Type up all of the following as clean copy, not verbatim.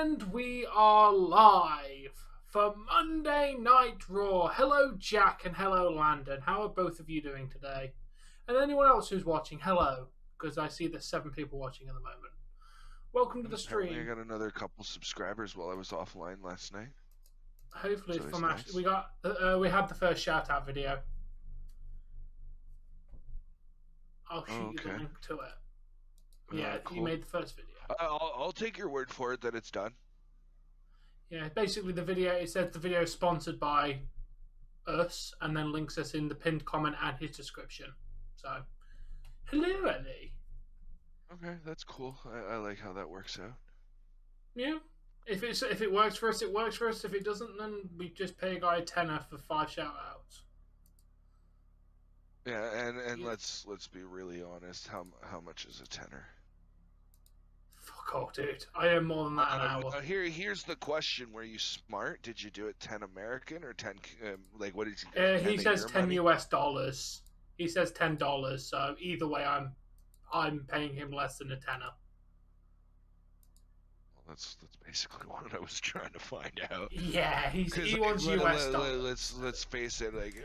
And we are live for Monday Night Raw. Hello, Jack, and hello, Landon. How are both of you doing today? And anyone else who's watching, hello, because I see there's 7 people watching at the moment. Welcome to the Apparently stream. I got another couple subscribers while I was offline last night. Hopefully, So it's it's from Ash. nice. We had the first shout out video. I'll shoot you the Okay. link to it. Yeah, Cool. you made the first video. I'll take your word for it that it's done. Yeah, basically the video, it says the video is sponsored by us, and then links us in the pinned comment and his description. So, hello, Ellie. Okay, that's cool. I like how that works out. Yeah. If it works for us, it works for us. If it doesn't, then we just pay a guy a tenner for 5 shout outs. Yeah, and Yeah. let's be really honest. How much is a tenner? Fuck off, dude. I earn more than that an hour. Here's the question: were you smart? Did you do it 10 American or 10? Like, what did you do? 10 He says 10 money? US dollars. He says $10. So either way, I'm paying him less than a tenner. That's basically what I was trying to find out. Yeah, he wants US dollars. Let's face it, like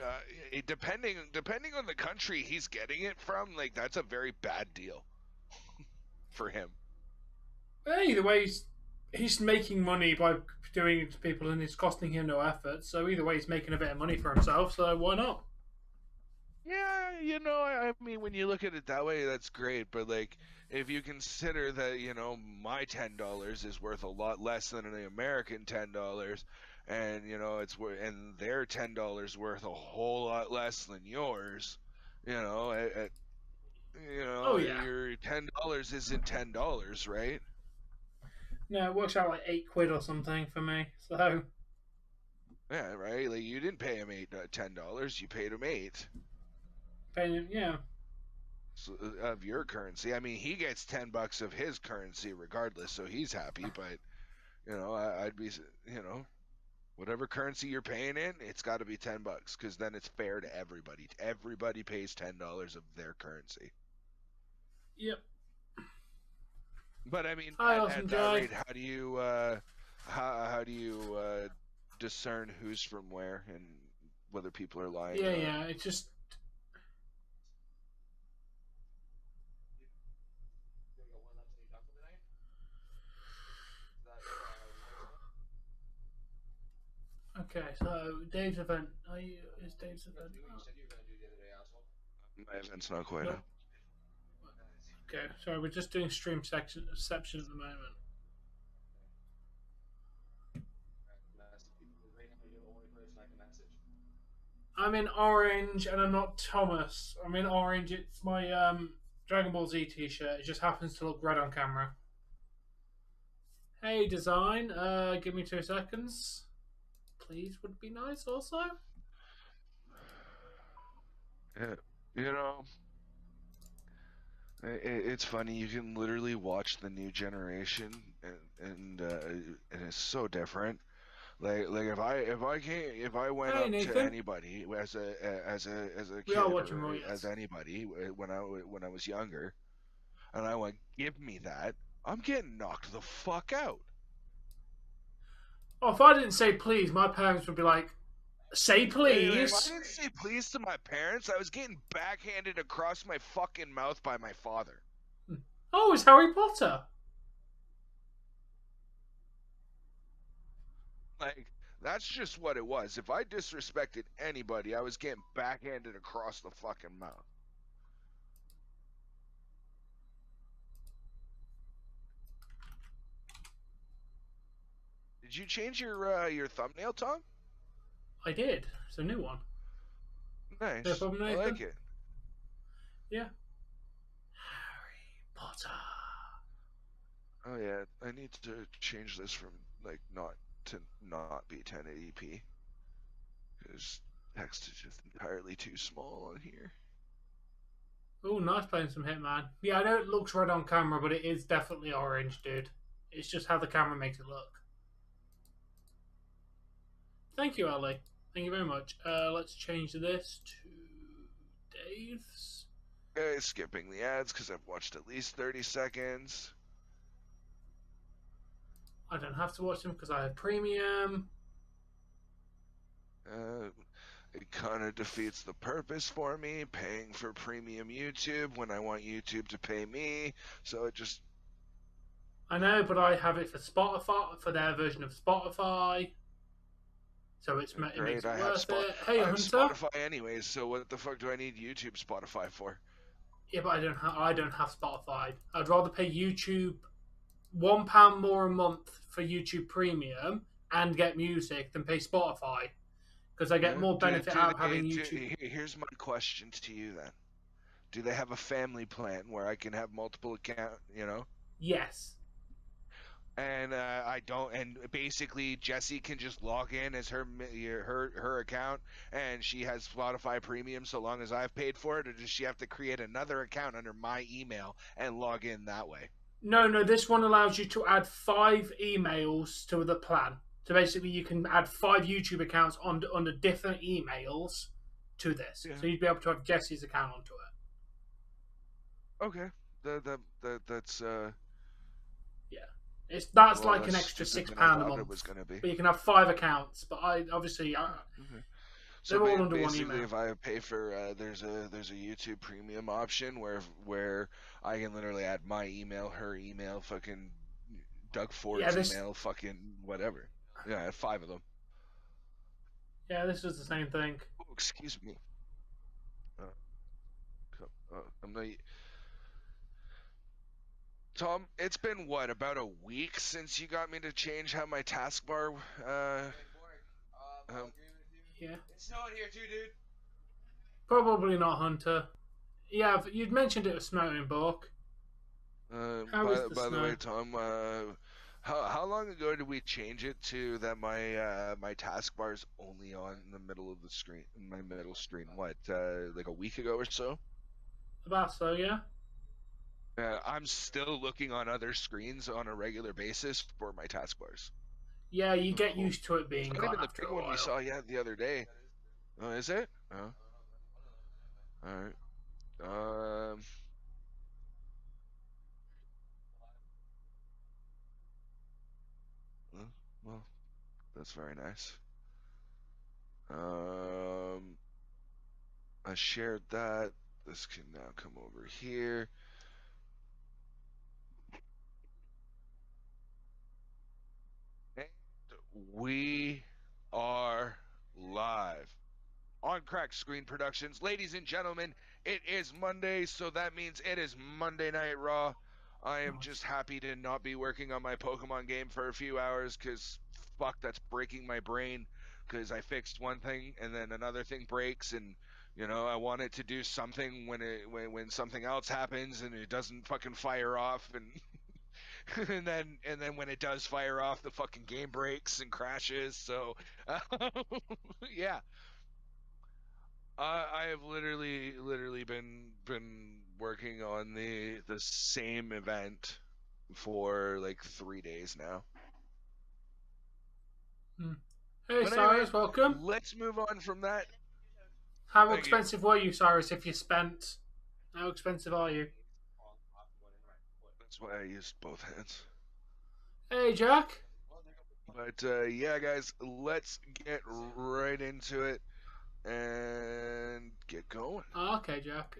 depending on the country he's getting it from, like that's a very bad deal for him. Either way, he's making money by doing it to people, and it's costing him no effort. So either way, he's making a bit of money for himself. So why not? Yeah, I mean, when you look at it that way, that's great. But like, if you consider that, my $10 is worth a lot less than an American $10, and and their $10 worth a whole lot less than yours, Oh yeah. your $10 isn't $10, right? No, it works out like £8 or something for me. So Yeah, right. Like you didn't pay him $10, you paid him 8. paying him, yeah. So, of your currency. I mean, he gets $10 of his currency regardless, so he's happy. But I'd be, whatever currency you're paying in, it's got to be $10 because then it's fair to everybody. Everybody pays $10 of their currency. Yep. But I mean, Awesome, at that rate, how do you how do you discern who's from where and whether people are lying? Yeah, or not? yeah. It's just. Okay, so Dave's event. Is Dave's event? My event's not quite up. Okay, sorry, we're just doing stream section at the moment. I'm in orange and I'm not Thomas. I'm in orange. It's my Dragon Ball Z t-shirt. It just happens to look red on camera. Hey, design. Give me 2 seconds. Please, would be nice also. Yeah, it's funny. You can literally watch the new generation, and it's so different. Like if I went Hey, up Nathan. to anybody as a kid or as anybody when I was younger, and I went, give me that, I'm getting knocked the fuck out. Oh, if I didn't say please, my parents would be like, say please. If I didn't say please to my parents, I was getting backhanded across my fucking mouth by my father. Oh, it's Harry Potter. Like, that's just what it was. If I disrespected anybody, I was getting backhanded across the fucking mouth. Did you change your thumbnail, Tom? I did. It's a new one. Nice. No problem, Nathan. I like it. Yeah. Harry Potter. Oh yeah, I need to change this from like not be 1080p because text is just entirely too small on here. Oh, nice playing some Hitman. Yeah, I know it looks red on camera, but it is definitely orange, dude. It's just how the camera makes it look. Thank you, Ali. Thank you very much. Let's change this to Dave's. Okay, skipping the ads because I've watched at least 30 seconds. I don't have to watch them because I have premium. It kind of defeats the purpose for me, paying for premium YouTube when I want YouTube to pay me. So it just I know, but I have it for Spotify, for their version of Spotify. So it makes great. it worth it. Hey, I have Hunter. Spotify anyways. So what the fuck do I need YouTube Spotify for? Yeah, but I don't have Spotify. I'd rather pay YouTube £1 more a month for YouTube Premium and get music than pay Spotify because I get more benefit out of having YouTube. Here's my question to you then. Do they have a family plan where I can have multiple accounts, you know? Yes. And I don't, and basically Jessie can just log in as her account, and she has Spotify Premium so long as I've paid for it, or does she have to create another account under my email and log in that way? No. This one allows you to add 5 emails to the plan. So basically, you can add 5 YouTube accounts under different emails to this. Yeah. So you'd be able to have Jesse's account onto it. Okay. That's Yeah. That's well, like less an extra stupid than I £6 a thought month. it was gonna be. But you can have 5 accounts. But I obviously Okay. So they're all under one basically, email. if I pay for there's a YouTube Premium option where I can literally add my email, her email, fucking Doug Ford's email, fucking whatever. Yeah, I have 5 of them. Yeah, this is the same thing. Oh, excuse me. I'm not. Tom, it's been what, about a week since you got me to change how my taskbar. Yeah. It's snowing here too, dude. Probably not Hunter. Yeah, you'd mentioned it was snowing, Bork. How is the By the snow? way, Tom, how long ago did we change it to that my taskbar's only on the middle of the screen, my middle screen? What, like a week ago or so? About so, yeah. I'm still looking on other screens on a regular basis for my taskbars. Yeah, you get Cool. used to it being It's not gone even the after big a one while. we saw the other day. Oh, is it? Oh. All right. Well, that's very nice. I shared that. This can now come over here. And we are live on Crack Screen Productions. Ladies and gentlemen, it is Monday, so that means it is Monday Night Raw. I am just happy to not be working on my Pokemon game for a few hours because fuck, that's breaking my brain because I fixed one thing and then another thing breaks, and you know, I want it to do something when something else happens and it doesn't fucking fire off, and and then when it does fire off, the fucking game breaks and crashes. So yeah, I have literally been working on the same event for like 3 days now. Hey, But Cyrus, anyway, welcome. let's move on from that. How Thank you. expensive were you, Cyrus, if you spent... How expensive are you? That's why I used both hands. Hey, Jack. But yeah, guys, let's get right into it and get going. Oh, okay, Jack.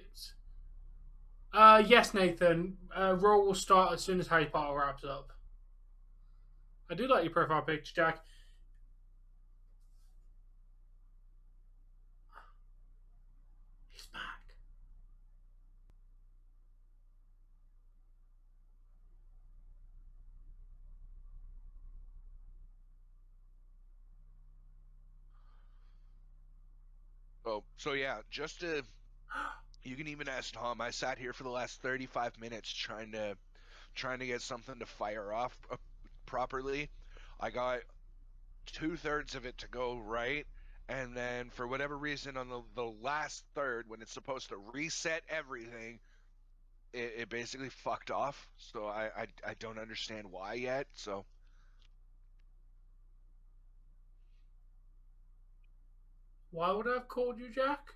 Yes, Nathan. Raw will start as soon as Harry Potter wraps up. I do like your profile picture, Jack. He's back. Oh, so yeah, just to, you can even ask Tom. I sat here for the last 35 minutes trying to get something to fire off properly. I got 2/3 of it to go right, and then for whatever reason on the last third, when it's supposed to reset everything, it basically fucked off. So I don't understand why yet. So Why would I have called you, Jack?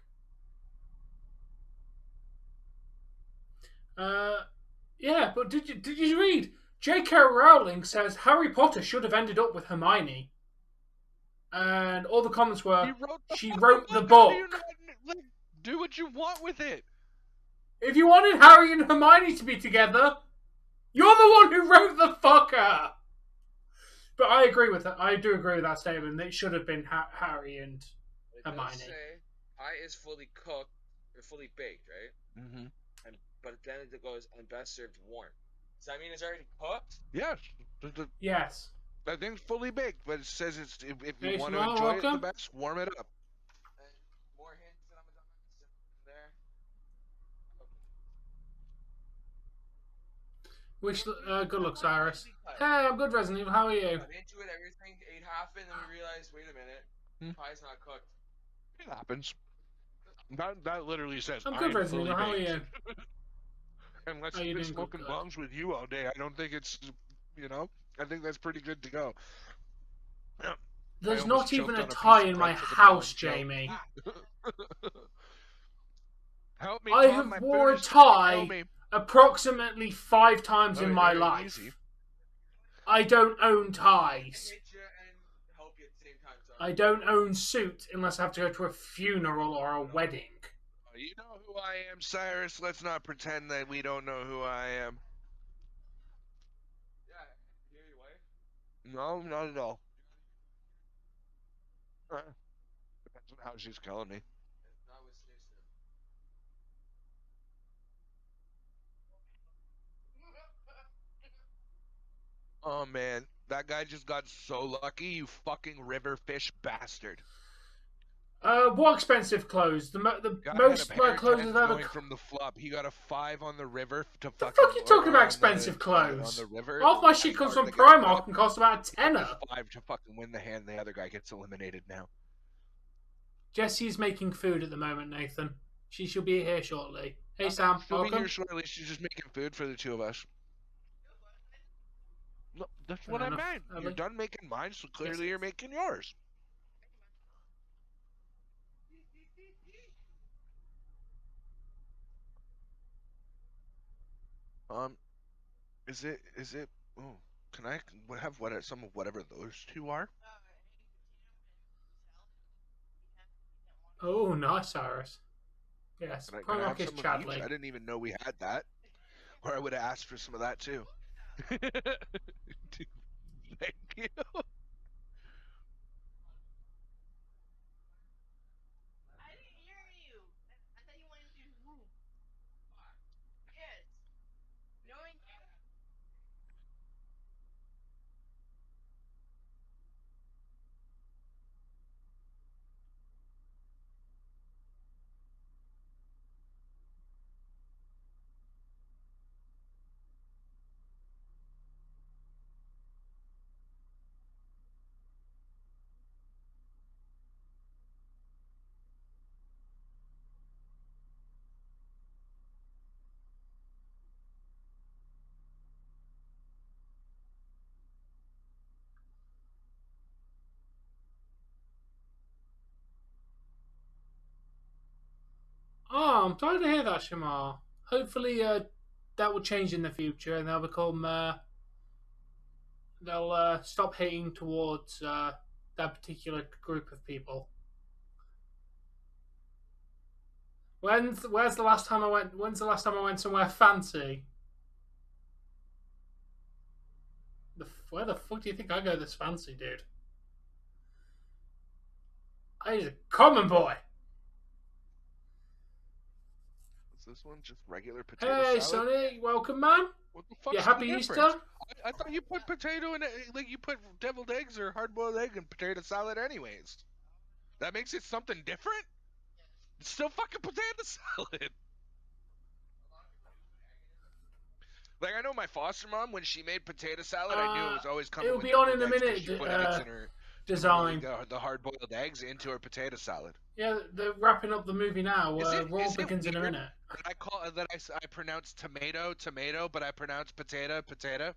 Yeah, but did you read? J.K. Rowling says Harry Potter should have ended up with Hermione. And all the comments were, she wrote the How do you book. not do what you want with it? If you wanted Harry and Hermione to be together, you're the one who wrote the fucker. But I agree with that. I do agree with that statement. It should have been Harry and Hermione. Say pie is fully cooked or fully baked, right? Mm-hmm. But then it goes and best served warm. Does that mean it's already cooked? Yes. Yes. I think it's fully baked, but it says it's if you Hey, want to Shmuel, enjoy it the welcome. best, warm it up. And more hints that I'm a dumbass there. Wish good luck, Cyrus. Hey, I'm good, Resident Evil. How are you? Got into it, everything, ate half it, and then we realized, wait a minute, pie's not cooked. It happens. That literally says I'm I good, am Resident fully Evil. How are baked. you? Unless How you I've been doing? smoking Good. bongs with you all day, I don't think it's, I think that's pretty good to go. There's not even a tie in my house, Jamie. Help me, I Tom, have my wore a food is tie approximately 5 times in my life. Easy. I don't own ties. Hit you and help you at the same time. So I don't own suit unless I have to go to a funeral or a wedding. You know who I am, Cyrus. Let's not pretend that we don't know who I am. yeah, hear your wife? No, not at all. Depends on how she's calling me. Not with Snickster. Oh man, that guy just got so lucky, you fucking river fish bastard. What expensive clothes? The most clothes I've ever. Going from the flop, he got a 5 on the river to The fucking. fuck are you talking about expensive clothes? On the river. Half my shit comes from Primark and costs about a tenner. 5 to fucking win the hand. The other guy gets eliminated now. Jessie's making food at the moment, Nathan. She shall be here shortly. Hey Sam, She'll welcome. be here shortly. She's just making food for the two of us. No, that's what I meant. You're done making mine, so clearly you're making yours. Is it? Oh, can I have some of whatever those two are? Oh, nice, Cyrus. Yes, Can I Primark have is some of Chadley. each? I didn't even know we had that, or I would have asked for some of that too. Thank you. Oh, I'm sorry to hear that, Shamar. Hopefully, that will change in the future, and they'll become. They'll stop hating towards that particular group of people. When's the last time I went? When's the last time I went somewhere fancy? Where the fuck do you think I go this fancy, dude? I'm a common boy. Is this one just regular potato Hey, salad? Sonny, welcome, man. What the fuck's Yeah, happy the Easter. difference? I thought you put potato in it, like you put deviled eggs or hard-boiled egg in potato salad anyways. That makes it something different? It's still fucking potato salad. Like, I know my foster mom, when she made potato salad, I knew it was always coming with It'll be on in a eggs, 'cause minute. she put eggs in her Design. the hard-boiled eggs into her potato salad. Yeah, they're wrapping up the movie now. Raw begins in a minute. I pronounce tomato, but I pronounce potato. Potato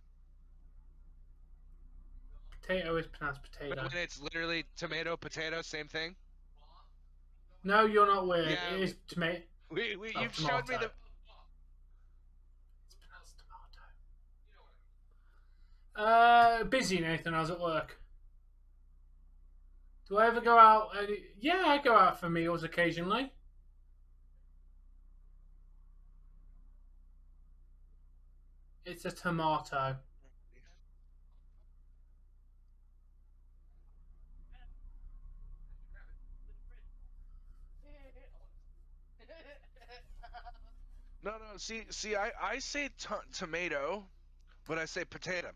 is pronounced potato. But when it's literally tomato, potato, same thing. No, you're not weird. Yeah, it is tomato. You've showed me the. It's pronounced tomato. busy, Nathan. I was at work. Do I ever go out? Yeah, I go out for meals occasionally. It's a tomato. No, no. See, I say tomato, but I say potato.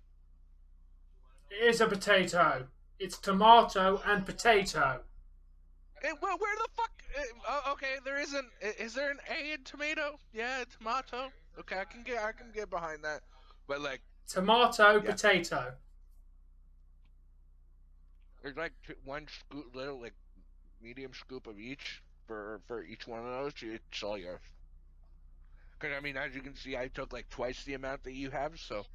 It is a potato. It's tomato and potato. Well, where the fuck? Okay, there isn't. Is there an A in tomato? Yeah, tomato. Okay, I can get behind that. But like Tomato, yeah. potato. There's like one scoop, little like medium scoop of each for each one of those. It's all yours. Because I mean, as you can see, I took like twice the amount that you have. So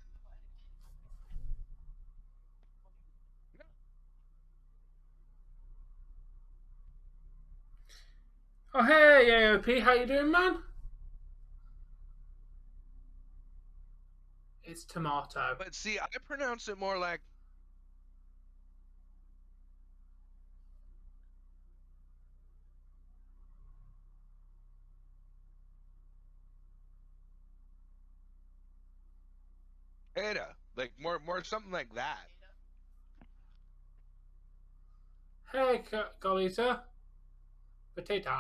Oh, hey, AOP. How you doing, man? It's tomato. but see, I pronounce it more like. Ada, like more something like that. Hey, Golita. Potato.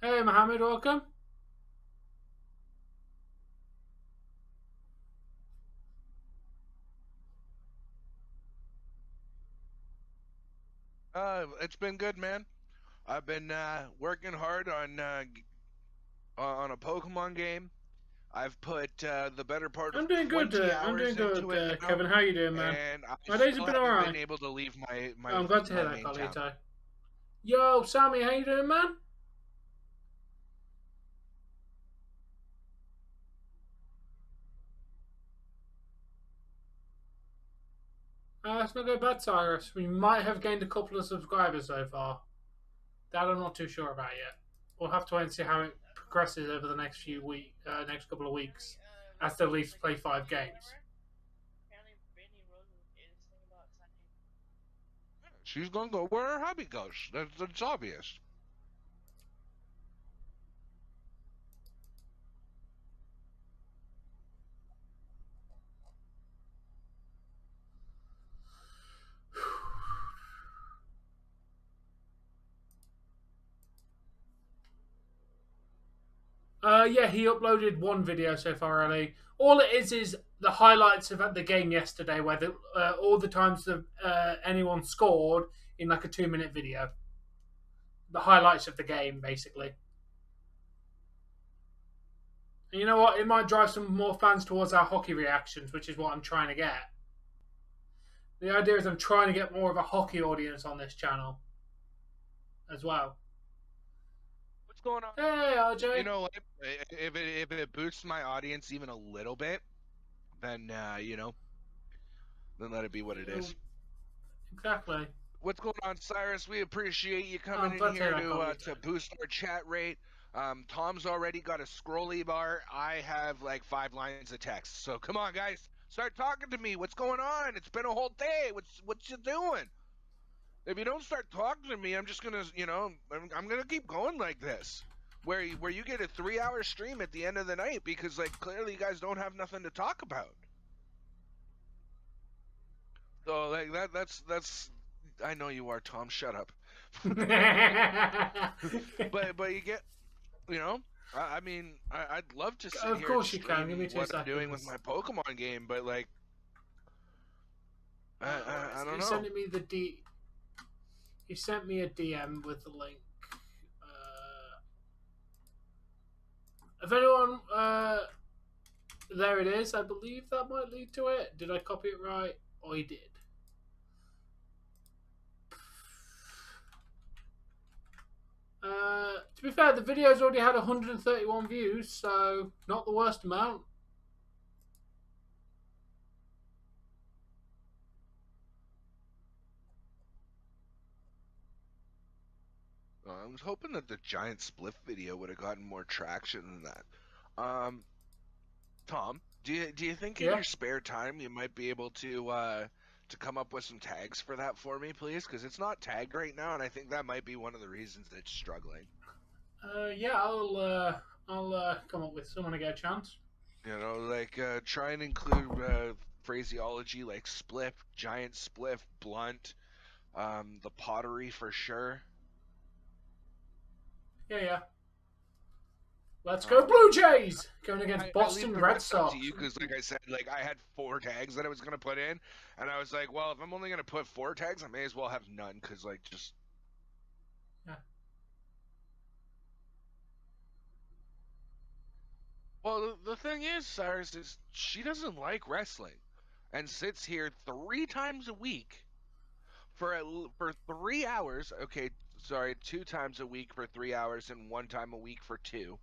Hey, Mohammed, welcome. It's been good, man. I've been working hard on a Pokemon game. I've put the better part I'm of doing good. 20 I'm doing hours good, into it now, Kevin. How you doing, man? and I My days have still been haven't alright. been able to leave my Oh, I'm glad to hear my that, main town. Golito. Yo, Sammy, how you doing, man? It's not going bad, Cyrus. We might have gained a couple of subscribers so far. That I'm not too sure about yet. We'll have to wait and see how it progresses over the next next couple of weeks, as the Leafs play 5 games. She's gonna go where her hubby goes. That's obvious. Yeah, he uploaded one video so far, Ali. All it is the highlights of the game yesterday, where all the times that anyone scored in like a 2-minute video. The highlights of the game, basically. And you know what? It might drive some more fans towards our hockey reactions, which is what I'm trying to get. The idea is I'm trying to get more of a hockey audience on this channel as well. What's going on? Hey, RJ. You know what? If it boosts my audience even a little bit, then then let it be what it is. Exactly. What's going on, Cyrus? We appreciate you coming in here to boost our chat rate. Tom's already got a scrolly bar. I have like 5 lines of text. So come on, guys, start talking to me. What's going on? It's been a whole day. What you doing? If you don't start talking to me, I'm just gonna, I'm gonna keep going like this, where you get a 3-hour stream at the end of the night because like clearly you guys don't have nothing to talk about. So like that's. I know you are, Tom. Shut up. but you get, I mean, I'd love to sit of here course and you can. Give me 2 what seconds. I'm doing with my Pokemon game, but like, I don't know. Sending me the He sent me a DM with the link. If anyone, there it is. I believe that might lead to it. Did I copy it right? Oh, I did. To be fair, the video's already had 131 views, so not the worst amount. I was hoping that the giant spliff video would have gotten more traction than that. Tom, do you think in your spare time you might be able to to come up with some tags for that for me, please? Because it's not tagged right now, and I think that might be one of the reasons that it's struggling. Yeah, I'll come up with some when I get a chance. You know, like try and include phraseology like spliff, giant spliff, blunt, the pottery for sure. Yeah. Let's go Blue Jays! Going against I Boston leave the Red rest up Sox. to you because, like I said, like I had 4 tags that I was gonna put in, and I was like, well, if I'm only gonna put 4 tags, I may as well have none, because like just. Yeah. Well, the thing is, Cyrus, is she doesn't like wrestling, and sits here 3 times a week for 3 hours. Okay, sorry, 2 times a week for 3 hours, and 1 time a week for 2.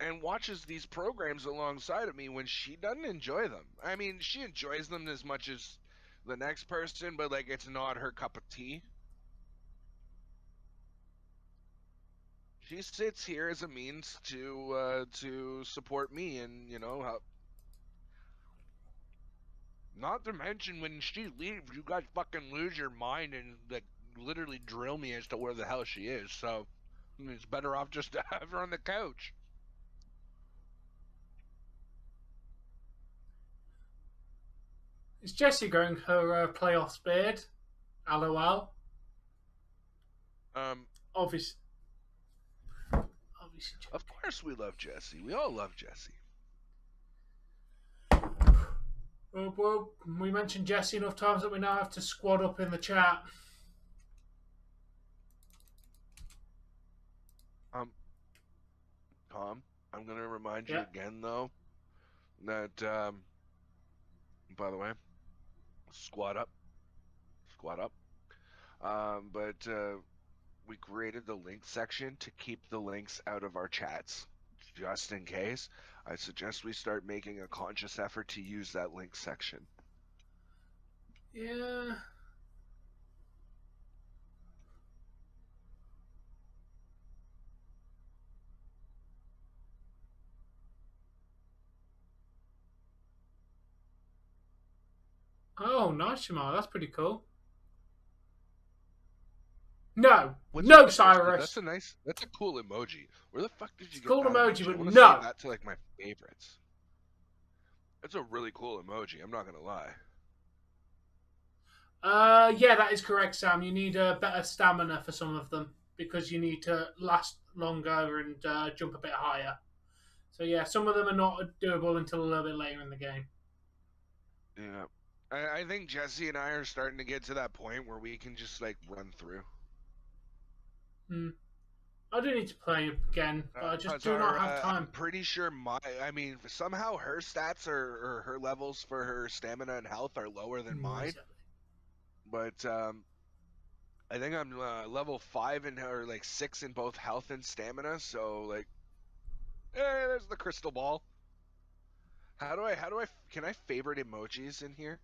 And watches these programs alongside of me when she doesn't enjoy them. I mean, she enjoys them as much as the next person, but like it's not her cup of tea. She sits here as a means to support me, and you know how. Not to mention when she leaves, you guys fucking lose your mind and like literally drill me as to where the hell she is. So it's better off just to have her on the couch. Is Jessie growing her playoffs beard? LOL. Obviously. Of course we love Jessie. We all love Jessie. Well, we mentioned Jessie enough times that we now have to squad up in the chat. Tom, I'm gonna remind you again though that by the way, squad up. But we created the link section to keep the links out of our chats, just in case. I suggest we start making a conscious effort to use that link section. Yeah. Oh, nice, Jamal. That's pretty cool. No, no, Cyrus. That's a cool emoji. Where the fuck did you get cool that emoji? I But want to no. save that to like my favorites. That's a really cool emoji. I'm not gonna lie. Yeah, that is correct, Sam. You need a better stamina for some of them because you need to last longer and jump a bit higher. So yeah, some of them are not doable until a little bit later in the game. Yeah. I think Jessie and I are starting to get to that point where we can just like run through. I do need to play again, but I just do not have time. I'm pretty sure somehow her stats or her levels for her stamina and health are lower than mine. But I think I'm level 5 or like 6 in both health and stamina. So like, there's the crystal ball. Can I favorite emojis in here?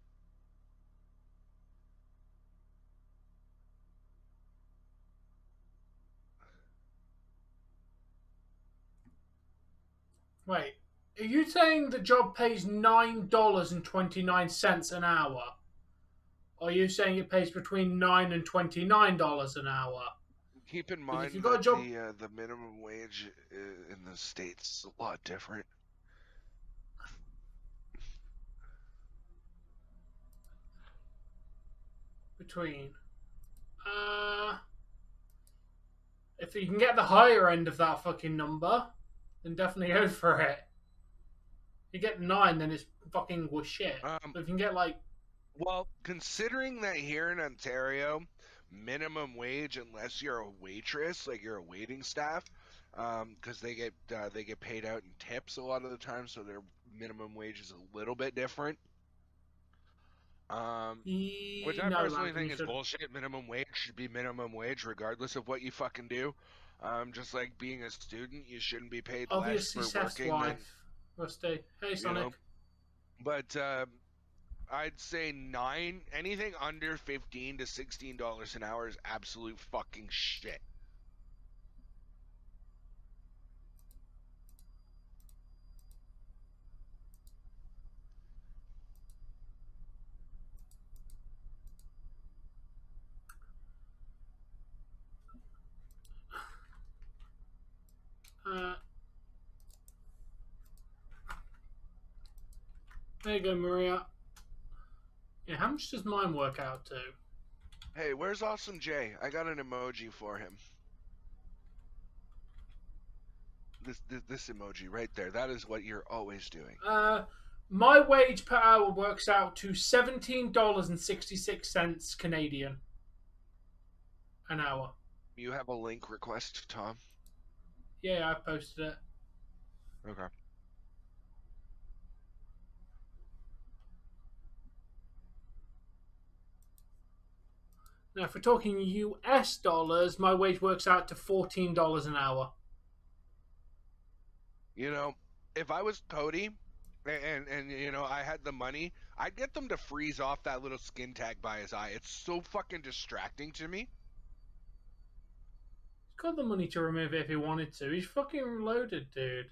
Wait, are you saying the job pays $9.29 an hour? Or are you saying it pays between $9 and $29 an hour? Keep in mind if got that the minimum wage in the States is a lot different. If you can get the higher end of that fucking number, then definitely go for it. If you get 9, then it's fucking with shit. But if you can get like... Well, considering that here in Ontario, minimum wage, unless you're a waitress, like you're a waiting staff, because they get paid out in tips a lot of the time, so their minimum wage is a little bit different. Which I personally think is bullshit. Minimum wage should be minimum wage regardless of what you fucking do. Just like being a student, you shouldn't be paid less for working than... Rusty. Hey, Sonic. You know? But I'd say anything under $15 to $16 an hour is absolute fucking shit. There you go, Maria. Yeah, how much does mine work out to? Hey, where's Awesome Jay? I got an emoji for him. This emoji right there. That is what you're always doing. My wage per hour works out to $17.66 Canadian an hour. You have a link request, Tom? Yeah, I've posted it. Okay. Now, if we're talking US dollars, my wage works out to $14 an hour. You know, if I was Cody and you know, I had the money, I'd get them to freeze off that little skin tag by his eye. It's so fucking distracting to me. He's got the money to remove it if he wanted to. He's fucking loaded, dude.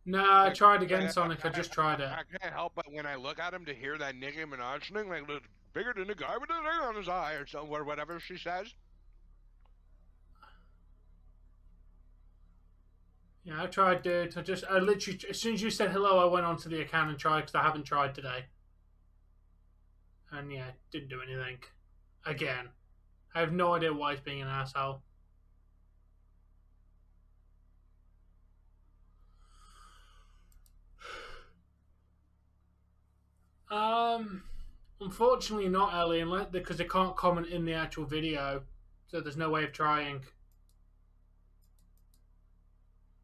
Nah, I tried again, Sonic. I just tried it. I can't help but when I look at him to hear that Nicki Minaj thing, like, it's bigger than the guy with the thing on his eye or something, or whatever she says. Yeah, I tried, dude. I literally, as soon as you said hello, I went onto the account and tried because I haven't tried today. And yeah, didn't do anything. Again. I have no idea why he's being an asshole. Unfortunately not, Ellie, because they can't comment in the actual video, so there's no way of trying.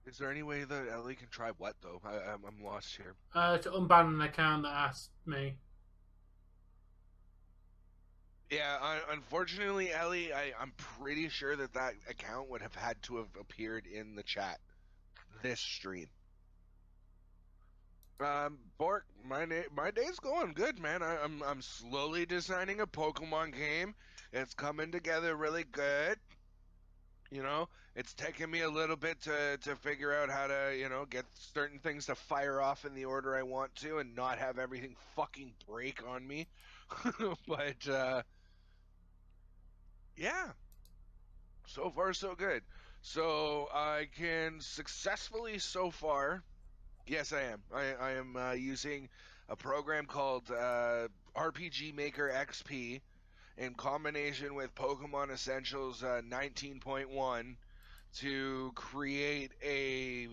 Is there any way that Ellie can try what though? I'm lost here. To unban an account that asked me. Yeah, unfortunately, Ellie, I'm pretty sure that account would have had to have appeared in the chat this stream. Bork, my day's going good, man. I'm slowly designing a Pokemon game. It's coming together really good. You know, it's taking me a little bit to figure out how to, you know, get certain things to fire off in the order I want to and not have everything fucking break on me. But yeah, so far so good. So I can successfully so far. Yes, I am. I am using a program called RPG Maker XP in combination with Pokemon Essentials 19.1 to create a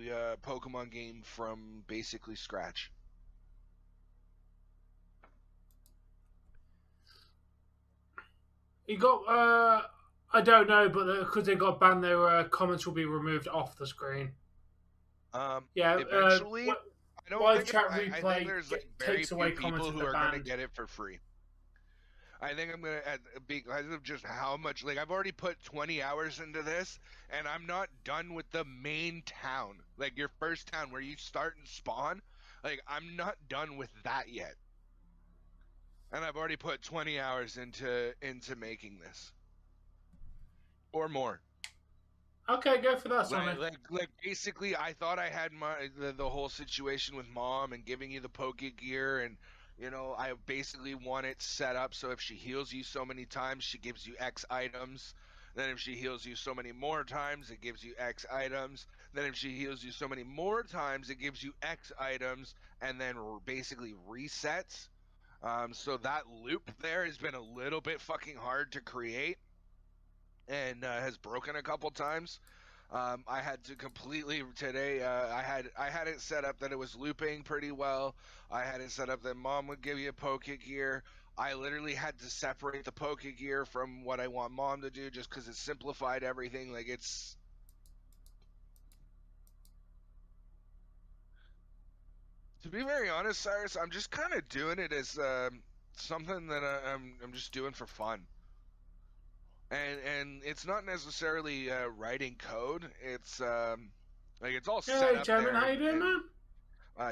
Pokemon game from basically scratch. He got, I don't know, but because they got banned, their comments will be removed off the screen. Yeah, eventually, I don't live think chat I replay think there's like very takes few away comments people if who they're are going to banned. get it for free. I think I'm gonna, because of just how much, like, I've already put 20 hours into this, and I'm not done with the main town, like your first town where you start and spawn. Like, I'm not done with that yet, and I've already put 20 hours into making this, or more. Okay, go for that, Sonic. Like basically, I thought I had the whole situation with Mom and giving you the Poke Gear, and you know, I basically want it set up so if she heals you so many times, she gives you X items. Then if she heals you so many more times, it gives you X items. Then if she heals you so many more times, it gives you X items, and then basically resets. So that loop there has been a little bit fucking hard to create, and has broken a couple times. I had to completely today. I had it set up that it was looping pretty well. I had it set up that Mom would give you a Poke Gear. I literally had to separate the Poke Gear from what I want Mom to do, just because it simplified everything. Like, it's. To be very honest, Cyrus, I'm just kind of doing it as something that I'm just doing for fun. And it's not necessarily writing code. It's like, it's all set Hey, up Chairman, there, how you doing, man?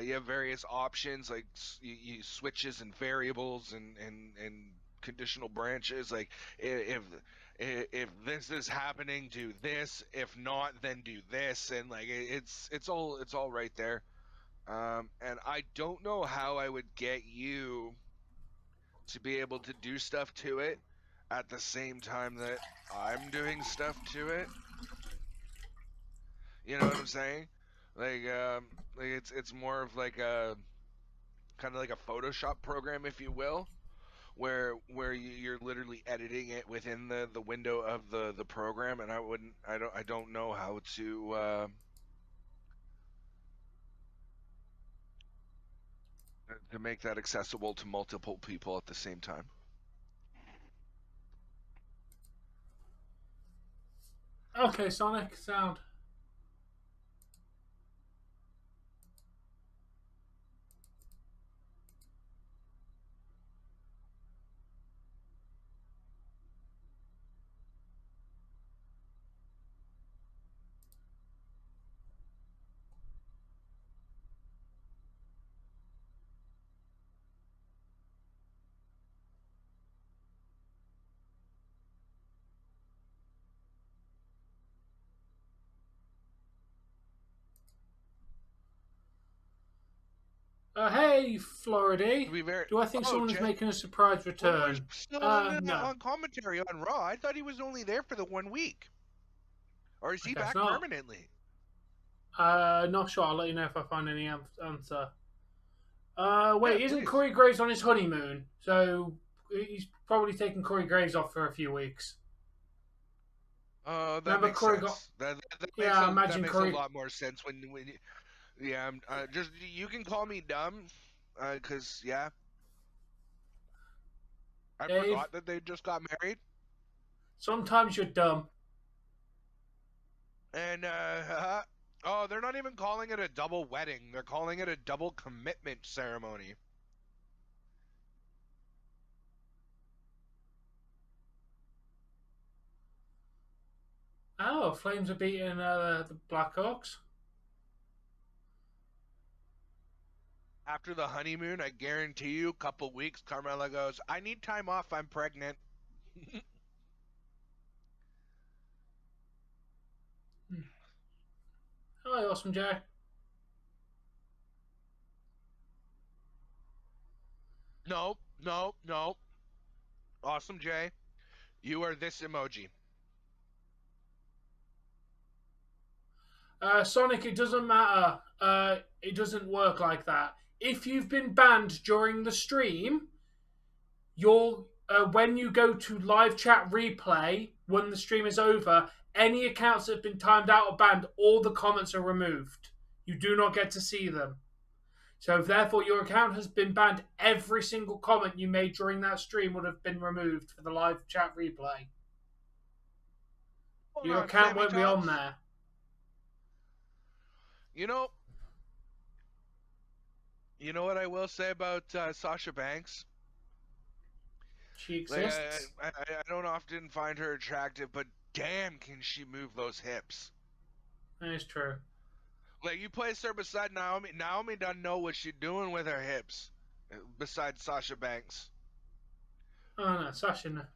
you have various options like you switches and variables and conditional branches. Like, if this is happening, do this. If not, then do this. And like, it's all right there. And I don't know how I would get you to be able to do stuff to it at the same time that I'm doing stuff to it. You know what I'm saying? Like it's more of like a kind of like a Photoshop program, if you will, where you're literally editing it within the window of the program, and I don't know how to make that accessible to multiple people at the same time. Okay, Sonic, sound. Hey, Florida. To be very, Do I think someone is Jay, making a surprise Balor's return? still on No. on commentary on Raw. I thought he was only there for the 1 week, or is I he guess back not. permanently? Not sure. I'll let you know if I find any answer. Yeah, Wait, isn't please. Corey Graves on his honeymoon? So he's probably taking Corey Graves off for a few weeks. Oh, that Remember makes Corey got? sense. That makes Yeah, I that imagine makes a Corey. lot more sense when yeah. Just you can call me dumb, cause yeah, I Dave, forgot that they just got married, sometimes you're dumb. and oh, they're not even calling it a double wedding. They're calling it a double commitment ceremony. Oh, Flames are beating the Blackhawks. After the honeymoon, I guarantee you, a couple weeks, Carmella goes, "I need time off. I'm pregnant." Hi, Awesome Jack. No, no, no. Awesome, Jay. You are this emoji. Sonic, it doesn't matter. It doesn't work like that. If you've been banned during the stream, you'll when you go to live chat replay when the stream is over, any accounts that have been timed out or banned, all the comments are removed. You do not get to see them. So therefore, your account has been banned. Every single comment you made during that stream would have been removed for the live chat replay. Hold Your on, account Sammy won't be on Talks. there. You know, you know what I will say about Sasha Banks? She Like, exists. I don't often find her attractive, but damn, can she move those hips? That is true. Like, you place her beside Naomi. Naomi doesn't know what she's doing with her hips, besides Sasha Banks. Oh no, Sasha. No. She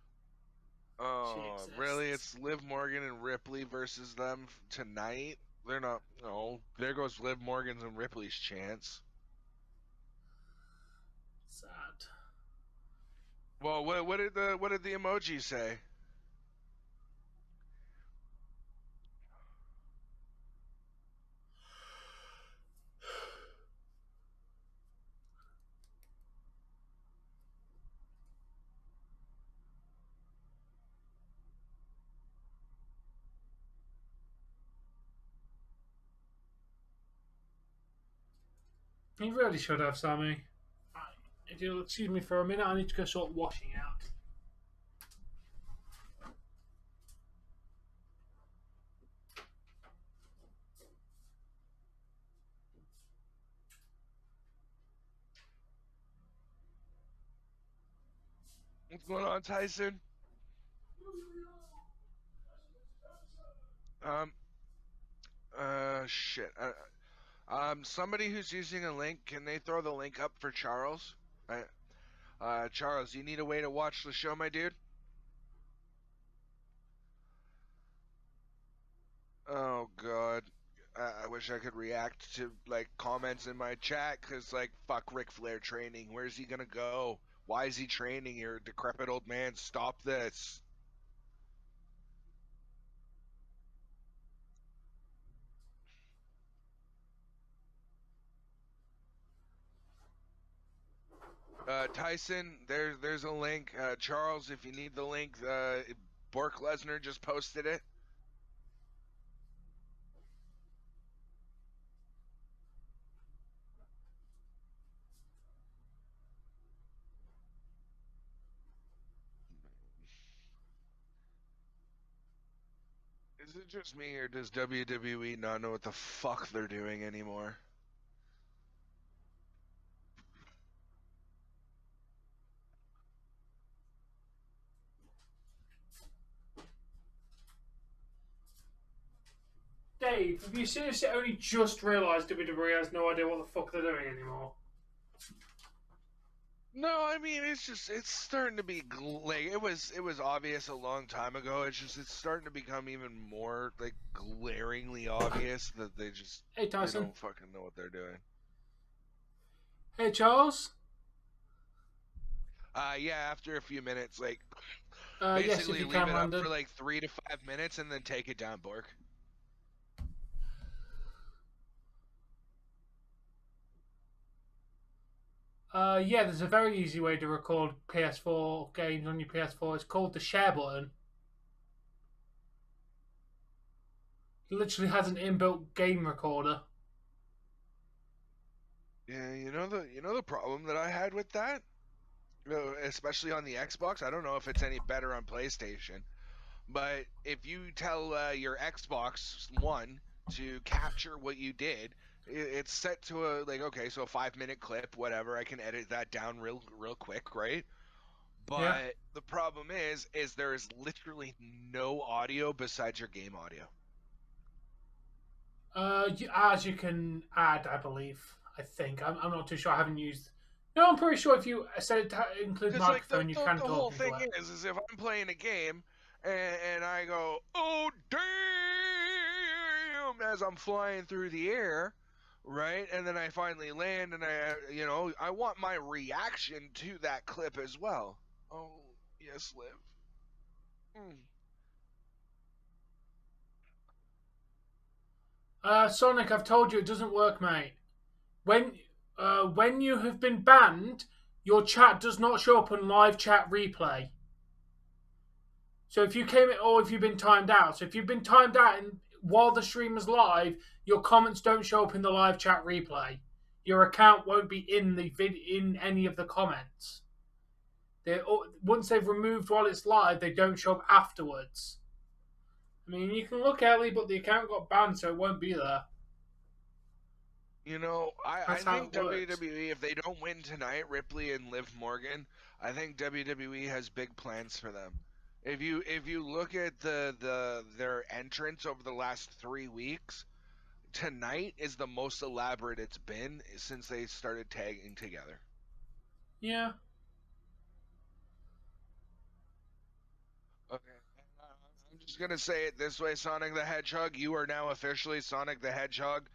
Oh, really? exists. It's Liv Morgan and Ripley versus them tonight? They're not. No, there goes Liv Morgan's and Ripley's chance. Sad. Well, what did the emoji say? You really should have, Sammy. If you'll excuse me for a minute, I need to go sort washing out. What's going on, Tyson? Um, shit. Somebody who's using a link, can they throw the link up for Charles? Charles, you need a way to watch the show, my dude? Oh God, I wish I could react to like comments in my chat, cause like fuck Ric Flair training. Where's he gonna go? Why is he training? You're a decrepit old man. Stop this. Tyson, there's a link. Charles, if you need the link, Bork Lesnar just posted it. Is it just me, or does WWE not know what the fuck they're doing anymore? Dave, have you seriously only just realised WWE has no idea what the fuck they're doing anymore? No, I mean it's starting to be like it was obvious a long time ago. It's starting to become even more like glaringly obvious that they Tyson. don't fucking know what they're doing. Hey, Charles. Yeah, after a few minutes, like Yes, if basically you leave can, it up Landon. for like 3 to 5 minutes and then take it down, Bork. Yeah, there's a very easy way to record PS4 games on your PS4. It's called the share button. It literally has an inbuilt game recorder. Yeah, you know the problem that I had with that, especially on the Xbox. I don't know if it's any better on PlayStation, but if you tell your Xbox One to capture what you did, it's set to a like okay, so a 5-minute clip, whatever. I can edit that down real quick, right? But Yeah. the problem is there is literally no audio besides your game audio. As you can add, I believe. I think. I'm not too sure. I haven't used. No, I'm pretty sure if you set it to include Because like microphone, you can the talk whole into thing it. is if I'm playing a game and I go, oh damn, as I'm flying through the air, right? And then I finally land and I want my reaction to that clip as well. Oh, yes, Liv. Sonic, I've told you it doesn't work, mate. When you have been banned, your chat does not show up on live chat replay. So if you came in, or if you've been timed out, so if you've been timed out and while the stream is live, your comments don't show up in the live chat replay. Your account won't be in the in any of the comments. Once they've removed while it's live, they don't show up afterwards. I mean, you can look early, but the account got banned, so it won't be there. You know, I That's how think it works. WWE, if they don't win tonight, Ripley and Liv Morgan, I think WWE has big plans for them. If you look at their entrance over the last 3 weeks, tonight is the most elaborate it's been since they started tagging together. Yeah. Okay. I'm just gonna say it this way, Sonic the Hedgehog. You are now officially Sonic the Hedgehog.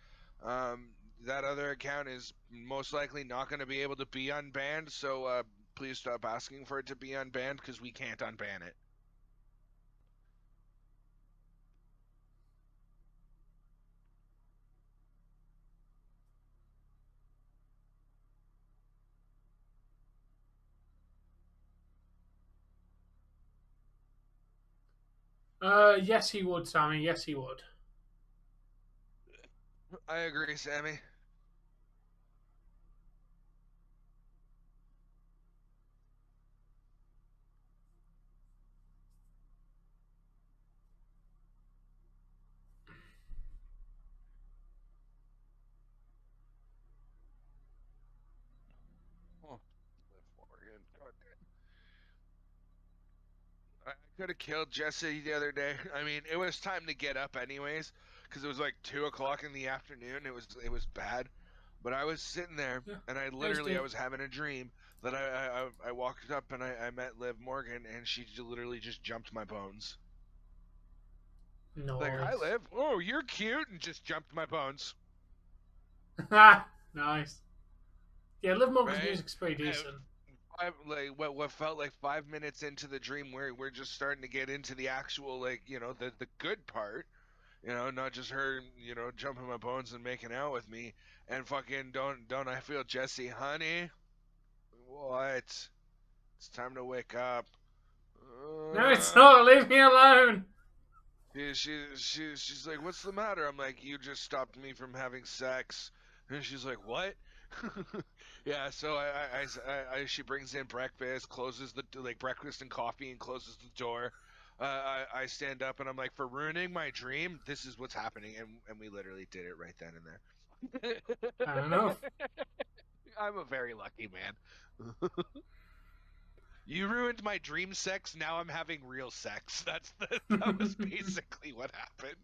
That other account is most likely not going to be able to be unbanned, so please stop asking for it to be unbanned because we can't unban it. Yes, he would, Sammy. Yes, he would. I agree, Sammy. Oh, Liv Morgan. God damn. I could have killed Jesse the other day. I mean, it was time to get up anyways, because it was like 2 o'clock in the afternoon. It was bad, but I was sitting there, Yeah. and I was having a dream that I walked up and I met Liv Morgan, and she literally just jumped my bones. Nice. Like, hi, Liv. Oh, you're cute, and just jumped my bones. Nice. Yeah, Liv Morgan's Right? music's pretty decent. Like what felt like 5 minutes into the dream, where we're just starting to get into the actual the good part. Not just her, jumping my bones and making out with me, and fucking don't I feel Jesse, honey? What? It's time to wake up. No, it's not. Leave me alone. She's like, what's the matter? I'm like, you just stopped me from having sex. And she's like, what? Yeah, so she brings in breakfast, closes the, like, breakfast and coffee, and closes the door. I stand up and I'm like, for ruining my dream, this is what's happening. And we literally did it right then and there. Fair enough. I'm a very lucky man. You ruined my dream sex. Now I'm having real sex. That was basically what happened.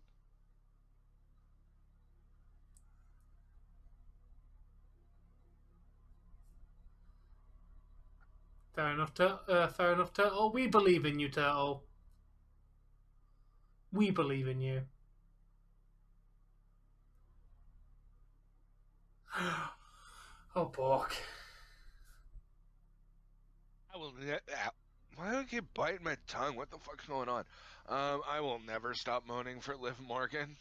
Fair enough, fair enough, Turtle. We believe in you, Turtle. We believe in you. Oh, Bork. I will. Why do I keep biting my tongue? What the fuck's going on? I will never stop moaning for Liv Morgan.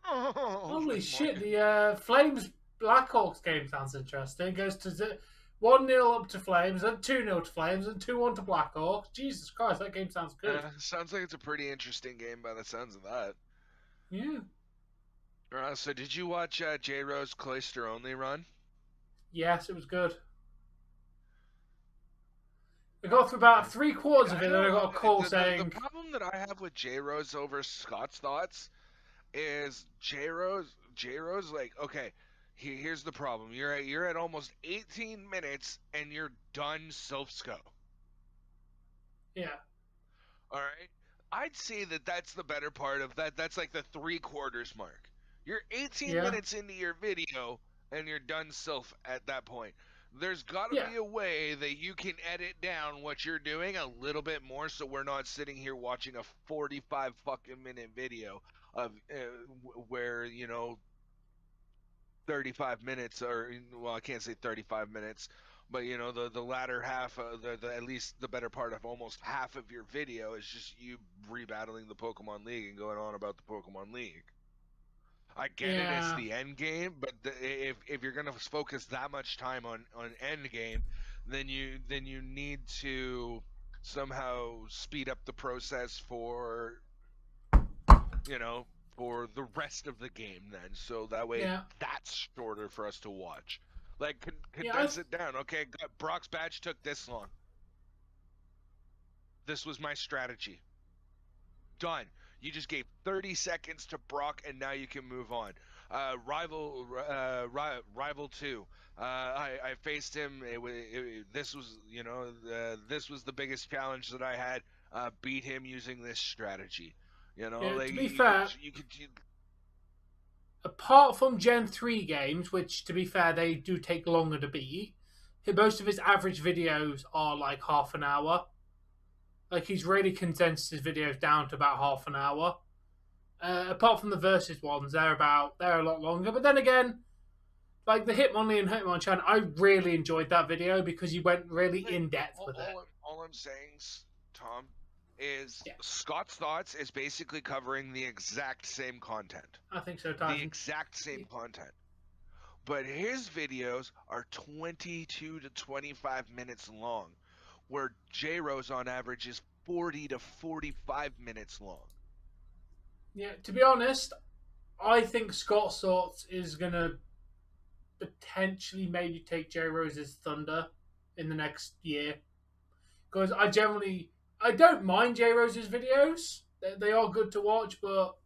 Oh, Holy Liv shit, Morgan. the Flames Blackhawks game sounds interesting. It goes to 1-0 up to Flames, then 2-0 to Flames, and 2-1 to Blackhawks. Jesus Christ, that game sounds good. Sounds like it's a pretty interesting game by the sounds of that. Yeah. So did you watch J Rose Cloister only run? Yes, it was good. I got through about 3/4 of it, and I got a call saying... The problem that I have with J Rose over Scott's thoughts is J Rose, like, okay, here's the problem. You're at almost 18 minutes and you're done self-scope. Yeah. All right. I'd say that's the better part of that. That's like the 3/4 mark. You're 18 minutes into your video and you're done self at that point. There's got to be a way that you can edit down what you're doing a little bit more, so we're not sitting here watching a 45 fucking minute video of where, 35 minutes, or, well, I can't say 35 minutes, but the latter half, the at least the better part of almost half of your video is just you rebattling the Pokemon League and going on about the Pokemon League. I get it, it's the end game, but if you're gonna focus that much time on end game, then you need to somehow speed up the process for for the rest of the game, then, so that way that's shorter for us to watch. Like, condense it down. Okay, Brock's badge took this long. This was my strategy. Done. You just gave 30 seconds to Brock, and now you can move on. Rival 2. I faced him. This was the biggest challenge that I had. Beat him using this strategy. To be fair, apart from Gen 3 games, which, to be fair, they do take longer to beat, most of his average videos are like half an hour. Like, he's really condensed his videos down to about half an hour. Apart from the Versus ones, they're a lot longer. But then again, like the Hitmonlee and Hitmonchan, I really enjoyed that video because he went really in depth with it. All I'm saying, Tom, is Scott's thoughts is basically covering the exact same content. I think so, Tyson. The exact same content. But his videos are 22 to 25 minutes long, where J-Rose on average is 40 to 45 minutes long. Yeah, to be honest, I think Scott's thoughts is going to potentially maybe take J-Rose's thunder in the next year. Because I don't mind J-Rose's videos. They are good to watch, but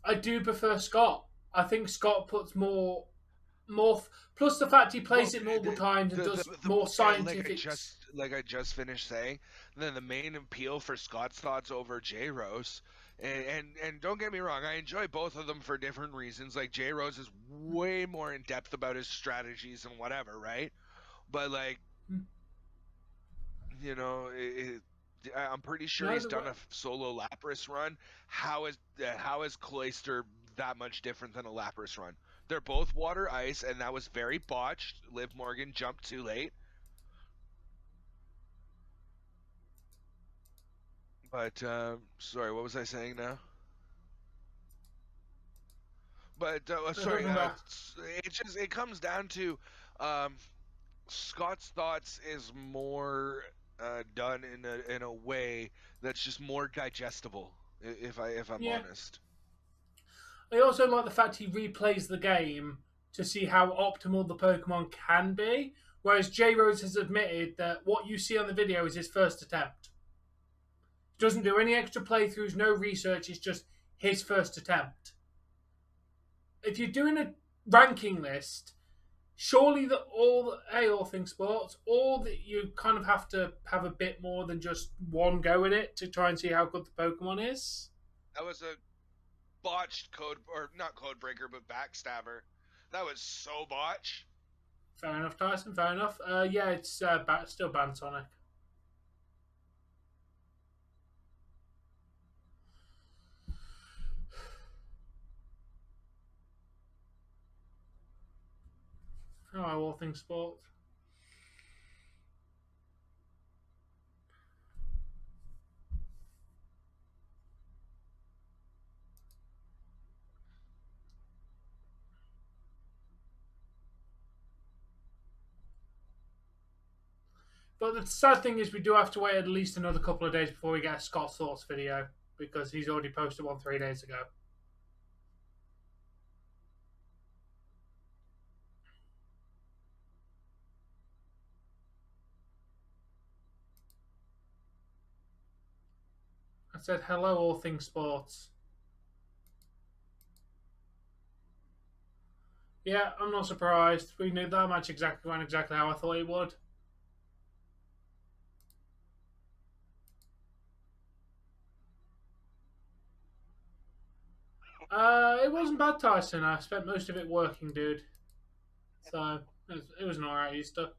I do prefer Scott. I think Scott puts more plus the fact he plays it multiple times and does more scientific. Like I just finished saying, then the main appeal for Scott's thoughts over J-Rose, and don't get me wrong, I enjoy both of them for different reasons. Like, J-Rose is way more in depth about his strategies and whatever, right? But like, I'm pretty sure he's done a solo Lapras run. How is Cloister that much different than a Lapras run? They're both water ice, and that was very botched. Liv Morgan jumped too late. But sorry, what was I saying now? But sorry, it comes down to Scott's thoughts is more done in a way that's just more digestible. If I'm Yeah. honest. I also like the fact he replays the game to see how optimal the Pokemon can be, whereas J Rose has admitted that what you see on the video is his first attempt. He doesn't do any extra playthroughs, no research, it's just his first attempt. If you're doing a ranking list, surely that all things sports, all that you kind of have to have a bit more than just one go at it to try and see how good the Pokemon is. That was a botched code, or not code breaker, but backstabber. That was so botch. Fair enough, Tyson. Fair enough. Yeah, it's still banned Sonic. Oh, all things sports. But the sad thing is we do have to wait at least another couple of days before we get a Scott Thoughts video because he's already posted one 3 days ago. I said hello, all things sports. Yeah, I'm not surprised. We knew that match went exactly how I thought it would. It wasn't bad, Tyson. I spent most of it working, dude. So it was an alright Easter.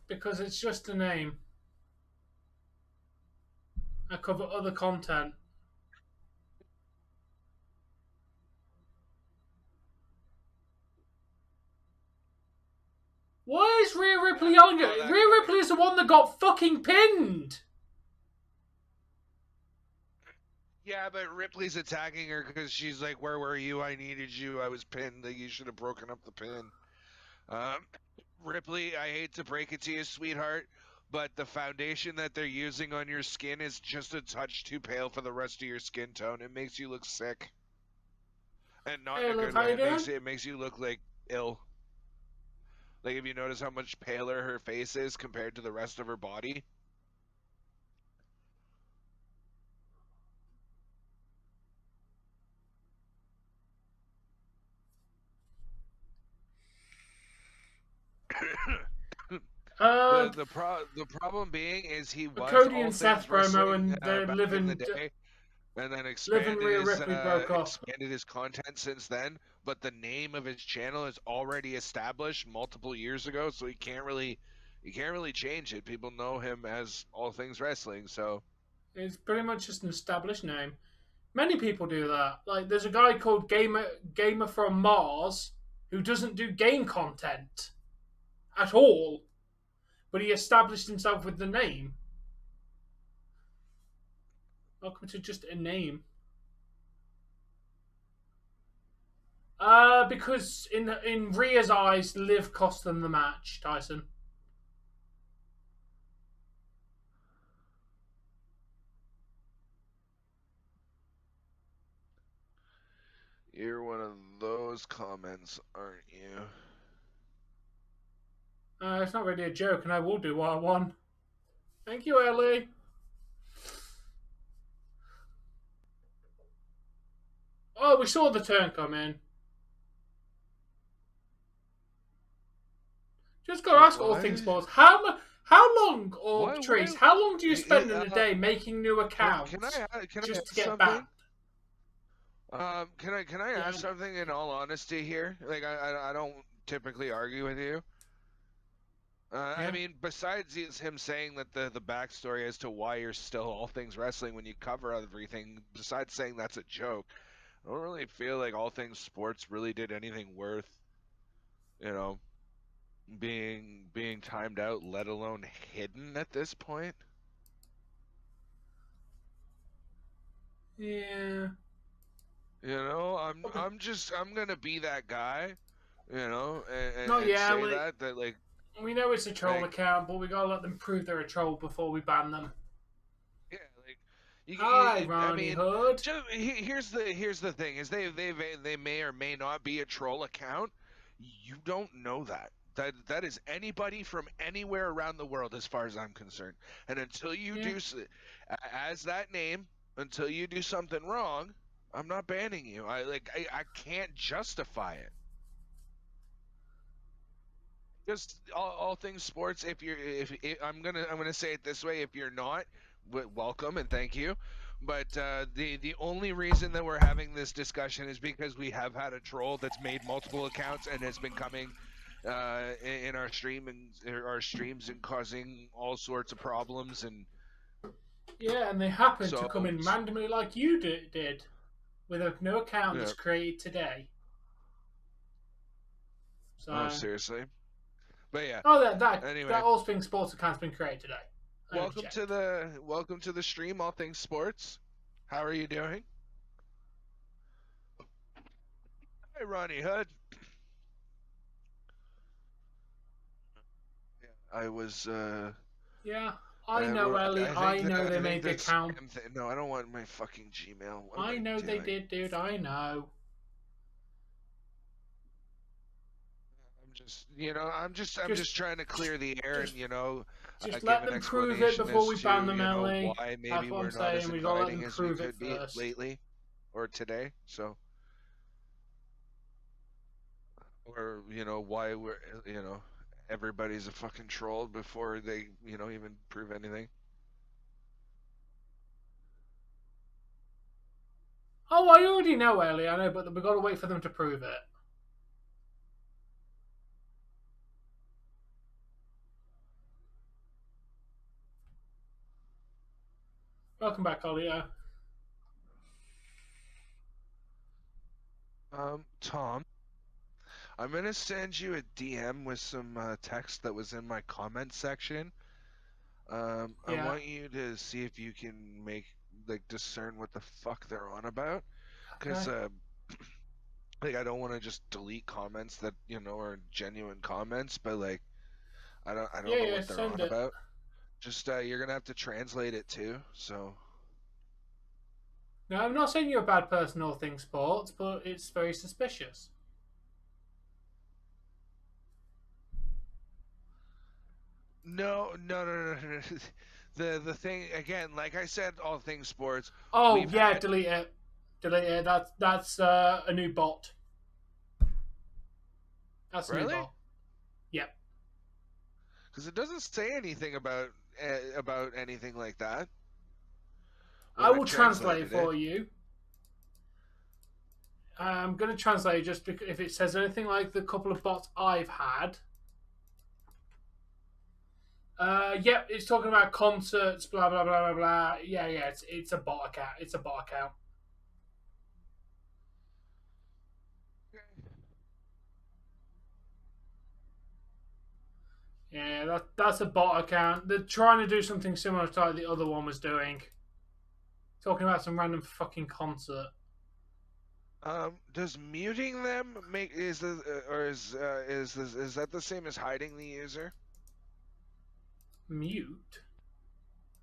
Because it's just a name. I cover other content. Why is Rhea Ripley yelling at it? Rhea Ripley is the one that got fucking pinned. Yeah, but Ripley's attacking her because she's like, "Where were you? I needed you. I was pinned. That you should have broken up the pin." Ripley, I hate to break it to you, sweetheart, but the foundation that they're using on your skin is just a touch too pale for the rest of your skin tone. It makes you look sick, and not in a good way. It makes you look like ill. Like, if you notice how much paler her face is compared to the rest of her body. The problem being is he was Cody and Seth promo and they're back in the day, and then expanded his content since then. But the name of his channel is already established multiple years ago, so he can't really change it. People know him as All Things Wrestling, so it's pretty much just an established name. Many people do that. Like, there's a guy called Gamer from Mars who doesn't do game content at all, but he established himself with the name. Welcome to just a name. Because in Rhea's eyes, Liv cost them the match, Tyson. You're one of those comments, aren't you? It's not really a joke, and I will do what I want. Thank you, Ellie. Oh, we saw the turn come in. Just gotta ask All Things Sports. How How long, or Why? Trace, how long do you spend in a Uh, day making new accounts can I just to ask get something? banned? Can I Yeah. ask something in all honesty here? Like I don't typically argue with you. Yeah. I mean, besides him saying that the backstory as to why you're still all things wrestling when you cover everything, besides saying that's a joke, I don't really feel like all things sports really did anything worth, you know, being timed out, let alone hidden at this point. Yeah. You know, Okay. I'm gonna be that guy, you know, No, and yeah, say like, that we know it's a troll like account, but we gotta let them prove they're a troll before we ban them. yeah, like Hi, I Ronnie mean, Hood. here's the thing is they may or may not be a troll account. You don't know that. That is anybody from anywhere around the world, as far as I'm concerned. And until you Yeah. as that name, until you do something wrong, I'm not banning you. I can't justify it. Just all things sports. If I'm gonna say it this way, if you're not, welcome and thank you. But the only reason that we're having this discussion is because we have had a troll that's made multiple accounts and has been coming in our our streams and causing all sorts of problems. And Yeah, and they happen to so come in randomly like you did, with a new account yeah. that's created today. Oh, So, seriously. But yeah. oh, that Anyway, All Things Sports account's been created today. welcome to the stream, all things sports. How are you doing? Hi, Ronnie Hood. I was Yeah, I know, Ellie. I know they I think made the this account. spam thing. No, I don't want my fucking Gmail. What am I I know they doing? did, dude. I know. I'm Just, just trying to clear the air just, and just give let an them prove it explanation before as we ban to them, Ellie. why That's maybe what I'm we're not as saying. We gotta let them inviting as we prove it could be first. lately or today. So, or why we're everybody's a fucking troll before they even prove anything. Oh, I already know, Ellie. I know, but we gotta wait for them to prove it. Welcome back, Ollie. Tom, I'm gonna send you a DM with some text that was in my comment section. I Yeah. want you to see if you can discern what the fuck they're on about, because Okay. I don't want to just delete comments that are genuine comments, but I don't Yeah, know yeah. what they're Send on it. about. Just you're gonna have to translate it too. So No, I'm not saying you're a bad person or things sports, but it's very suspicious. no. The thing again, like I said, all things sports. Oh We've yeah, had delete it. Delete it. That's a new bot. That's a new really bot. Yep. because it doesn't say anything about anything like that I when I will translate it translated it. for you. I'm going to translate it just because if it says anything like the couple of bots I've had. Yep, it's talking about concerts, blah blah blah blah blah. Yeah, yeah, it's a bot account. It's a bot account. Yeah, that's a bot account. They're trying to do something similar to like the other one was doing. Talking about some random fucking concert. Does muting them make is the or is that the same as hiding the user? Mute?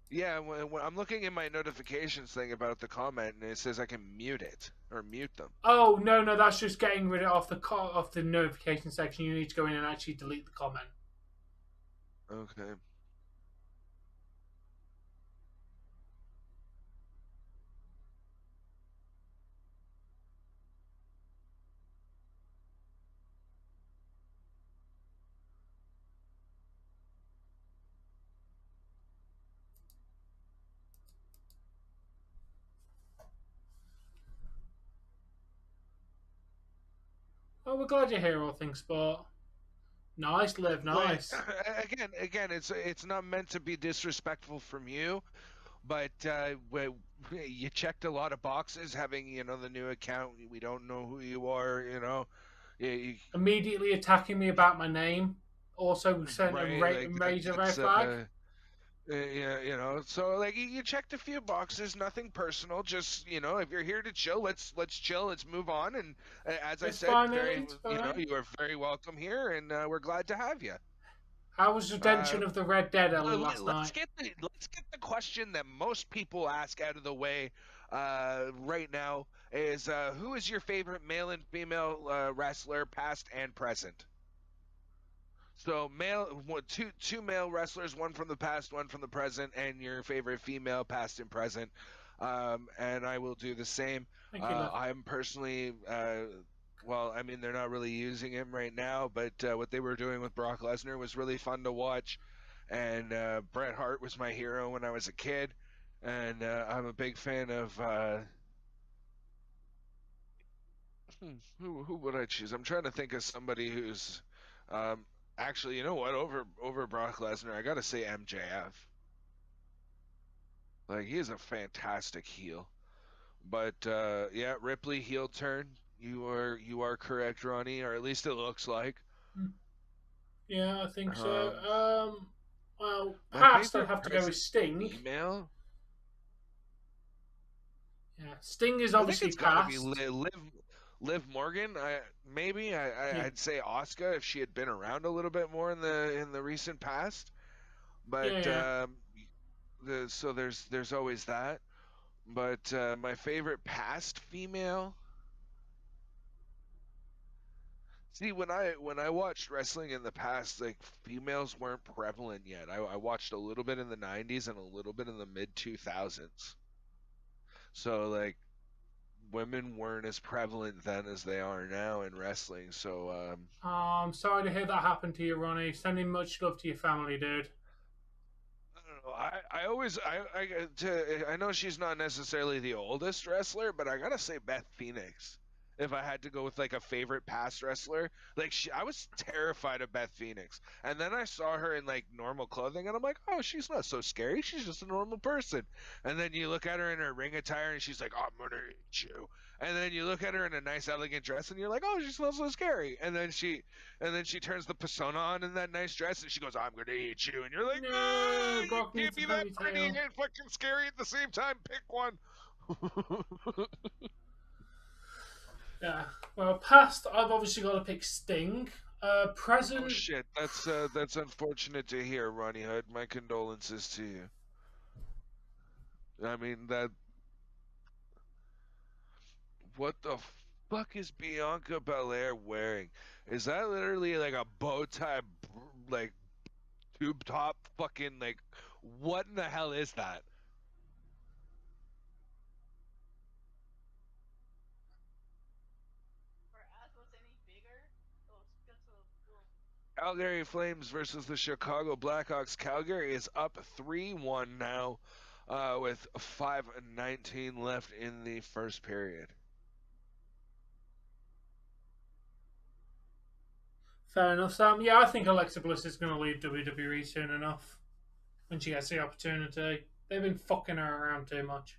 Yeah, when I'm looking in my notifications thing about the comment, and it says I can mute it or mute them. Oh no, no, that's just getting rid of off the notification section. You need to go in and actually delete the comment. Okay. Well, we're glad you're here, all things sport. Nice, Liv, Like nice. again, it's not meant to be disrespectful from you, but you checked a lot of boxes having the new account. We don't know who you are, you, Immediately attacking me about my name. Also sent a right? Like major red that's flag. yeah, so like you checked a few boxes, nothing personal. Just if you're here to chill, let's chill, let's move on. And as I It's said, fine, very Elite, it's fine. you are very welcome here, and we're glad to have you. How was Uh, redemption of the Red Dead, Ellie, last let's night? get the question that most people ask out of the way right now is who is your favorite male and female wrestler, past and present? So two male wrestlers, one from the past, one from the present, and your favorite female, past and present. And I will do the same. Thank you, Liv. I'm personally, well, I mean, they're not really using him right now, but what they were doing with Brock Lesnar was really fun to watch. And Bret Hart was my hero when I was a kid, and I'm a big fan of. Who would I choose? I'm trying to think of somebody who's um, actually, you know what? Over Brock Lesnar, I gotta say MJF. Like he is a fantastic heel. But yeah, Ripley heel turn. You are correct, Ronnie, or at least it looks like. Yeah, I think so. Um, Well, my past I'd favorite have to go with present Sting. female. Yeah, Sting is I think obviously it's got to be past. Liv Morgan. Maybe Yeah, I'd say Asuka if she had been around a little bit more in the recent past. But yeah, yeah. so there's always that. But my favorite past female. See, when I watched wrestling in the past, like females weren't prevalent yet. I watched a little bit in the '90s and a little bit in the mid 2000s. So like women weren't as prevalent then as they are now in wrestling. So I'm sorry to hear that happened to you, Ronnie. Sending much love to your family, dude. I don't know. I always I know she's not necessarily the oldest wrestler, but I gotta say Beth Phoenix. If I had to go with like a favorite past wrestler, like I was terrified of Beth Phoenix, and then I saw her in like normal clothing, and I'm like, oh, she's not so scary. She's just a normal person. And then you look at her in her ring attire, and she's like, I'm gonna eat you. And then you look at her in a nice, elegant dress, and you're like, oh, she's not so scary. And then she turns the persona on in that nice dress, and she goes, "I'm gonna eat you," and you're like, No, "No, you Brock can't needs a be that pretty ponytail. and fucking scary at the same time. Pick one." Yeah. Well, past I've obviously got to pick Sting. Oh Present, shit, that's unfortunate to hear, Ronnie Hood. My condolences to you. I mean that. What the fuck is Bianca Belair wearing? Is that literally like a bow tie, like tube top, fucking like? What in the hell is that? Calgary Flames versus the Chicago Blackhawks. Calgary is up 3-1 now, with 5:19 left in the first period. fair enough, Sam. Yeah, I think Alexa Bliss is going to leave WWE soon enough when she gets the opportunity. They've been fucking her around too much.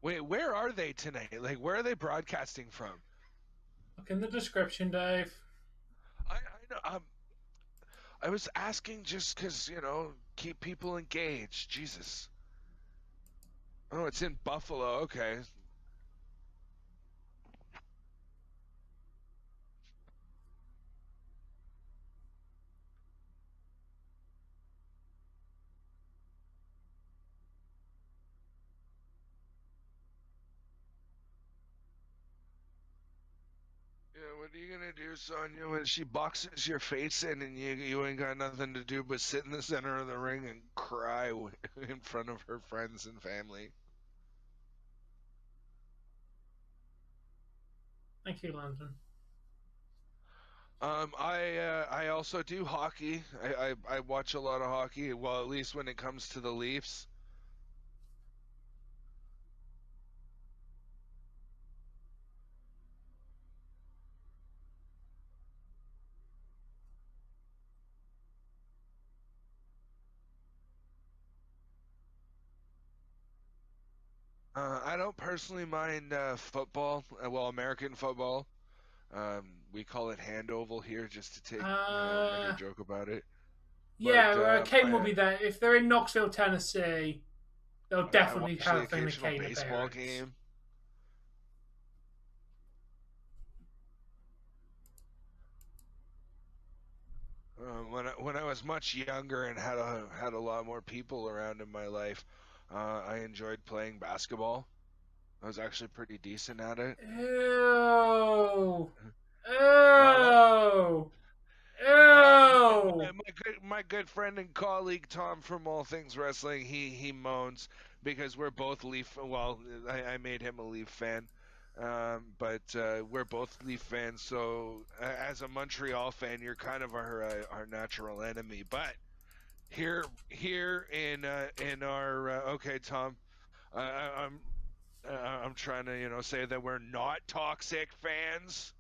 Wait, where are they tonight? Like, where are they broadcasting from? Look in the description, Dave. I know. I was asking just because keep people engaged. Jesus. Oh, it's in Buffalo. Okay. Yeah, what are you gonna do, Sonya, when she boxes your face in and you ain't got nothing to do but sit in the center of the ring and cry in front of her friends and family? Thank you, London. I also do hockey. I watch a lot of hockey. Well, at least when it comes to the Leafs. I don't personally mind football. Well, American football. We call it handover here, just to take, make a Uh, joke about it. But yeah, Kane will be there. If they're in Knoxville, Tennessee, they'll I definitely watch the have a occasional Kane baseball appearance. game. When I was much younger and had a lot more people around in my life, I enjoyed playing basketball. I was actually pretty decent at it. Ew. Well, Ew. Ew. my good friend and colleague Tom from All Things Wrestling, he moans because we're both Leaf. Well, I made him a Leaf fan, but we're both Leaf fans. So as a Montreal fan, you're kind of our natural enemy. But here in our okay, Tom, I'm I'm trying to say that we're not toxic fans.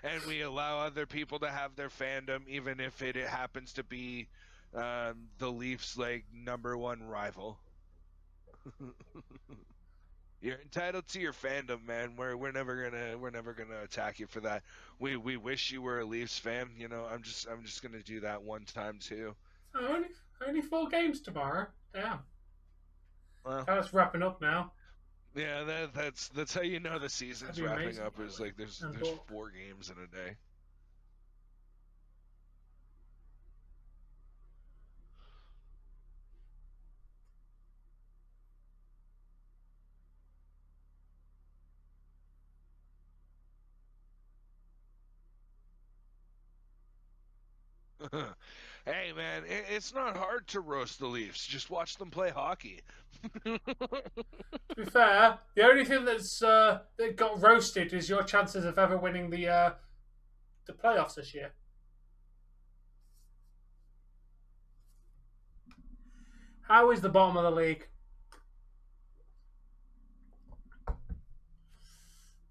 And we allow other people to have their fandom, even if it happens to be the Leafs' like #1 rival. You're entitled to your fandom, man. We're never gonna attack you for that. We wish you were a Leafs fan. I'm just gonna do that one time too. Only 4 games tomorrow. Damn. Well, That's wrapping up now. yeah, that's how you know the That'd season's be wrapping amazing, up. by the Is way. like there's And there's book. 4 games in a day. Hey man, it's not hard to roast the Leafs. Just watch them play hockey. To be fair, the only thing that got roasted is your chances of ever winning the playoffs this year. How is the bottom of the league?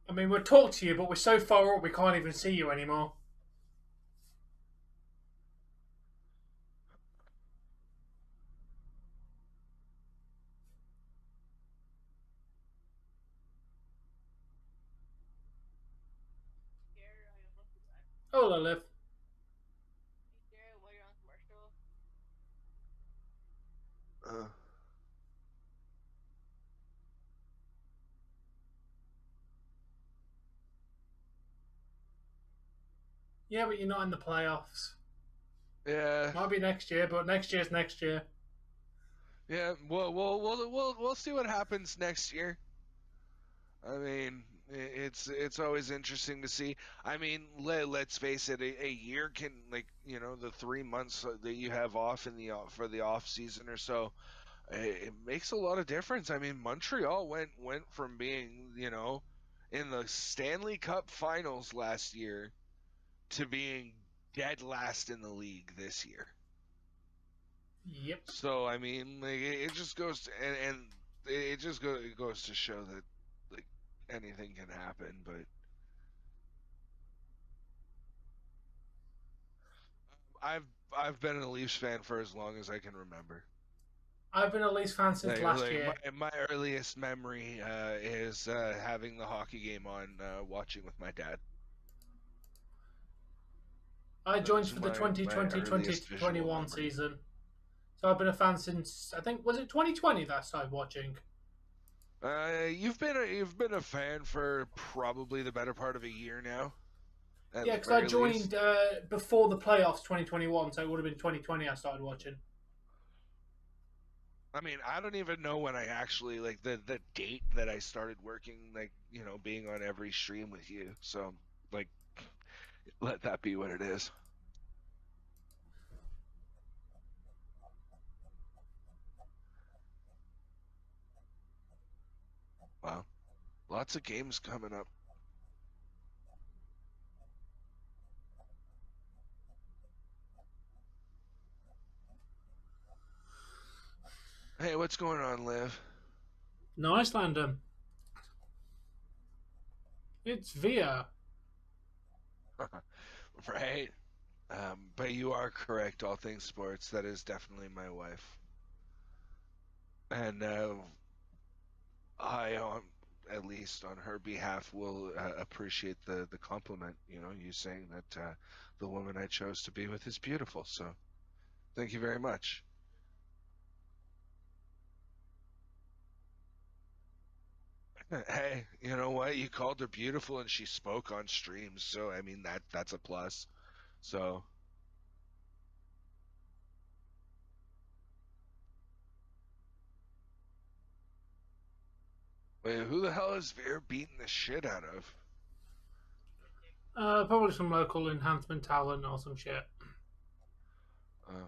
I mean, we'll talk to you, but we're so far up we can't even see you anymore. Oh, Liv. Uh, Yeah, but you're not in the playoffs. yeah, Might be next year, but next year's next year. yeah. We'll see what happens next year. I mean, it's always interesting to see. I mean, let's face it, a year can, like, the 3 months that you have off for the off season or so, it makes a lot of difference. I mean, Montreal went from being, in the Stanley Cup Finals last year to being dead last in the league this year. Yep. So I mean, like, it just goes to, and it goes to show that, like, anything can happen. But I've I've been a Leafs fan for as long as I can remember. I've been a Leafs fan since last Like year. my earliest memory is having the hockey game on, watching with my dad. I joined Those are for the my 2020 earliest visual 2021 memories. season. So I've been a fan since, I think, was it 2020 that I started watching? You've been a fan for probably the better part of a year now, at Yeah, the because I very joined least. before the playoffs 2021, so it would have been 2020 I started watching. I mean, I don't even know when I actually, like, the date that I started working, like, being on every stream with you. So, like, let that be what it is. Wow, lots of games coming up. what's going on, Liv? Nice, Landon. It's Via. Right? But you are correct. All things sports. That is definitely my wife. And I, at least on her behalf, will appreciate the compliment. You know, you saying that the woman I chose to be with is beautiful. So, thank you very much. Hey, you know what? You called her beautiful, and she spoke on streams. So, I mean, that's a plus. So, wait, who the hell is Veer beating the shit out of? Probably some local enhancement talent or some shit. Uh,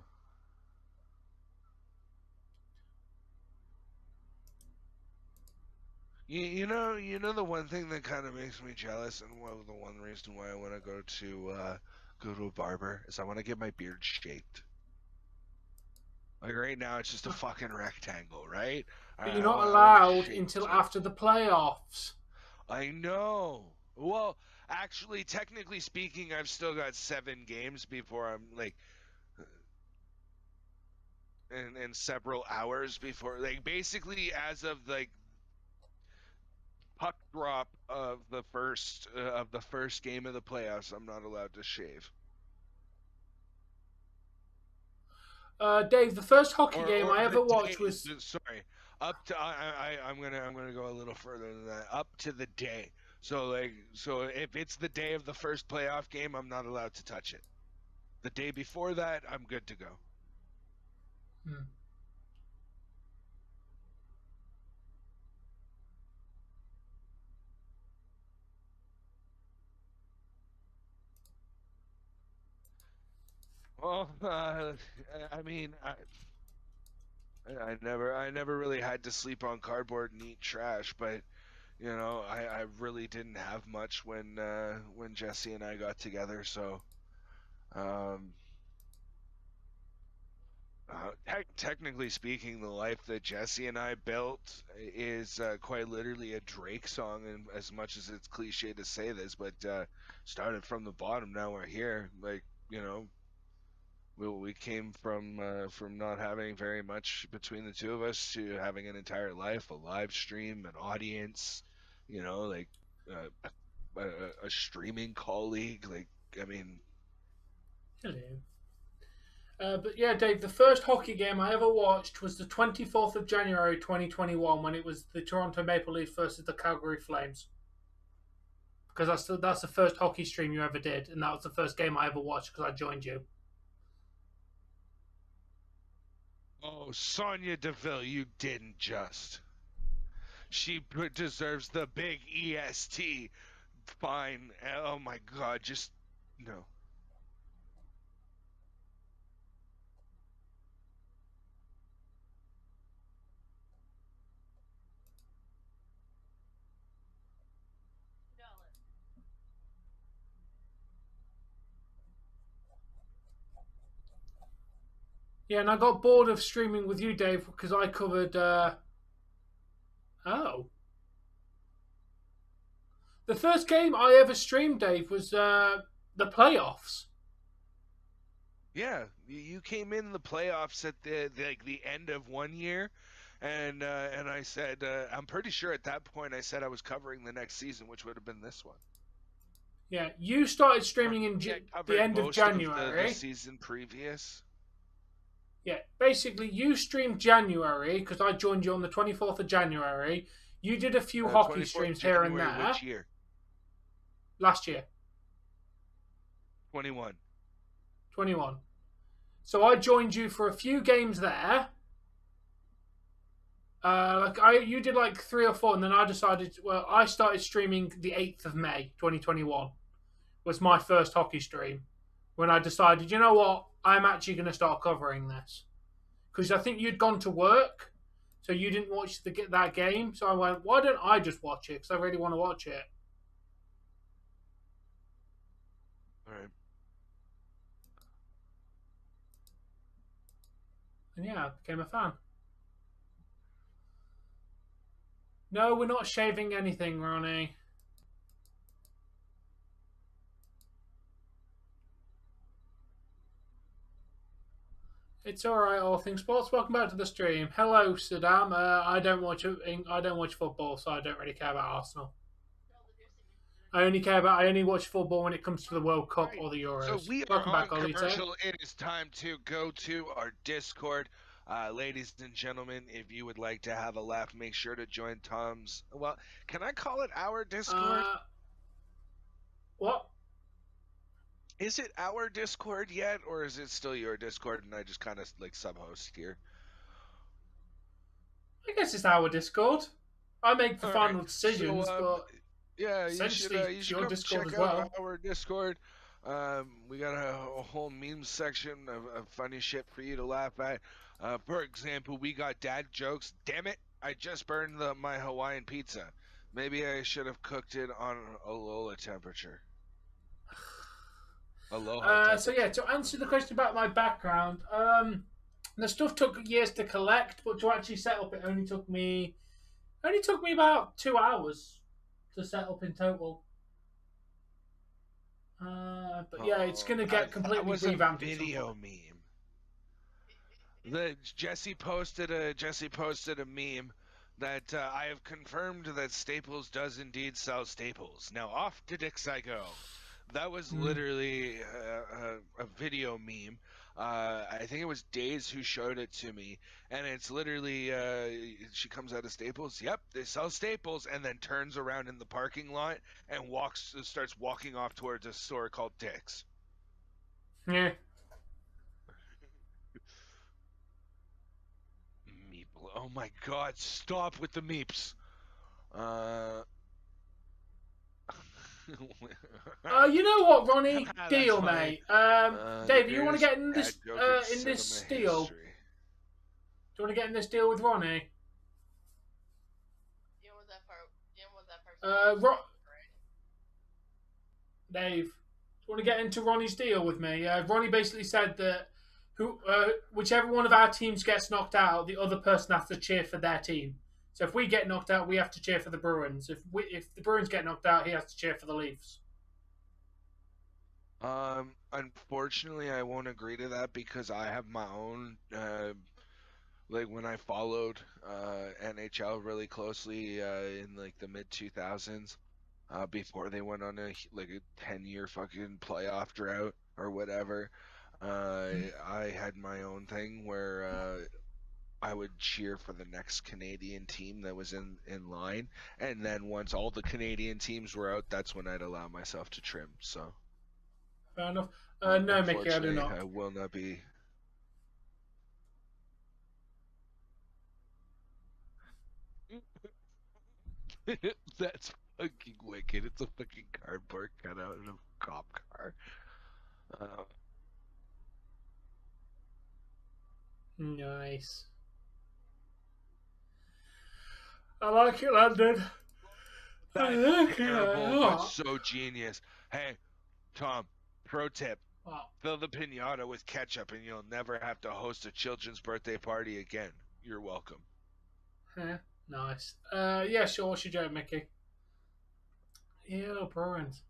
you know the one thing that kind of makes me jealous, and the one reason why I want to go to a barber is I want to get my beard shaped. Like right now, it's just a fucking rectangle, right? But I, you're I not want, I want it allowed shaped. until after the playoffs. I know. Well, actually, technically speaking, I've still got 7 games before I'm like, and several hours before, like, basically as of like puck drop of the first game of the playoffs, I'm not allowed to shave. Dave, the first hockey Or game I the ever day. watched was Sorry, up to I'm gonna go a little further than that. Up to the day. So if it's the day of the first playoff game, I'm not allowed to touch it. The day before that, I'm good to go. Hmm. Well, I mean, I never really had to sleep on cardboard and eat trash, but you know, I really didn't have much when Jesse and I got together. So, um, technically speaking, the life that Jesse and I built is quite literally a Drake song, and as much as it's cliche to say this, but started from the bottom, now we're here. Like, you know, we came from not having very much between the two of us to having an entire life, a live stream, an audience, you know, like a streaming colleague. Like, I mean, hello. But yeah, Dave, the first hockey game I ever watched was the 24th of January 2021 when it was the Toronto Maple Leafs versus the Calgary Flames. Because that's the first hockey stream you ever did, and that was the first game I ever watched because I joined you. oh, Sonia Deville, you didn't just. She deserves the big EST fine. Oh my God, just no. Yeah, and I got bored of streaming with you, Dave, because I covered. Oh. The first game I ever streamed, Dave, was the playoffs. Yeah, you came in the playoffs at the end of one year, and I said I'm pretty sure at that point I said I was covering the next season, which would have been this one. Yeah, you started Or streaming in maybe I the covered end of most of the January. season previous. Yeah, basically, you streamed January because I joined you on the 24th of January. You did a few hockey 24th streams here and January, there which year? last year, 21. 21. So I joined you for a few games there. You did like 3 or 4, and then I decided. Well, I started streaming the 8th of May, 2021. Was my first hockey stream when I decided, you know what, I'm actually going to start covering this because I think you'd gone to work, so you didn't watch that game. So I went, why don't I just watch it? Because I really want to watch it. All right. And yeah, I became a fan. No, we're not shaving anything, Ronnie. It's all right, all things sports. Welcome back to the stream. Hello, Saddam. I don't watch football, so I don't really care about Arsenal. I only watch football when it comes to the World Cup or the Euros. So we are Welcome on back, Olito. commercial. It is time to go to our Discord. Ladies and gentlemen, if you would like to have a laugh, make sure to join Tom's. Well, can I call it our Discord? What? Is it our Discord yet, or is it still your Discord and I just kind of like sub-host here? I guess it's our Discord. I make the All final right. decisions, So, but yeah, you should your come Discord check as out well. our Discord. We got a whole meme section of funny shit for you to laugh at. For example, we got dad jokes. Damn it, I just burned my Hawaiian pizza. Maybe I should have cooked it on Alola temperature. Aloha So temperature. yeah, to answer the question about my background, the stuff took years to collect, but to actually set up, it only took me about 2 hours to set up in total. But yeah, it's gonna get completely revamped. That was a video meme. Jesse posted a meme that I have confirmed that Staples does indeed sell staples. Now off to Dick's I go. That was literally a video meme. I think it was Days who showed it to me, and it's literally she comes out of Staples. Yep, they sell staples, and then turns around in the parking lot and starts walking off towards a store called Dick's. Yeah. Meeple. Oh my God! Stop with the meeps. You know what, Ronnie? Deal, funny. mate. Dave, you want to get in this deal? History. Do you want to get in this deal with Ronnie? Deal with that part. Dave, do you want to get into Ronnie's deal with me? Ronnie basically said that whichever one of our teams gets knocked out, the other person has to cheer for their team. So if we get knocked out, we have to cheer for the Bruins. If the Bruins get knocked out, he has to cheer for the Leafs. Unfortunately, I won't agree to that because I have my own. Like when I followed NHL really closely in like the mid 2000s, before they went on a 10-year fucking playoff drought or whatever. I had my own thing where I would cheer for the next Canadian team that was in line, and then once all the Canadian teams were out, that's when I'd allow myself to trim. So fair enough. No, Mickey, I do not. I will not be. That's fucking wicked. It's a fucking cardboard cutout of a cop car. Nice. I like it, Landon. That's terrible, but so genius. Hey, Tom, pro tip. Fill the piñata with ketchup and you'll never have to host a children's birthday party again. You're welcome. Nice. Yeah, sure. What's your joke, Mickey? Yeah, Bruins.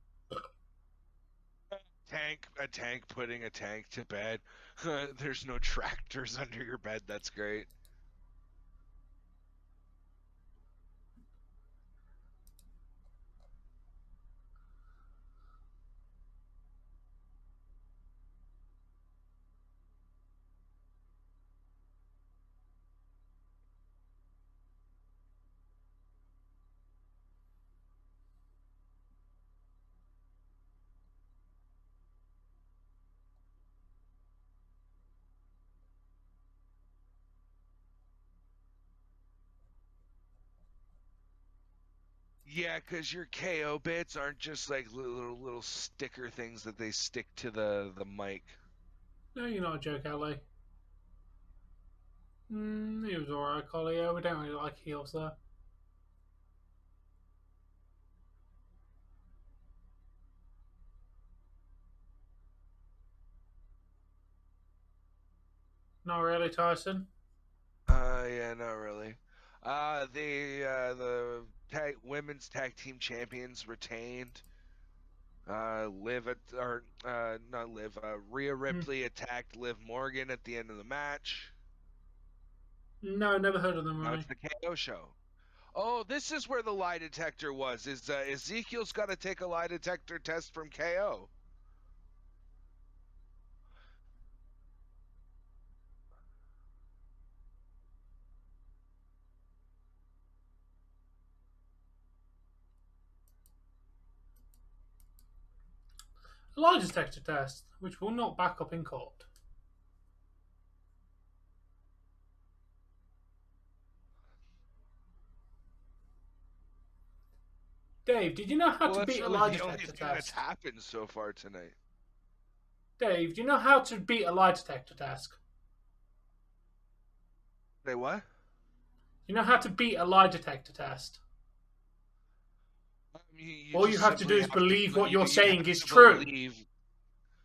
A tank putting a tank to bed. There's no tractors under your bed. That's great. Yeah, because your KO bits aren't just like little sticker things that they stick to the mic. No, you're not a joke, LA. He was alright, Collie. Yeah, we don't really like heels there. Not really, Tyson. Yeah, not really. The women's tag team champions retained. Rhea Ripley attacked Liv Morgan at the end of the match. No, never heard of them, Now Ronnie. it's the KO show. Oh, this is where the lie detector was. Ezekiel's got to take a lie detector test from KO. A lie detector test, which will not back up in court. Dave, did you know how to beat a lie detector test? That's the only thing that's happened so far tonight. Dave, do you know how to beat a lie detector test? Say what? You know how to beat a lie detector test? All you have to do is believe what you're saying is true.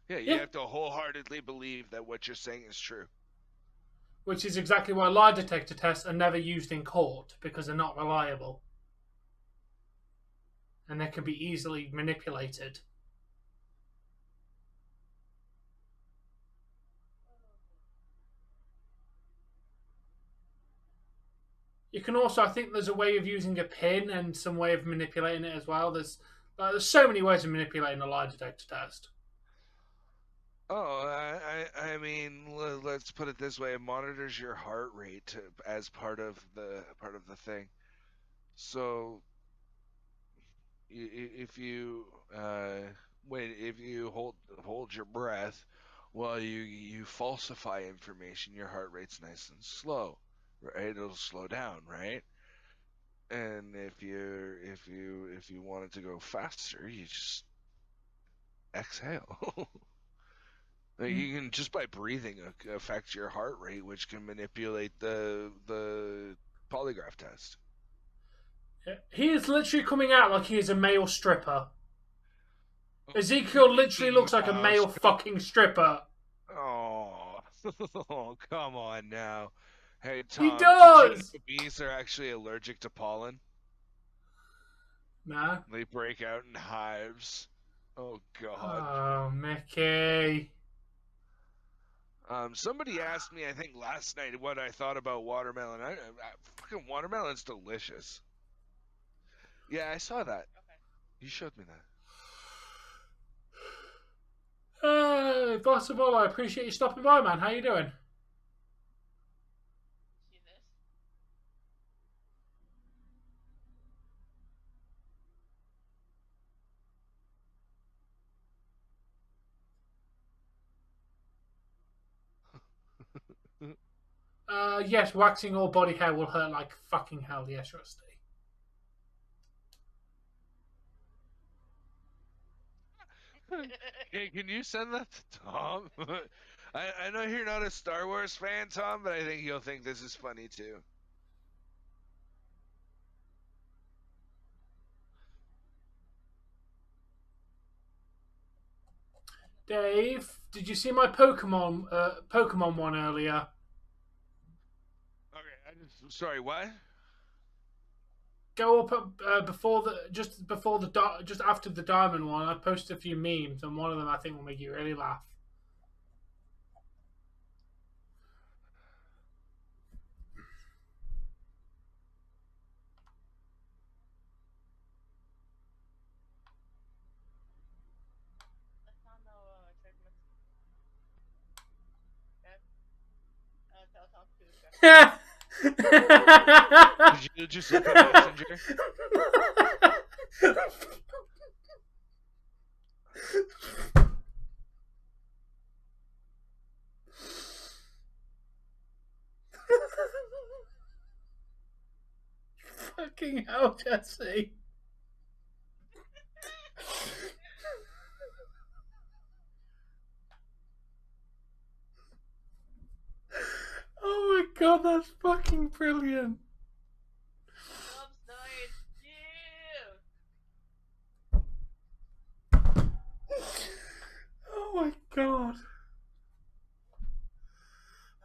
Yeah, you have to wholeheartedly believe that what you're saying is true. Which is exactly why lie detector tests are never used in court, because they're not reliable. And they can be easily manipulated. You can also, I think there's a way of using a pin and some way of manipulating it as well. There's so many ways of manipulating a lie detector test. Oh, I mean, let's put it this way: it monitors your heart rate as part of the thing. So, if you hold your breath while you falsify information, your heart rate's nice and slow, right? It'll slow down, right? And if you want it to go faster, you just exhale. You can, just by breathing, affect your heart rate, which can manipulate the polygraph test. He is literally coming out like he is a male stripper. Ezekiel literally looks like a male fucking stripper. Oh, oh, come on now. Hey, Tom, he does! Did you know bees are actually allergic to pollen? Nah. They break out in hives. Oh, God. Oh, Mickey. Somebody asked me, I think last night, what I thought about watermelon. Fucking watermelon's delicious. Yeah, I saw that. Okay. You showed me that. First of all, I appreciate you stopping by, man. How you doing? See this? Yes, waxing all body hair will hurt like fucking hell, yes, Rusty. Hey, can you send that to Tom? I know you're not a Star Wars fan, Tom, but I think you'll think this is funny too. Dave, did you see my Pokemon one earlier? Okay, sorry, what? Go up just after the diamond one. I posted a few memes, and one of them I think will make you really laugh. Did you just look at Messenger? Fucking hell, Jesse. Oh my god, that's fucking brilliant. Oh my god.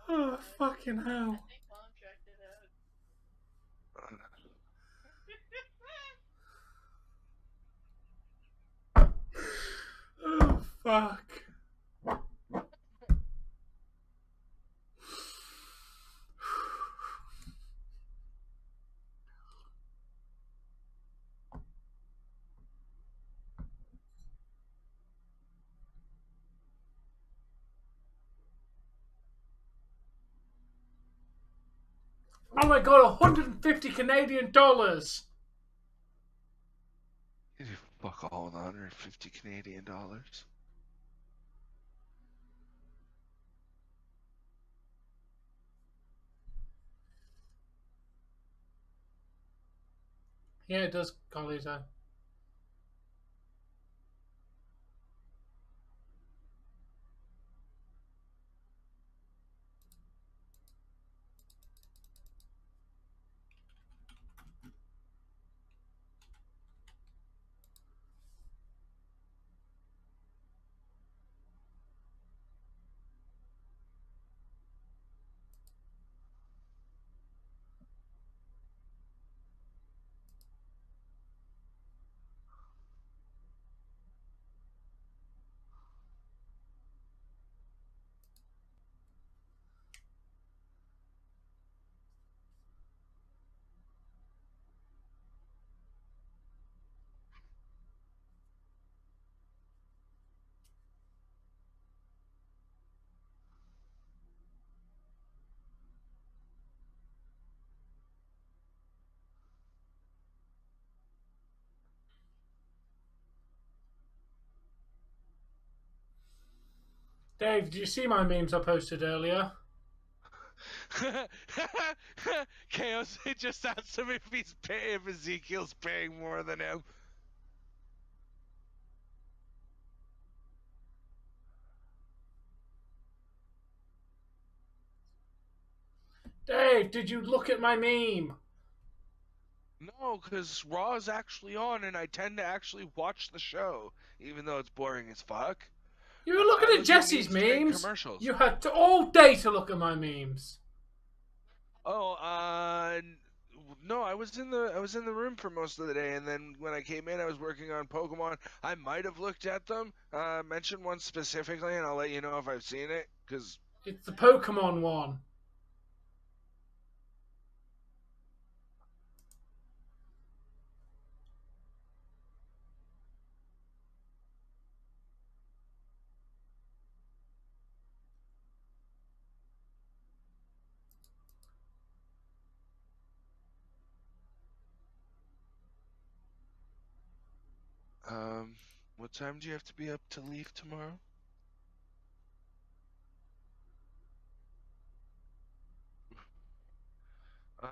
Oh fucking hell. Fuck. Oh my god, 150 Canadian dollars! You fuck all with 150 Canadian dollars. Yeah, it does, Carlito. Dave, did you see my memes I posted earlier? Chaos just asked him if Ezekiel's paying more than him. Dave, did you look at my meme? No, because Raw is actually on, and I tend to actually watch the show, even though it's boring as fuck. You were looking at Jesse's memes. Commercials. You had all day to look at my memes. Oh, no, I was in the room for most of the day, and then when I came in, I was working on Pokemon. I might have looked at them, mentioned one specifically, and I'll let you know if I've seen it, because it's the Pokemon one. What time do you have to be up to leave tomorrow? I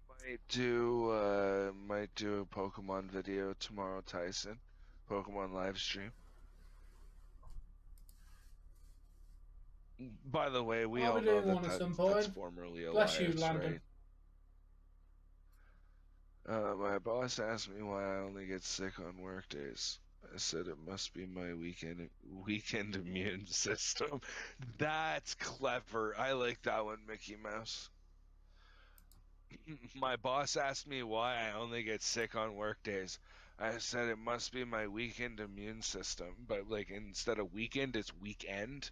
might do a Pokemon video tomorrow, Tyson. Pokemon live stream. By the way, we all know that's formerly Elias, Bless you, Landon. right? My boss asked me why I only get sick on work days. I said it must be my weekend immune system. That's clever. I like that one, Mickey Mouse. My boss asked me why I only get sick on work days. I said it must be my weekend immune system, but like instead of weekend, it's weekend.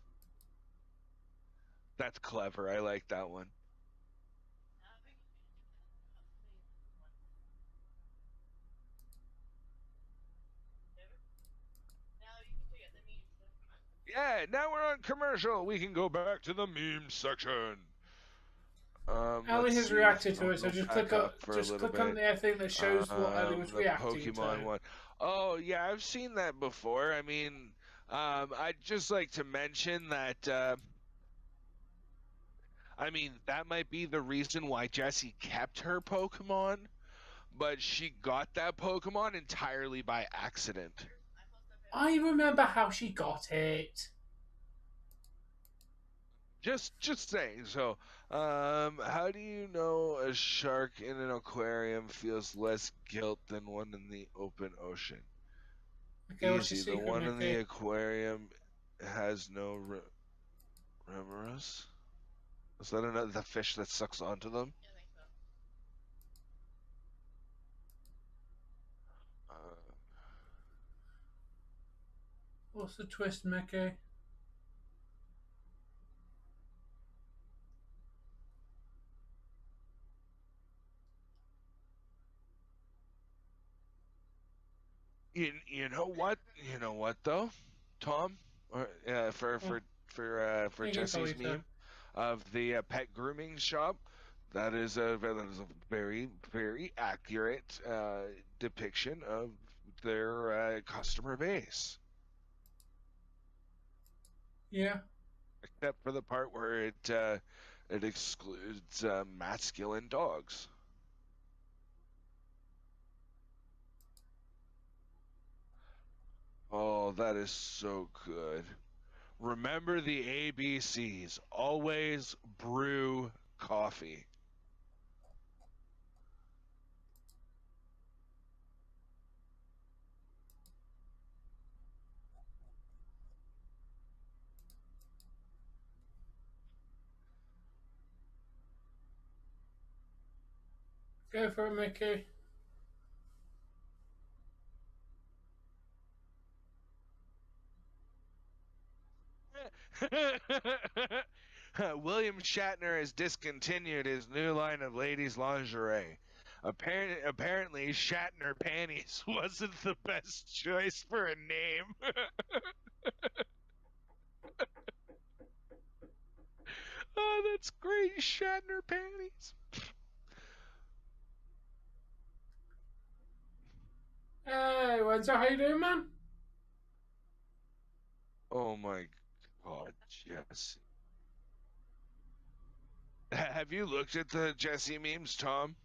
That's clever. I like that one. Yeah, now we're on commercial. We can go back to the meme section. Ellie has reacted to it, so just click on the thing that shows what Ellie was reacting Pokemon to. One. Oh yeah, I've seen that before. I mean, I'd just like to mention that. I mean, that might be the reason why Jessie kept her Pokemon, but she got that Pokemon entirely by accident. I remember how she got it. Just saying. So, how do you know a shark in an aquarium feels less guilt than one in the open ocean? Okay, Easy. The one in the aquarium has no remorse. Is that the fish that sucks onto them? Yeah, I think so. What's the twist, Mickey? You know what? You know what though, Tom? Or for You can call Jesse's it meme of the pet grooming shop. That is a very very accurate depiction of their customer base. Yeah. Except for the part where it excludes masculine dogs. Oh, that is so good. Remember the ABCs. Always brew coffee. Go for it, Mickey. William Shatner has discontinued his new line of ladies' lingerie. Apparently, Shatner panties wasn't the best choice for a name. Oh, that's great, Shatner panties. Hey, Wenzel, how you doing, man? Oh my God, Jesse. Have you looked at the Jesse memes, Tom?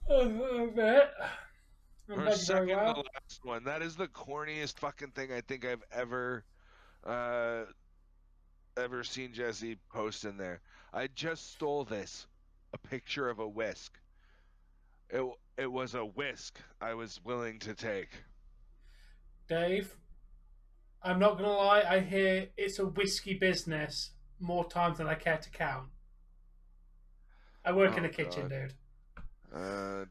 A bit. I'm Or very second well. to last one. That is the corniest fucking thing I think I've ever seen Jesse post in there. I just stole this. A picture of a whisk. It was a whisk I was willing to take. Dave, I'm not gonna lie, I hear it's a whiskey business more times than I care to count. I work in the kitchen, dude.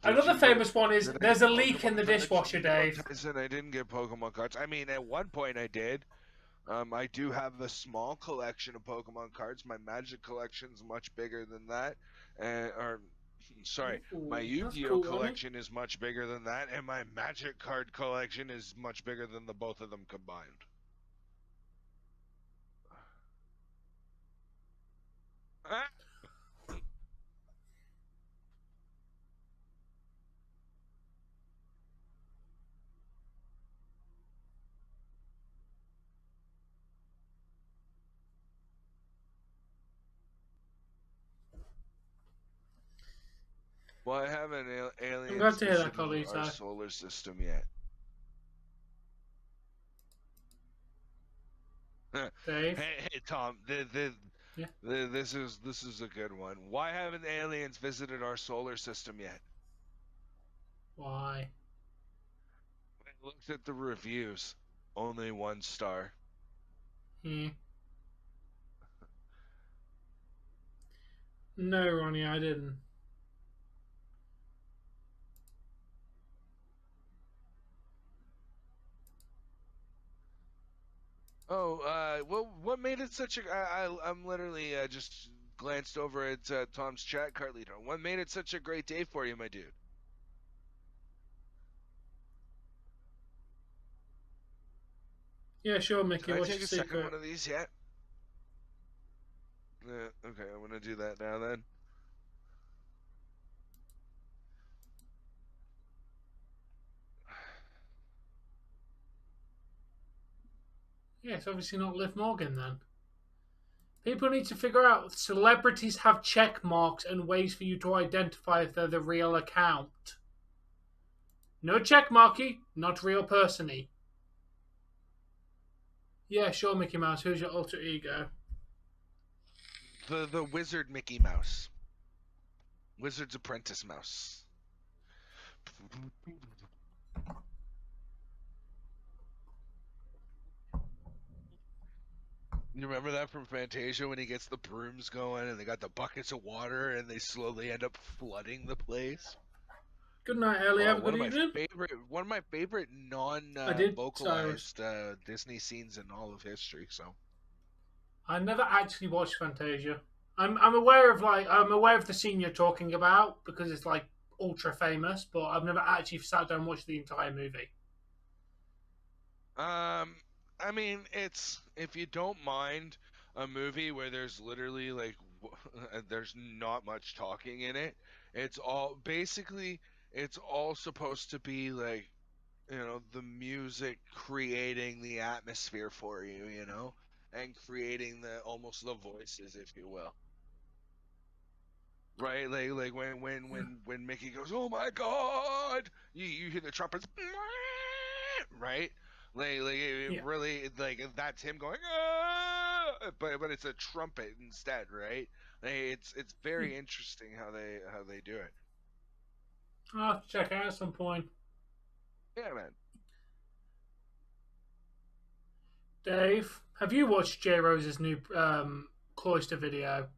Another famous one is there's a leak in the dishwasher, Dave. I didn't get Pokemon cards. I mean, at one point I did. I do have a small collection of Pokemon cards. My Magic collection's much bigger than that. My Yu-Gi-Oh collection is much bigger than that, and my Magic card collection is much bigger than the both of them combined. Well, I haven't aliens I'm glad to hear that, visited our solar system yet. Dave? Hey, Tom. This is a good one. Why haven't aliens visited our solar system yet? Why? I looked at the reviews. Only 1 star. No, Ronnie, I didn't. Oh, well, what made it such a... I'm literally just glanced over at Tom's chat, Carlito. What made it such a great day for you, my dude? Yeah, sure, Mickey. Can I What's take your a second secret? one of these yet? Okay, I'm gonna do that now then. Yeah, it's obviously not Liv Morgan then. People need to figure out celebrities have check marks and ways for you to identify if they're the real account. No check marky, not real persony. Yeah, sure, Mickey Mouse. Who's your alter ego? The wizard Mickey Mouse. Wizard's Apprentice Mouse. You remember that from Fantasia when he gets the brooms going and they got the buckets of water and they slowly end up flooding the place? Good night, Ellie. Have a good evening. One of my favorite I did, non-vocalized Disney scenes in all of history. So I never actually watched Fantasia. I'm aware of the scene you're talking about because it's like ultra famous, but I've never actually sat down and watched the entire movie. I mean, it's, if you don't mind a movie where there's literally like there's not much talking in it. It's all supposed to be like, the music creating the atmosphere for you, and creating almost the voices, if you will. Right, like when Mickey goes, "Oh my God!" You hear the trumpets, right? Like it really, like, that's him going, "Ah!" but it's a trumpet instead, right? Like, it's very interesting how they do it. I'll have to check it out at some point. Yeah, man. Dave, have you watched J Rose's new Cloister video?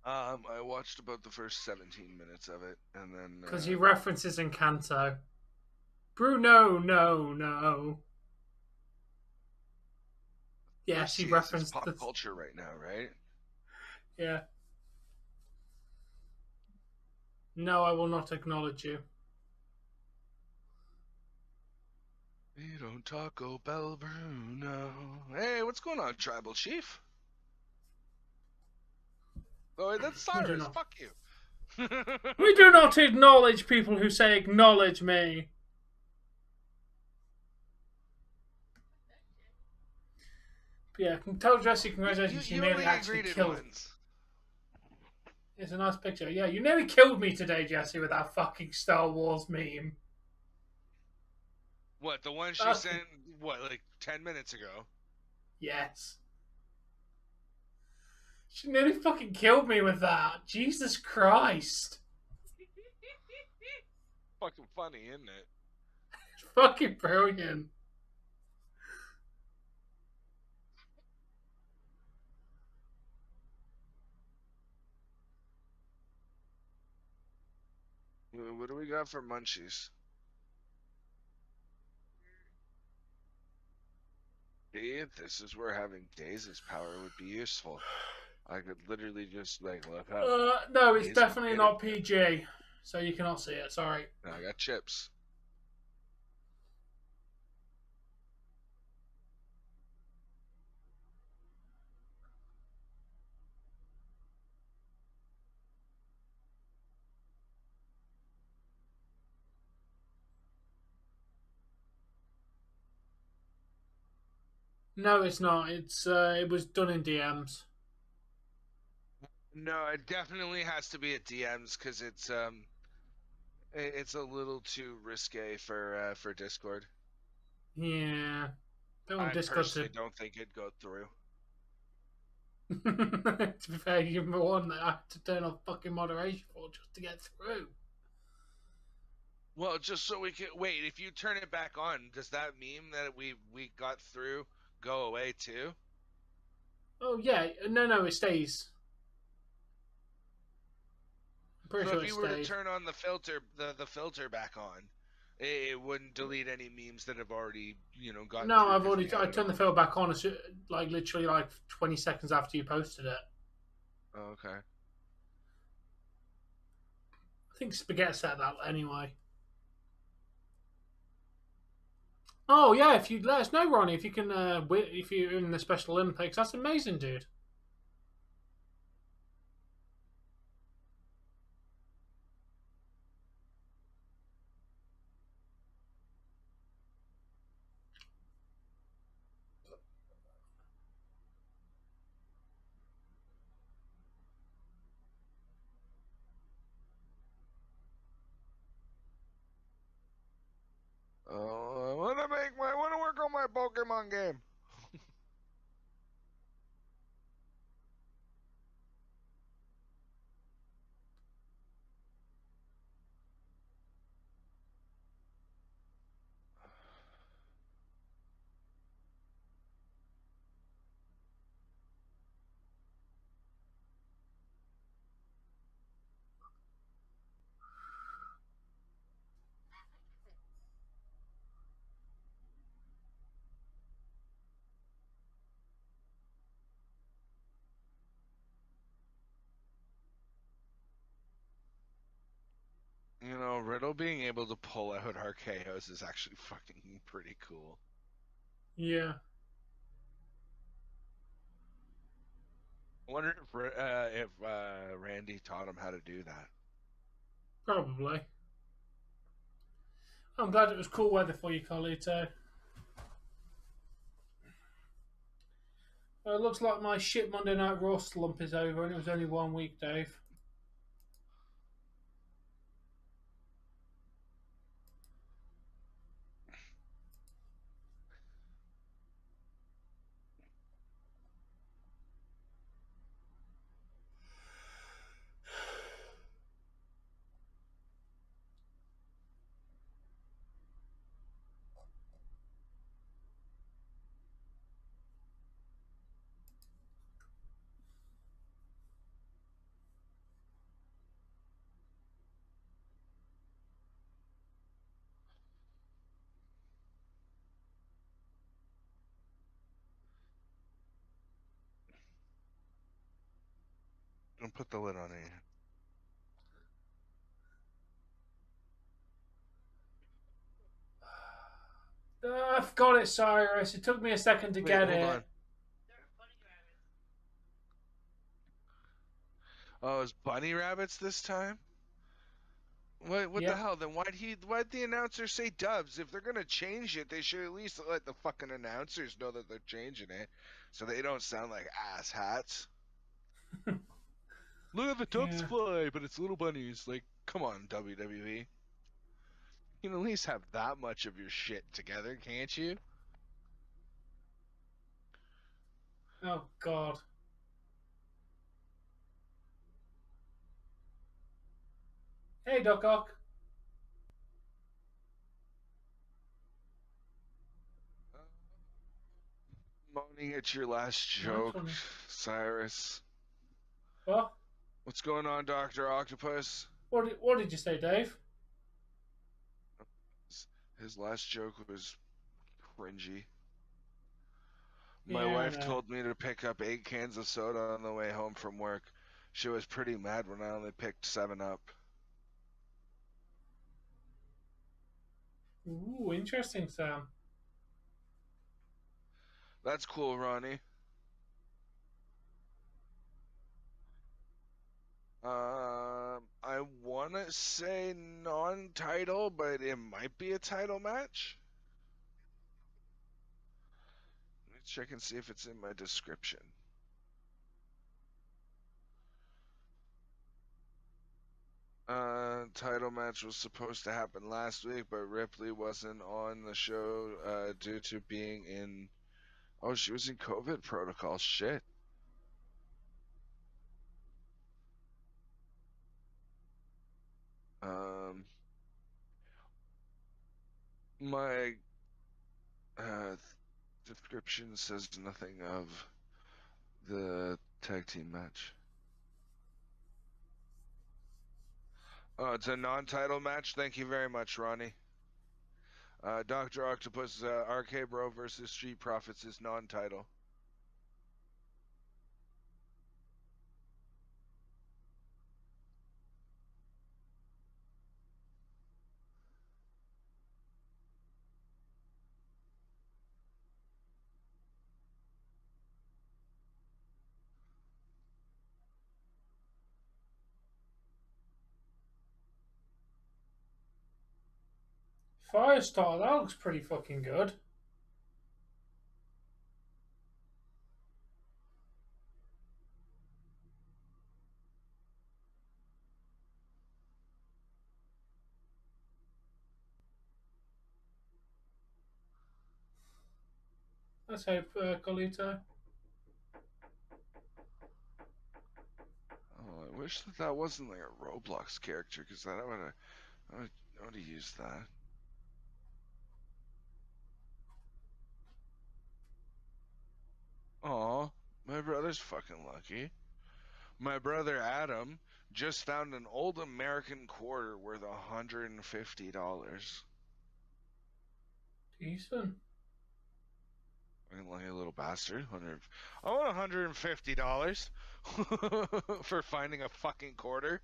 I watched about the first 17 minutes of it, and then because he references Encanto. Bruno, no. Yes, he referenced pop culture right now, right? Yeah. No, I will not acknowledge you. You don't Taco Bell Bruno. Hey, what's going on, Tribal Chief? Oh, that's Cyrus. Fuck you. We do not acknowledge people who say acknowledge me. But yeah, tell Jesse congratulations. You nearly actually killed me. It's a nice picture. Yeah, you nearly killed me today, Jesse, with that fucking Star Wars meme. What, the one she sent, like 10 minutes ago? Yes. She nearly fucking killed me with that. Jesus Christ. Fucking funny, isn't it? It's fucking brilliant. What do we got for munchies? If this is where having Daze's power would be useful. I could literally just like look up. No, it's definitely not PG, so you cannot see it. Sorry. No, I got chips. No, it's not. It was done in DMs. No, it definitely has to be at DMs because it's a little too risque for Discord. Yeah, I personally don't think it'd go through. To be fair, you're the one that I have to turn off fucking moderation for just to get through. Well, just so we can wait. If you turn it back on, does that mean that we got through go away too? Oh yeah, no, it stays. I'm pretty so sure if you were to turn on the filter, the filter back on, it wouldn't delete any memes that have already gotten. No, I turned the filter back on like literally like 20 seconds after you posted it. Oh, okay. I think Spaghetti said that anyway. Oh yeah, if you let us know, Ronnie, if you can, if you're in the Special Olympics, that's amazing, dude. Oh, I want to work on my Pokemon game. know, being able to pull out RKOs is actually fucking pretty cool. Yeah. I wonder if Randy taught him how to do that. Probably. I'm glad it was cool weather for you, Carlito. It looks like my shit Monday Night Raw slump is over, and it was only 1 week, Dave. Don't put the lid on it. I've got it, Cyrus. It took me a second to get it. On. Oh, it's bunny rabbits this time? What the hell? Then why'd the announcer say doves? If they're gonna change it, they should at least let the fucking announcers know that they're changing it, so they don't sound like ass hats. Look at the doves fly, but it's little bunnies. Like, come on, WWE. You can at least have that much of your shit together, can't you? Oh, God. Hey, Doc Ock. Moaning at your last joke, Cyrus. What? What's going on, Dr. Octopus? What did you say, Dave? His last joke was cringy. Yeah, My wife told me to pick up 8 cans of soda on the way home from work. She was pretty mad when I only picked 7 up. Ooh, interesting, Sam. That's cool, Ronnie. I want to say non-title, but it might be a title match. Let me check and see if it's in my description. Title match was supposed to happen last week, but Ripley wasn't on the show due to being in... Oh, she was in COVID protocol. Shit. My description says nothing of the tag team match. Oh, it's a non-title match. Thank you very much, Ronnie. Dr. Octopus, RK Bro versus Street Profits is non-title. Firestar, that looks pretty fucking good. Let's hope, Colito. Oh, I wish that wasn't like a Roblox character, because I would have used that. Aw, my brother's fucking lucky. My brother Adam just found an old American quarter worth $150. Decent. Fucking lucky little bastard. I want $150 for finding a fucking quarter.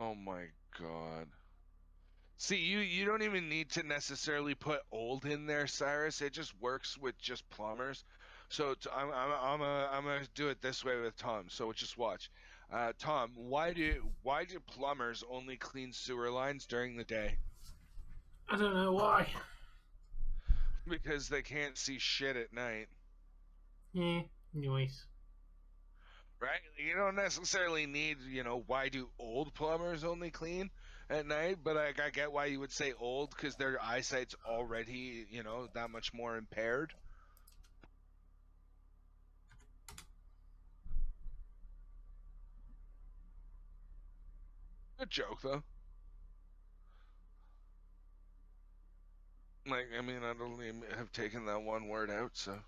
Oh my god. See, you don't even need to necessarily put old in there, Cyrus. It just works with just plumbers. So I'm gonna do it this way with Tom. So just watch. Tom, why do plumbers only clean sewer lines during the day? I don't know why. Because they can't see shit at night. Yeah, anyways. Right? You don't necessarily need, why do old plumbers only clean at night? But I get why you would say old, because their eyesight's already, that much more impaired. Good joke, though. Like, I mean, I'd only have taken that one word out, so.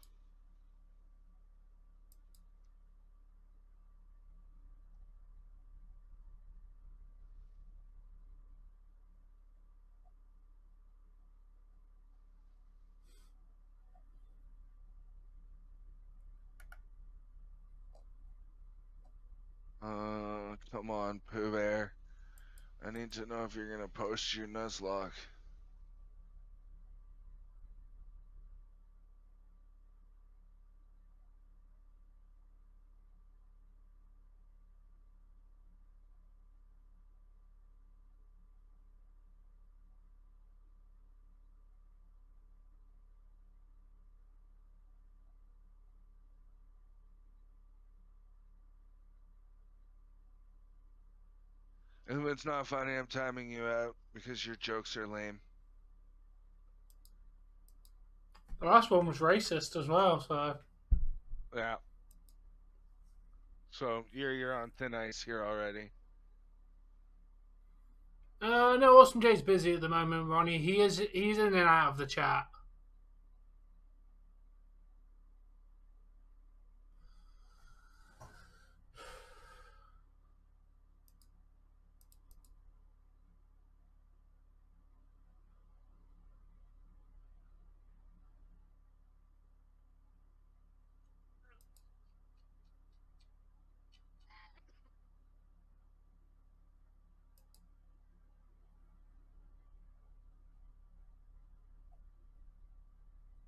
Come on, Pooh Bear. I need to know if you're gonna post your Nuzlocke. If it's not funny, I'm timing you out because your jokes are lame. The last one was racist as well, so. Yeah. So you're on thin ice here already. No, Awesome J's busy at the moment, Ronnie. He's in and out of the chat.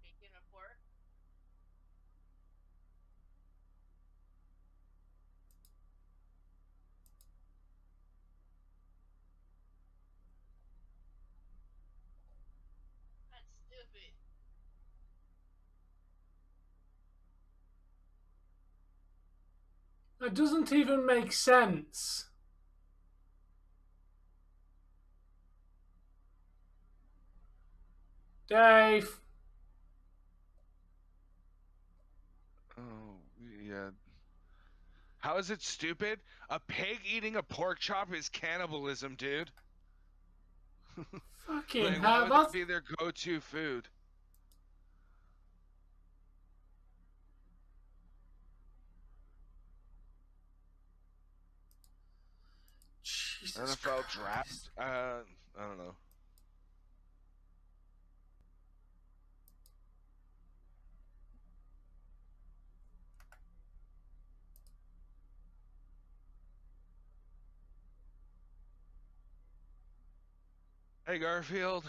Bacon and pork. That's stupid. It doesn't even make sense. Dave. Oh, yeah. How is it stupid? A pig eating a pork chop is cannibalism, dude. Fucking Like, why hell, would that be their go-to food? Jesus NFL Christ. draft? I don't know. Hey, Garfield.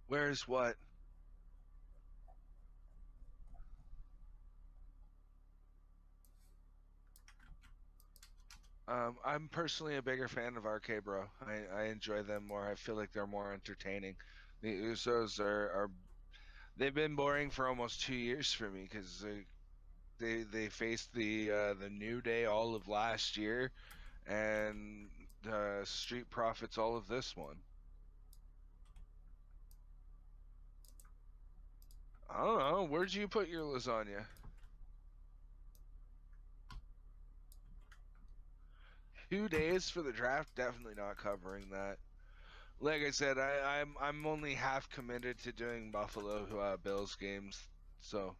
Where's what? I'm personally a bigger fan of RK Bro. I enjoy them more. I feel like they're more entertaining. The Usos are they've been boring for almost 2 years for me because they faced the New Day all of last year and Street Profits all of this one. I don't know. Where'd you put your lasagna? Two days for the draft? Definitely not covering that. Like I said, I'm only half committed to doing Buffalo Bills games, so.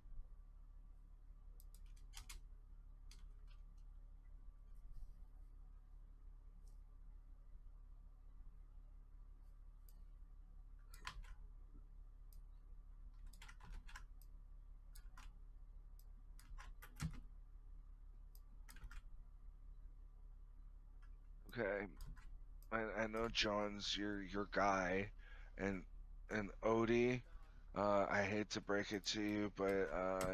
Okay, I know John's your guy, and Odie. I hate to break it to you, but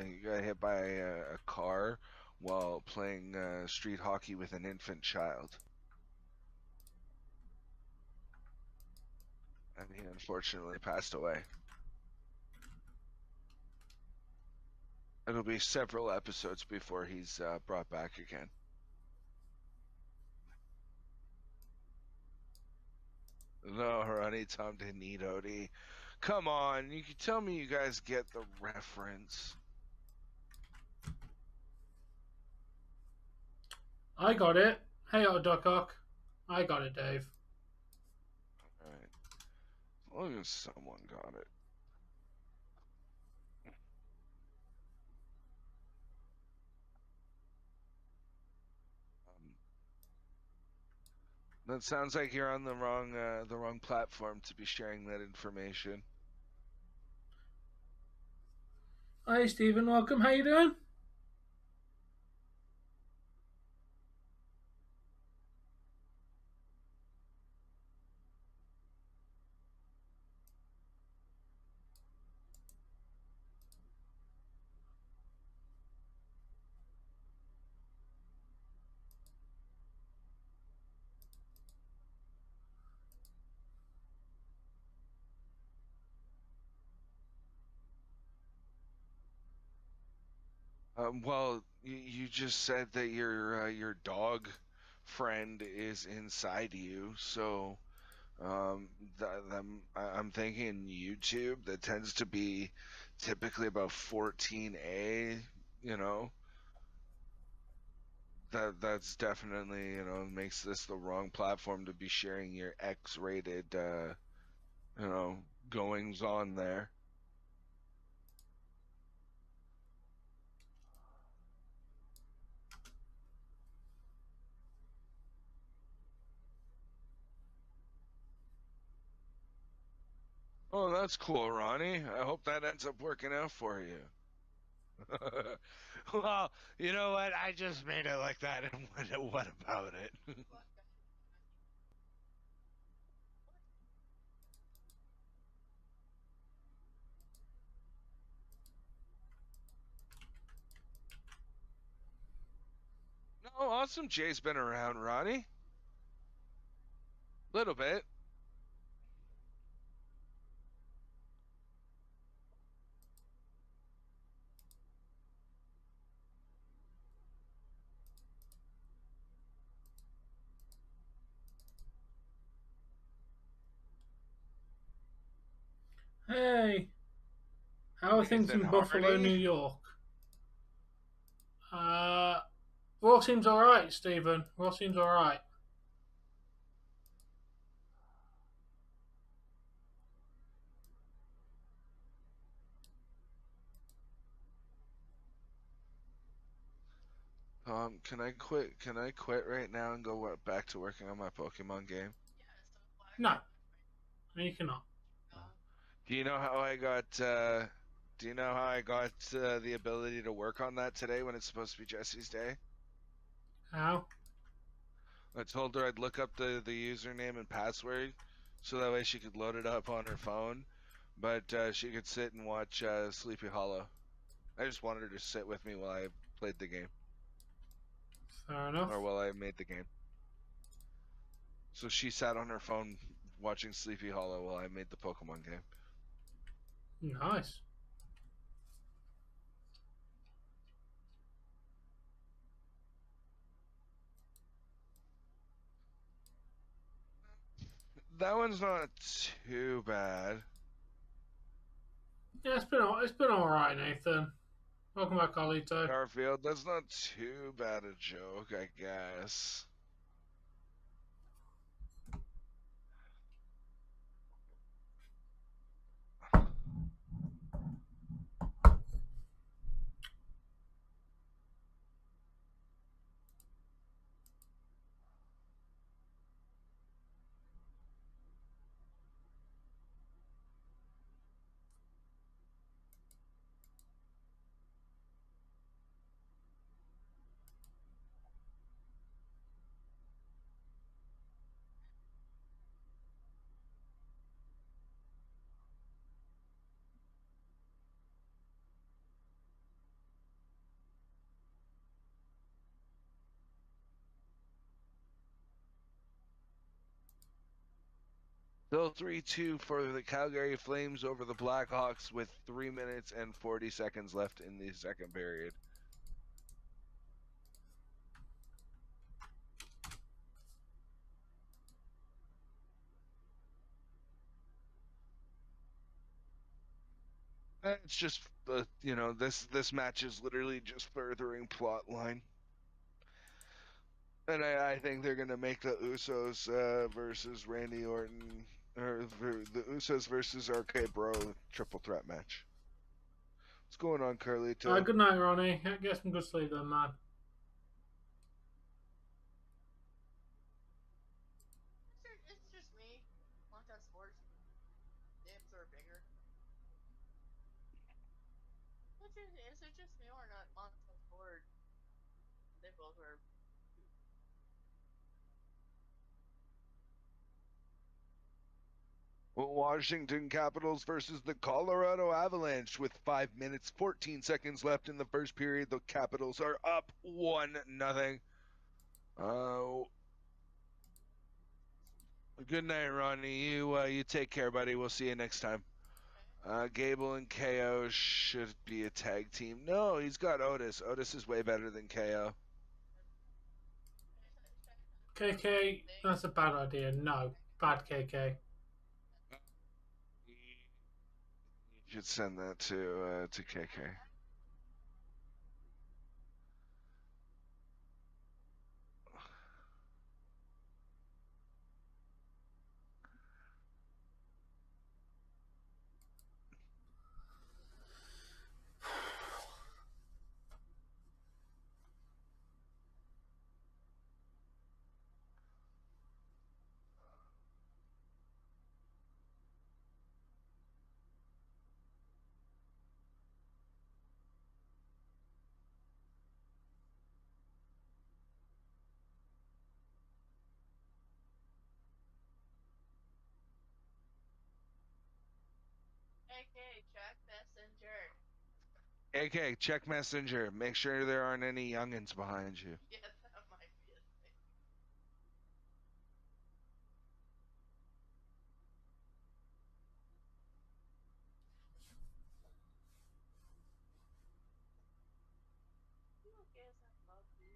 you got hit by a car while playing street hockey with an infant child. And he unfortunately passed away. It'll be several episodes before he's brought back again. No, Ronnie, Tom didn't eat Odie. Come on, you can tell me you guys get the reference. I got it. Hey, Duckcock. I got it, Dave. Alright. As long as someone got it. That sounds like you're on the wrong platform to be sharing that information. Hi, Stephen. Welcome. How you doing? Well, you just said that your dog friend is inside you, so I'm thinking YouTube. That tends to be typically about 14A. You know, that's definitely makes this the wrong platform to be sharing your X-rated goings on there. Oh, that's cool, Ronnie. I hope that ends up working out for you. Well, you know what? I just made it like that, and what about it? No, Awesome Jay's been around, Ronnie. Little bit. Hey. How are things in Buffalo, New York? Raw seems alright, Stephen. Raw seems alright. Can I quit? Can I quit right now and go back to working on my Pokemon game? No. No, you cannot. Do you know how I got? Do you know how I got the ability to work on that today when it's supposed to be Jesse's day? How? I told her I'd look up the username and password, so that way she could load it up on her phone, but she could sit and watch Sleepy Hollow. I just wanted her to sit with me while I played the game, Fair enough. or while I made the game. So she sat on her phone watching Sleepy Hollow while I made the Pokemon game. Nice. That one's not too bad. Yeah, it's been all right, Nathan. Welcome back, Carlito. Garfield, that's not too bad a joke, I guess. Still 3-2 for the Calgary Flames over the Blackhawks with 3 minutes and 40 seconds left in the second period. It's just this match is literally just furthering plot line, and I think they're gonna make the Usos versus Randy Orton, or the Usos versus RK Bro triple threat match. What's going on, Carlito? Good night, Ronnie. Get some good sleep then, man. It's just me. Long-time sports. Names are bigger. Is it just me or not? Long-time sport. They both were. Washington Capitals versus the Colorado Avalanche with 5 minutes 14 seconds left in the first period. The Capitals are up 1-0. Good night, Ronnie. You take care, buddy. We'll see you next time. Gable and KO should be a tag team. No, he's got Otis. Otis is way better than KO. KK, that's a bad idea. No, bad KK. You should send that to KK. AK, check messenger. AK, check Messenger. Make sure there aren't any youngins behind you. Yeah, that might be a thing. You don't guess I love you.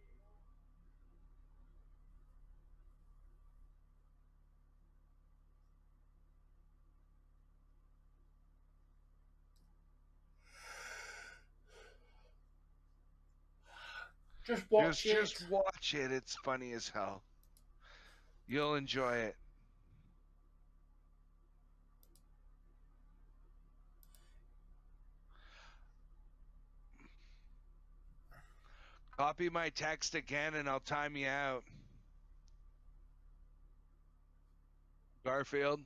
Just watch it. Just watch it. It's funny as hell. You'll enjoy it. Copy my text again and I'll time you out. Garfield.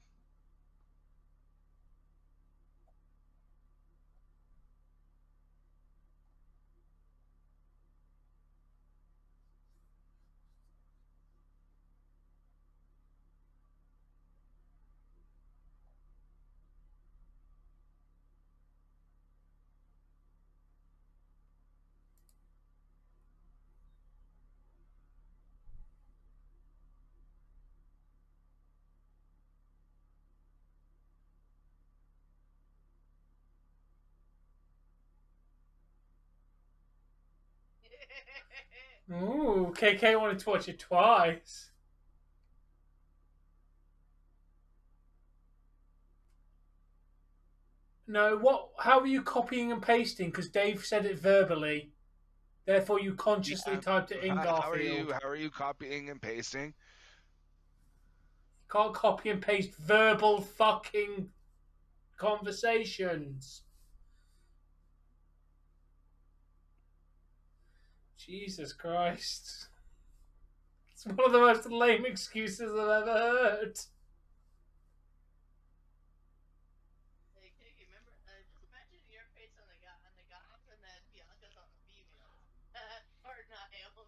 Ooh, KK wanted to watch it twice. No, what? How are you copying and pasting? Because Dave said it verbally. Therefore, you consciously typed it in Garfield. How are you copying and pasting? You can't copy and paste verbal fucking conversations. Jesus Christ. It's one of the most lame excuses I've ever heard. Like, hey, remember? Just imagine your face on the guys, and then Bianca's on the females. Or Naomi.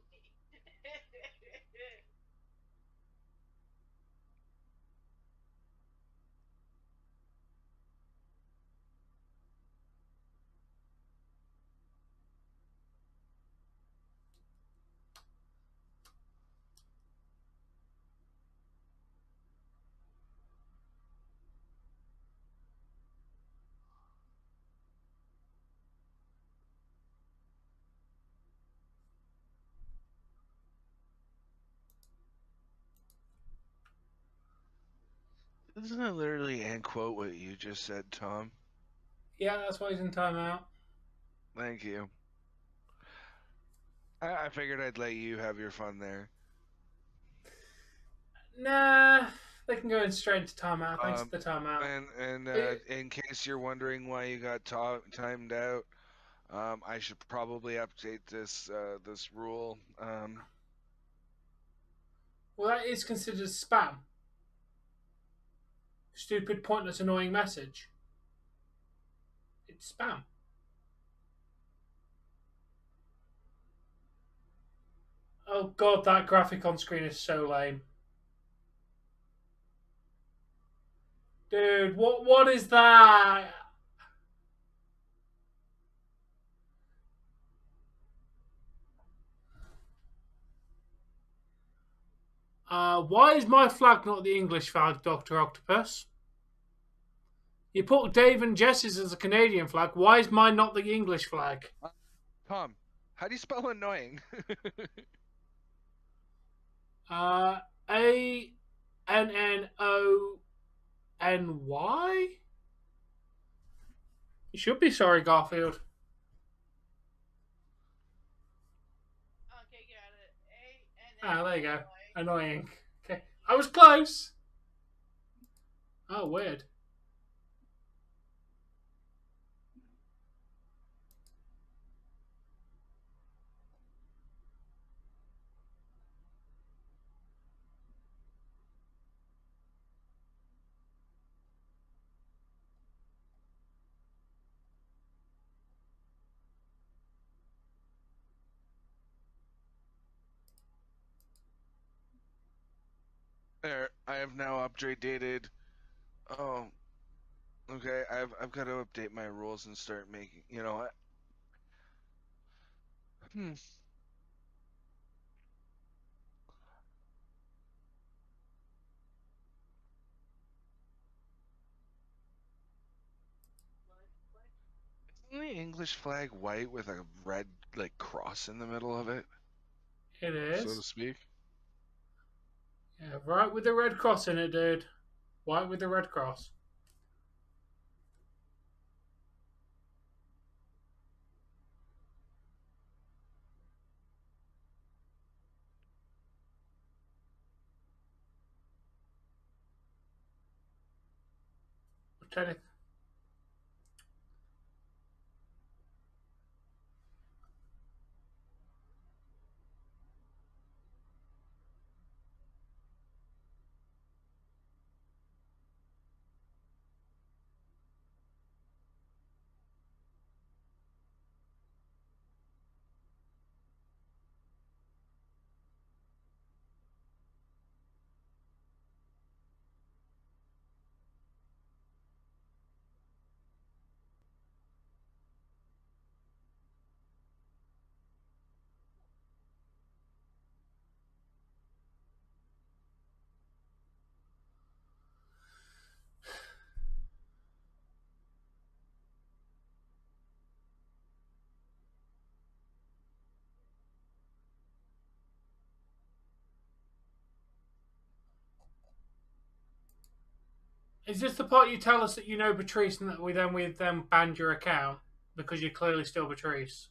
Doesn't it literally end quote what you just said, Tom? Yeah, that's why he's in timeout. Thank you. I figured I'd let you have your fun there. Nah, they can go in straight into timeout. Thanks to the timeout. And in case you're wondering why you got timed out, I should probably update this this rule. Well, that is considered spam. Stupid, pointless, annoying message. It's spam. Oh god, that graphic on screen is so lame. Dude, what is that? Why is my flag not the English flag, Dr. Octopus? You put Dave and Jess's as a Canadian flag. Why is mine not the English flag? Tom, how do you spell annoying? ANNONY? You should be sorry, Garfield. Okay, got it. Ah, there you go. Annoying. Okay. I was close. Oh, weird. There, I have now updated. Oh, okay. I've got to update my rules and start making. You know what? Isn't the English flag white with a red like cross in the middle of it, It so to is. speak? Yeah, right with the red cross in it, dude. White with the red cross. Technically. Is this the part you tell us that you know Patrice and that we then banned your account because you're clearly still Patrice?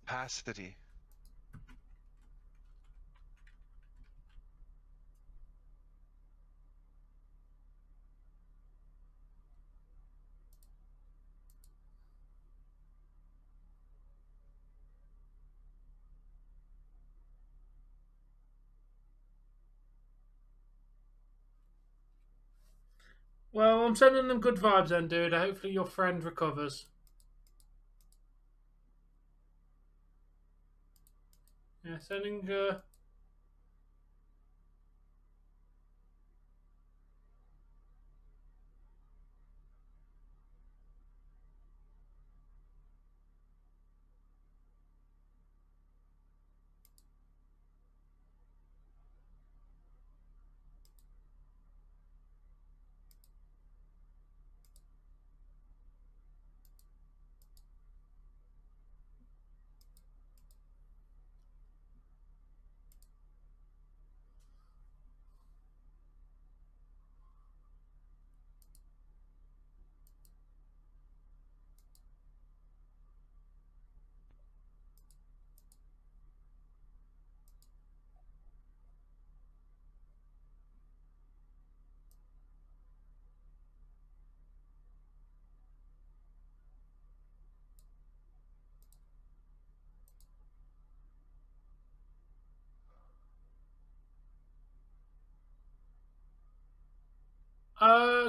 Opacity. Well, I'm sending them good vibes then, dude. Hopefully your friend recovers. Yeah, sending...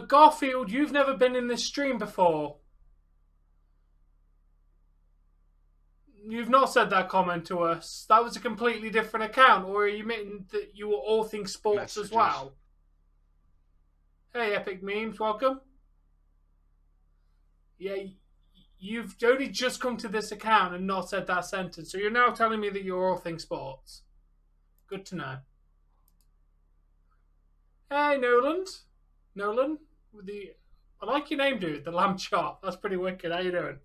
Garfield, you've never been in this stream before. You've not said that comment to us. That was a completely different account, or are you admitting that you were all things sports Messages. as well? Hey, Epic Memes, welcome. Yeah, you've only just come to this account and not said that sentence, so you're now telling me that you're all things sports. Good to know. Hey, Nolan, with the... I like your name, dude. The Lamb Chop. That's pretty wicked. How you doing?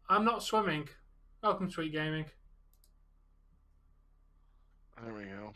I'm not swimming. Welcome, Sweet Gaming. There we go.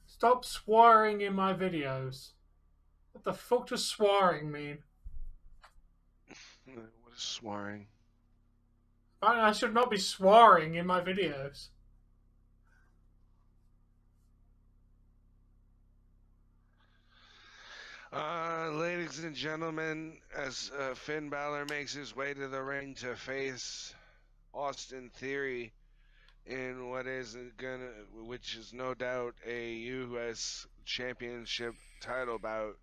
Stop swearing in my videos. What the fuck does swearing mean? What is swearing? I should not be swearing in my videos. Ladies and gentlemen, as Finn Balor makes his way to the ring to face Austin Theory in which is no doubt a U.S. Championship title bout.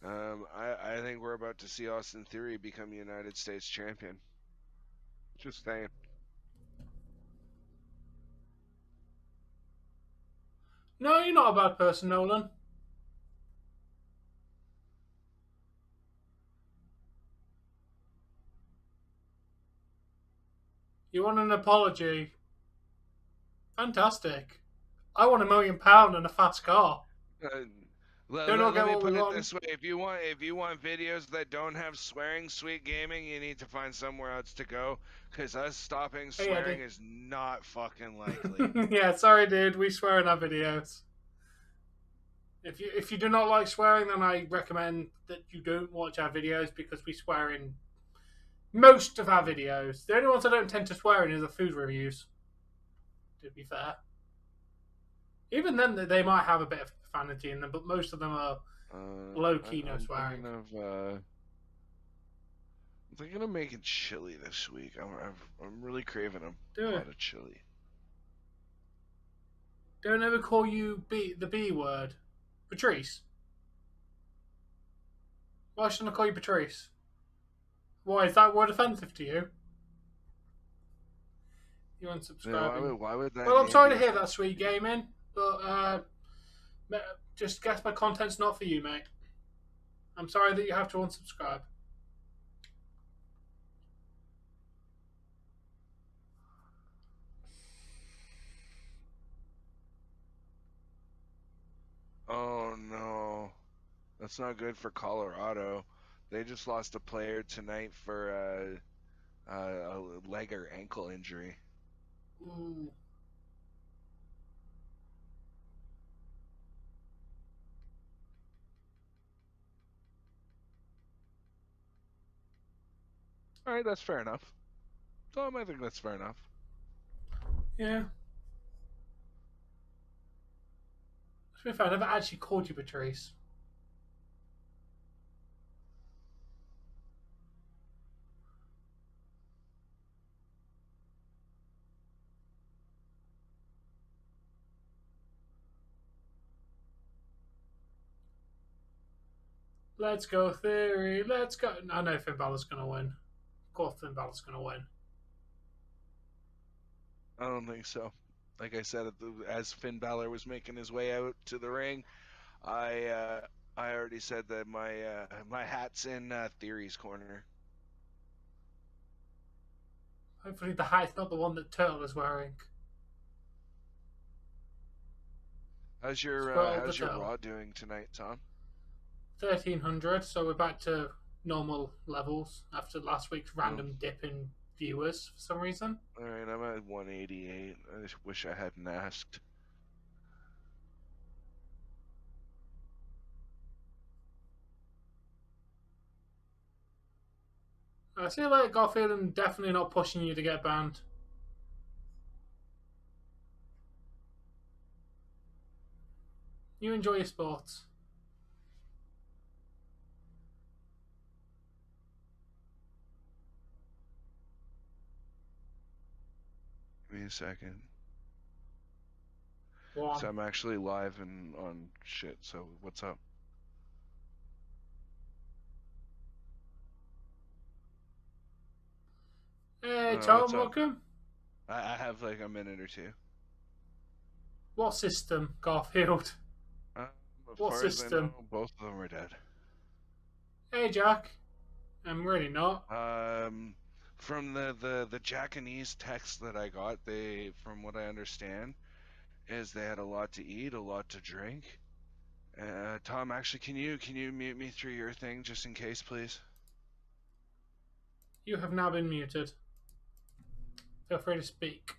I think we're about to see Austin Theory become United States champion. Just saying. No, you're not a bad person, Nolan. You want an apology? Fantastic. I want £1 million and a fast car. Don't all Let get me what we put it want. this way: if you want videos that don't have swearing, sweet gaming, you need to find somewhere else to go. Cause us stopping Hey, swearing Eddie. is not fucking likely. Yeah, sorry, dude. We swear in our videos. If you do not like swearing, then I recommend that you don't watch our videos because we swear in most of our videos. The only ones I don't tend to swear in is the food reviews. To be fair, even then they might have a bit of profanity in them, but most of them are low key no swearing. I'm thinking of making chili this week. I'm really craving a Do it. pot of chili. Don't ever call you the B word, Patrice. Why shouldn't I call you Patrice? Why is that word offensive to you? You unsubscribing? Why would that? Well, I'm name sorry be to hear that, Sweet Gaming, but just guess my content's not for you, mate. I'm sorry that you have to unsubscribe. Oh no, that's not good for Colorado. They just lost a player tonight for a leg or ankle injury. Ooh. All right, that's fair enough. Tom, I think that's fair enough. Yeah. To be fair, I never actually called you Patrice. Let's go, Theory. Let's go. I know Finn Balor's going to win. Of course, Finn Balor's going to win. I don't think so. Like I said, as Finn Balor was making his way out to the ring, I already said that my hat's in Theory's corner. Hopefully, the hat's not the one that Turtle is wearing. How's your Turtle. Raw doing tonight, Tom? 1,300, so we're back to normal levels after last week's random dip in viewers for some reason. All right, I'm at 188. I just wish I hadn't asked. I feel like Garfield and definitely not pushing you to get banned. You enjoy your sports. Give me a second. One. So I'm actually live and on shit. So what's up? Hey, What's Tom, up? welcome. I have like a minute or two. What system, Garfield? As What far system? as I know, both of them are dead. Hey, Jack. I'm really not. From the Japanese text that I got, from what I understand, is they had a lot to eat, a lot to drink. Tom, actually, can you mute me through your thing just in case, please? You have now been muted. Feel free to speak.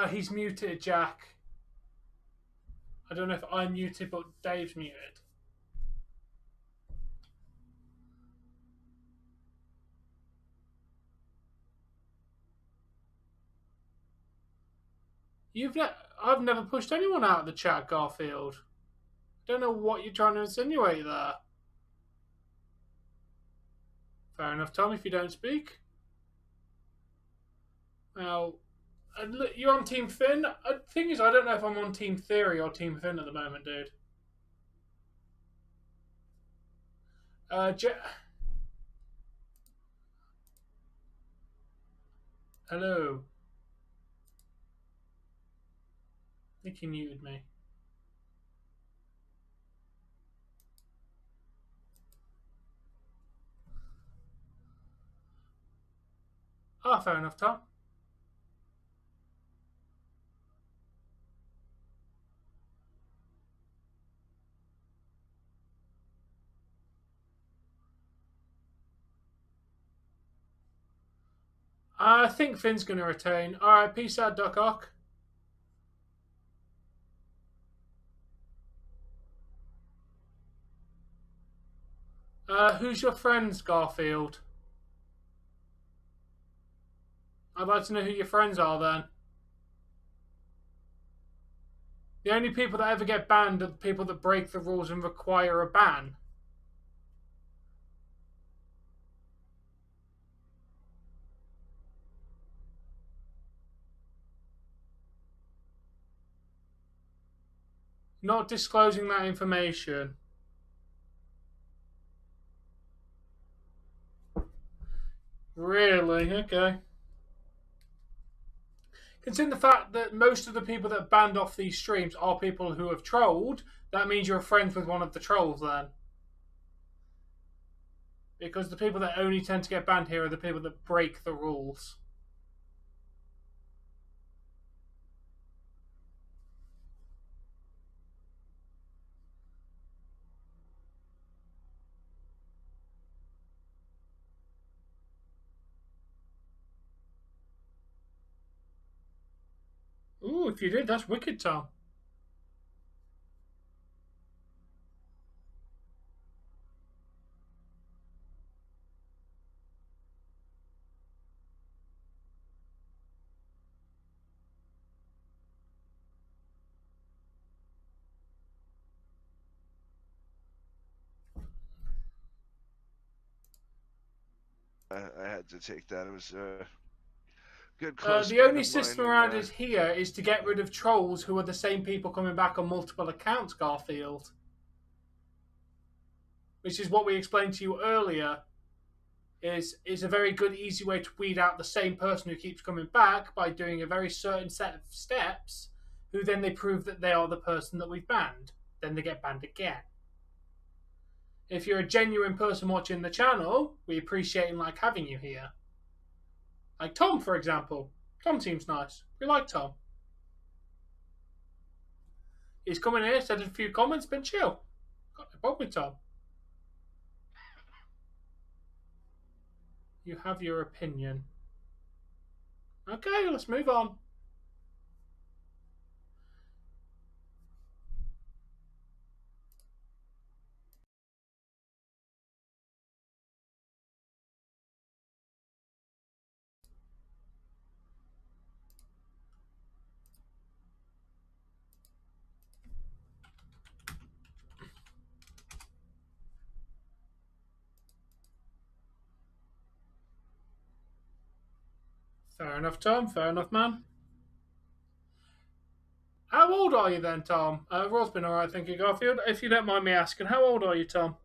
He's muted, Jack. I don't know if I'm muted, but Dave's muted. I've never pushed anyone out of the chat, Garfield. Don't know what you're trying to insinuate there. Fair enough, Tom, if you don't speak. Now, you're on Team Finn. The thing is, I don't know if I'm on Team Theory or Team Finn at the moment, dude. Hello. I think he muted me. Ah, fair enough, Tom. I think Finn's going to retain. Alright, peace out, Duck Ock. Who's your friends, Garfield? I'd like to know who your friends are then. The only people that ever get banned are the people that break the rules and require a ban. Not disclosing that information. Really? Okay. Considering the fact that most of the people that banned off these streams are people who have trolled, that means you're friends with one of the trolls then. Because the people that only tend to get banned here are the people that break the rules. Ooh, if you did, that's wicked, Tom. I had to take that. It was good close. The only system around it here is to get rid of trolls who are the same people coming back on multiple accounts, Garfield. Which is what we explained to you earlier. Is a very good, easy way to weed out the same person who keeps coming back by doing a very certain set of steps, who then they prove that they are the person that we've banned. Then they get banned again. If you're a genuine person watching the channel, we appreciate and like having you here. Like Tom, for example. Tom seems nice. We like Tom. He's come in here, said a few comments, been chill. Got no problem with Tom. You have your opinion. Okay, let's move on. Fair enough, Tom. Fair enough, man. How old are you then, Tom? Raw's been alright, thank you, Garfield. If you don't mind me asking, how old are you, Tom?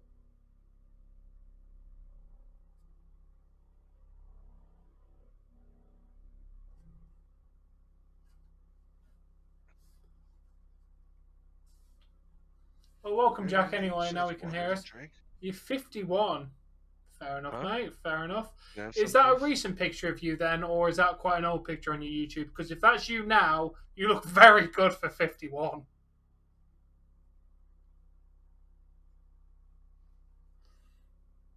Well, welcome, Jack, anyway. Now we can hear us. You're 51. Fair enough, mate. Fair enough. Yeah, is that a recent picture of you then, or is that quite an old picture on your YouTube? Because if that's you now, you look very good for 51.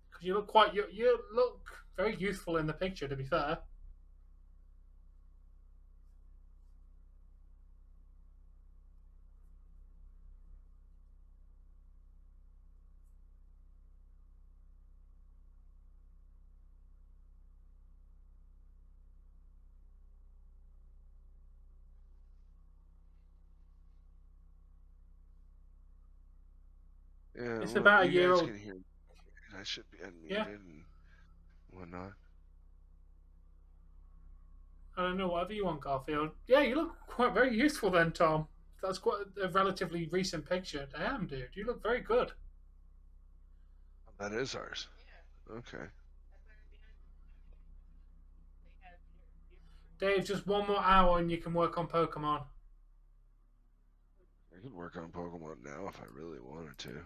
Because you look you look very youthful in the picture, to be fair. Yeah, it's about a year old. I should be unmuted and whatnot. I don't know, whatever you want, Garfield. Yeah, you look quite very useful then, Tom. That's quite a relatively recent picture. Damn, dude, you look very good. That is ours. Okay. Dave, just one more hour and you can work on Pokemon. I could work on Pokemon now if I really wanted to.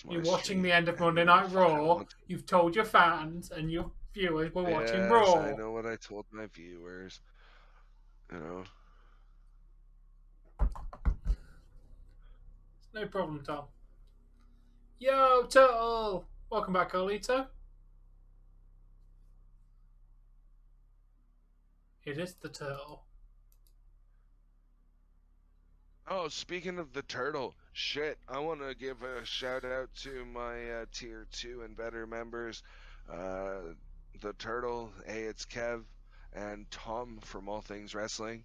You're watching the end of Monday Night Raw. You've told your fans and your viewers we're watching Raw. I know what I told my viewers. You know. No problem, Tom. Yo, Turtle! Welcome back, Carlito. It is the turtle. Oh, speaking of the turtle, shit, I want to give a shout out to my tier 2 and better members. The turtle, it's Kev, and Tom from All Things Wrestling.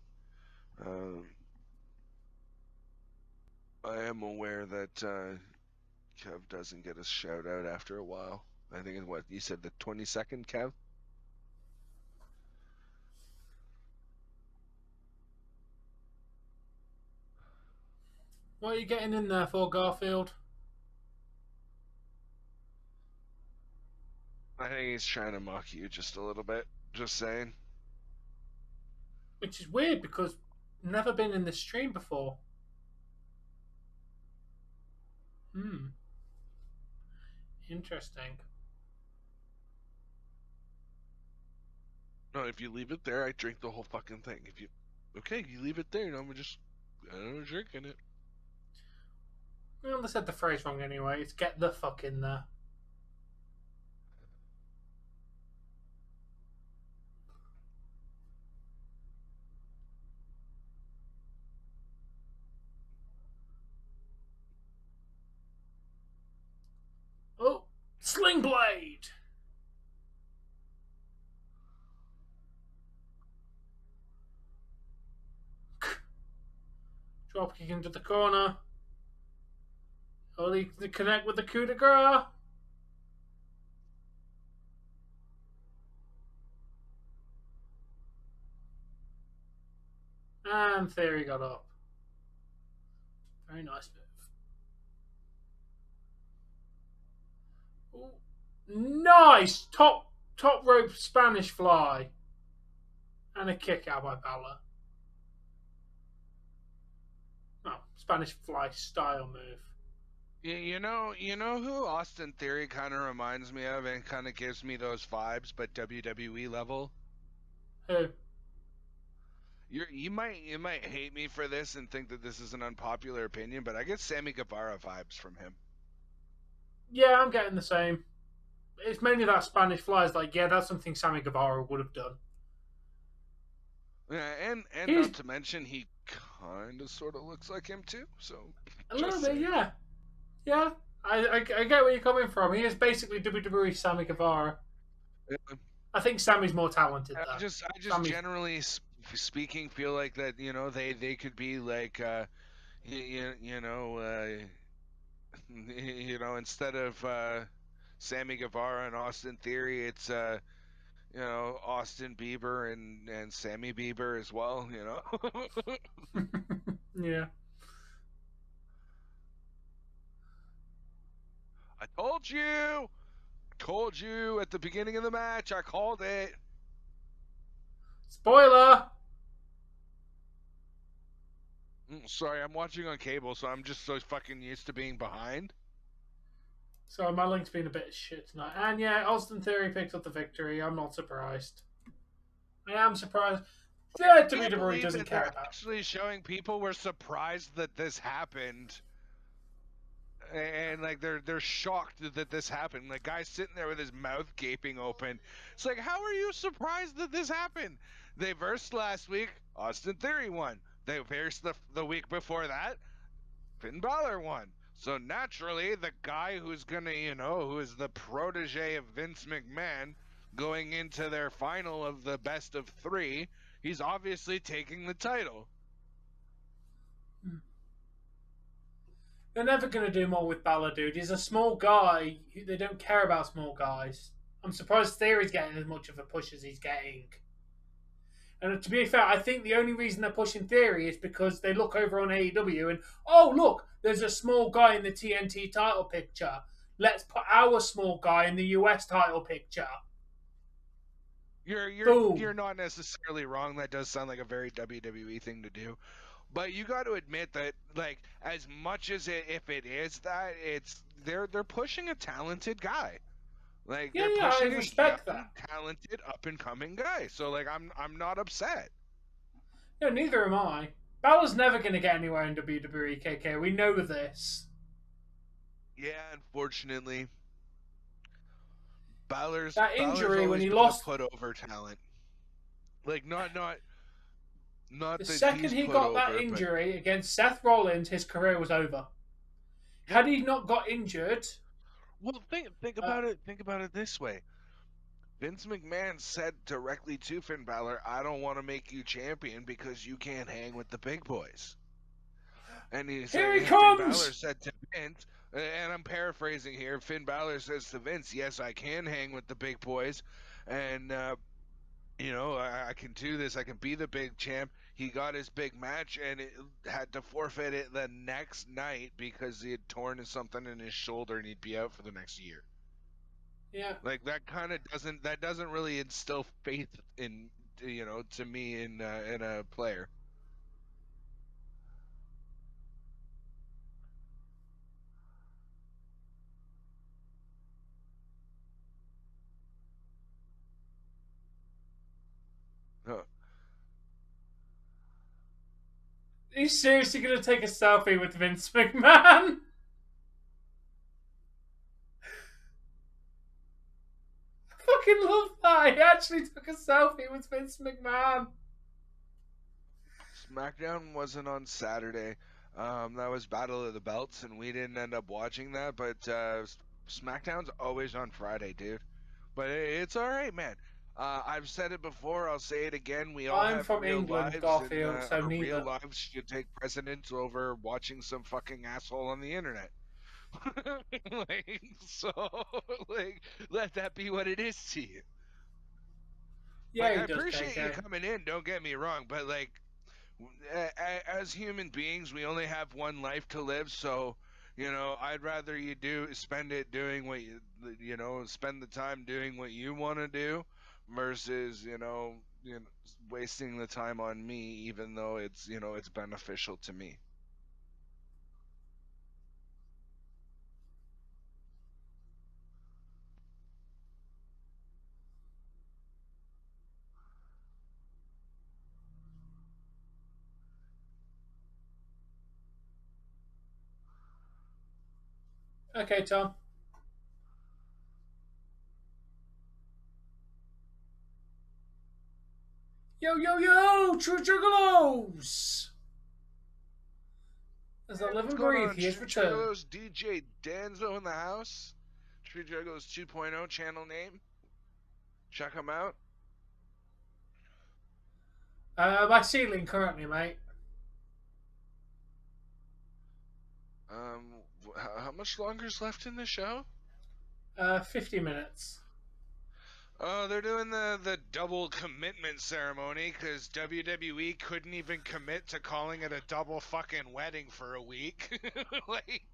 I am aware that Kev doesn't get a shout out after a while. I think it's what you said, the 22nd, Kev? What are you getting in there for, Garfield? I think he's trying to mock you just a little bit. Just saying. Which is weird because never been in this stream before. Interesting. No, if you leave it there, I drink the whole fucking thing. If you, okay, you leave it there, and I'm just, drinking it. I only said the phrase wrong anyway. It's get the fuck in there. Oh, Sling Blade! Drop kick into the corner. Only to connect with the coup de grace. And Theory got up. Very nice move. Ooh. Nice! Top rope Spanish fly. And a kick out by Balor. Oh, Spanish fly style move. You know who Austin Theory kind of reminds me of and kind of gives me those vibes, but WWE level? Who? You might hate me for this and think that this is an unpopular opinion, but I get Sammy Guevara vibes from him. Yeah, I'm getting the same. It's mainly that Spanish fly is like, yeah, that's something Sammy Guevara would have done. Yeah, and not to mention he kind of sort of looks like him too. So a little bit, yeah. Yeah, I get where you're coming from. He is basically WWE Sammy Guevara. Yeah. I think Sammy's more talented though. I just Sammy's... generally speaking feel like that they could be like instead of Sammy Guevara and Austin Theory, it's Austin Bieber and Sammy Bieber as well. Yeah. I told you at the beginning of the match. I called it. Spoiler! Sorry, I'm watching on cable, so I'm just so fucking used to being behind. Sorry, my link's been a bit shit tonight. And yeah, Austin Theory picks up the victory. I'm not surprised. I am surprised. Yeah, WWE doesn't care about. Actually showing people were surprised that this happened. And like they're shocked that this happened. Like guy's sitting there with his mouth gaping open. It's like, how are you surprised that this happened? They versed last week. Austin Theory won. They versed the week before that. Finn Balor won. So naturally, the guy who's gonna, who is the protege of Vince McMahon, going into their final of the best of 3, he's obviously taking the title. They're never going to do more with Balor, dude. He's a small guy. They don't care about small guys. I'm surprised Theory's getting as much of a push as he's getting. And to be fair, I think the only reason they're pushing Theory is because they look over on AEW and, oh, look, there's a small guy in the TNT title picture. Let's put our small guy in the US title picture. You're not necessarily wrong. That does sound like a very WWE thing to do. But you got to admit that, like, as much as if it is that, they're pushing a talented guy. Like they're pushing I respect a young, talented, up and coming guy. So like I'm not upset. No, neither am I. Balor's never going to get anywhere in WWE, KK. We know this. Yeah, unfortunately, Balor's injury Balor's when he been lost put over talent. Like not The that second he's he put got that over, but injury against Seth Rollins, his career was over. Had he not got injured, well, think uh, about it. Think about it this way. Vince McMahon said directly to Finn Balor, "I don't want to make you champion because you can't hang with the big boys." And here he and Finn Balor comes! said to Vince, and I'm paraphrasing here. Finn Balor says to Vince, "Yes, I can hang with the big boys, and I can do this. I can be the big champ." He got his big match and had to forfeit it the next night because he had torn something in his shoulder and he'd be out for the next year. Yeah. Like that doesn't really instill faith in to me in a player. Uh, He's seriously going to take a selfie with Vince McMahon? I fucking love that. He actually took a selfie with Vince McMahon. SmackDown wasn't on Saturday. That was Battle of the Belts, and we didn't end up watching that. But SmackDown's always on Friday, dude. But it's all right, man. I've said it before. I'll say it again. We all I'm have from real England, lives, and Garfield, so our real neither. lives should take precedence over watching some fucking asshole on the internet. So, let that be what it is to you. Yeah, Like, he I does, appreciate you KK. coming in. Don't get me wrong, but like, as human beings, we only have one life to live. So, I'd rather you spend it doing what spend the time doing what you want to do, versus wasting the time on me, even though it's beneficial to me. Okay, Tom. Yo, yo, yo! True Juggalos! As I Hey, live what's and going breathe, on, he has True returned. Juggalos? DJ Danzo in the house. True Juggalos 2.0 channel name. Check him out. My ceiling currently, mate. How much longer is left in the show? 50 minutes. Oh, they're doing the double commitment ceremony because WWE couldn't even commit to calling it a double fucking wedding for a week. Like,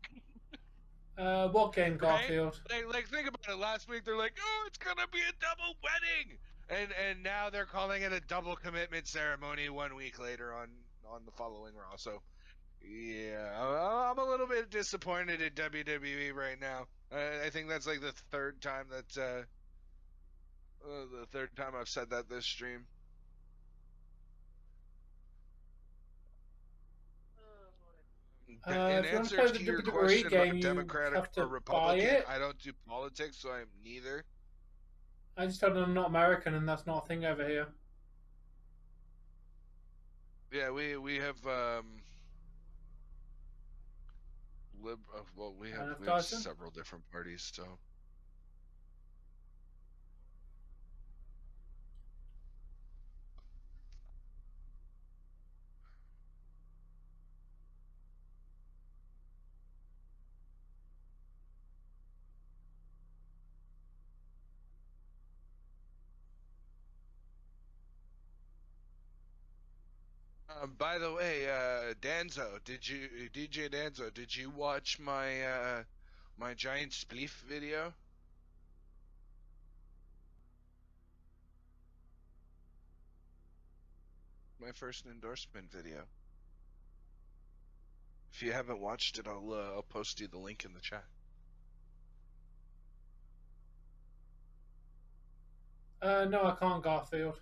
What game, right? Garfield? Like think about it. Last week they're like, "Oh, it's gonna be a double wedding," and now they're calling it a double commitment ceremony 1 week later on the following Raw. So yeah, I'm a little bit disappointed in WWE right now. I think that's like the third time I've said that this stream. In If you want to answer play the to your WWE question about game, you Democratic have or to buy Republican, it. I don't do politics, so I'm neither. I just told them I'm not American, and that's not a thing over here. Yeah, we have well, Enough, we have Dyson? several different parties. So by the way, DJ Danzo, did you watch my giant spleef video? My first endorsement video. If you haven't watched it, I'll post you the link in the chat. No, I can't, Garfield.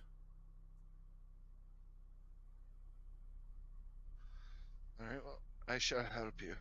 All right, well, I shall help you.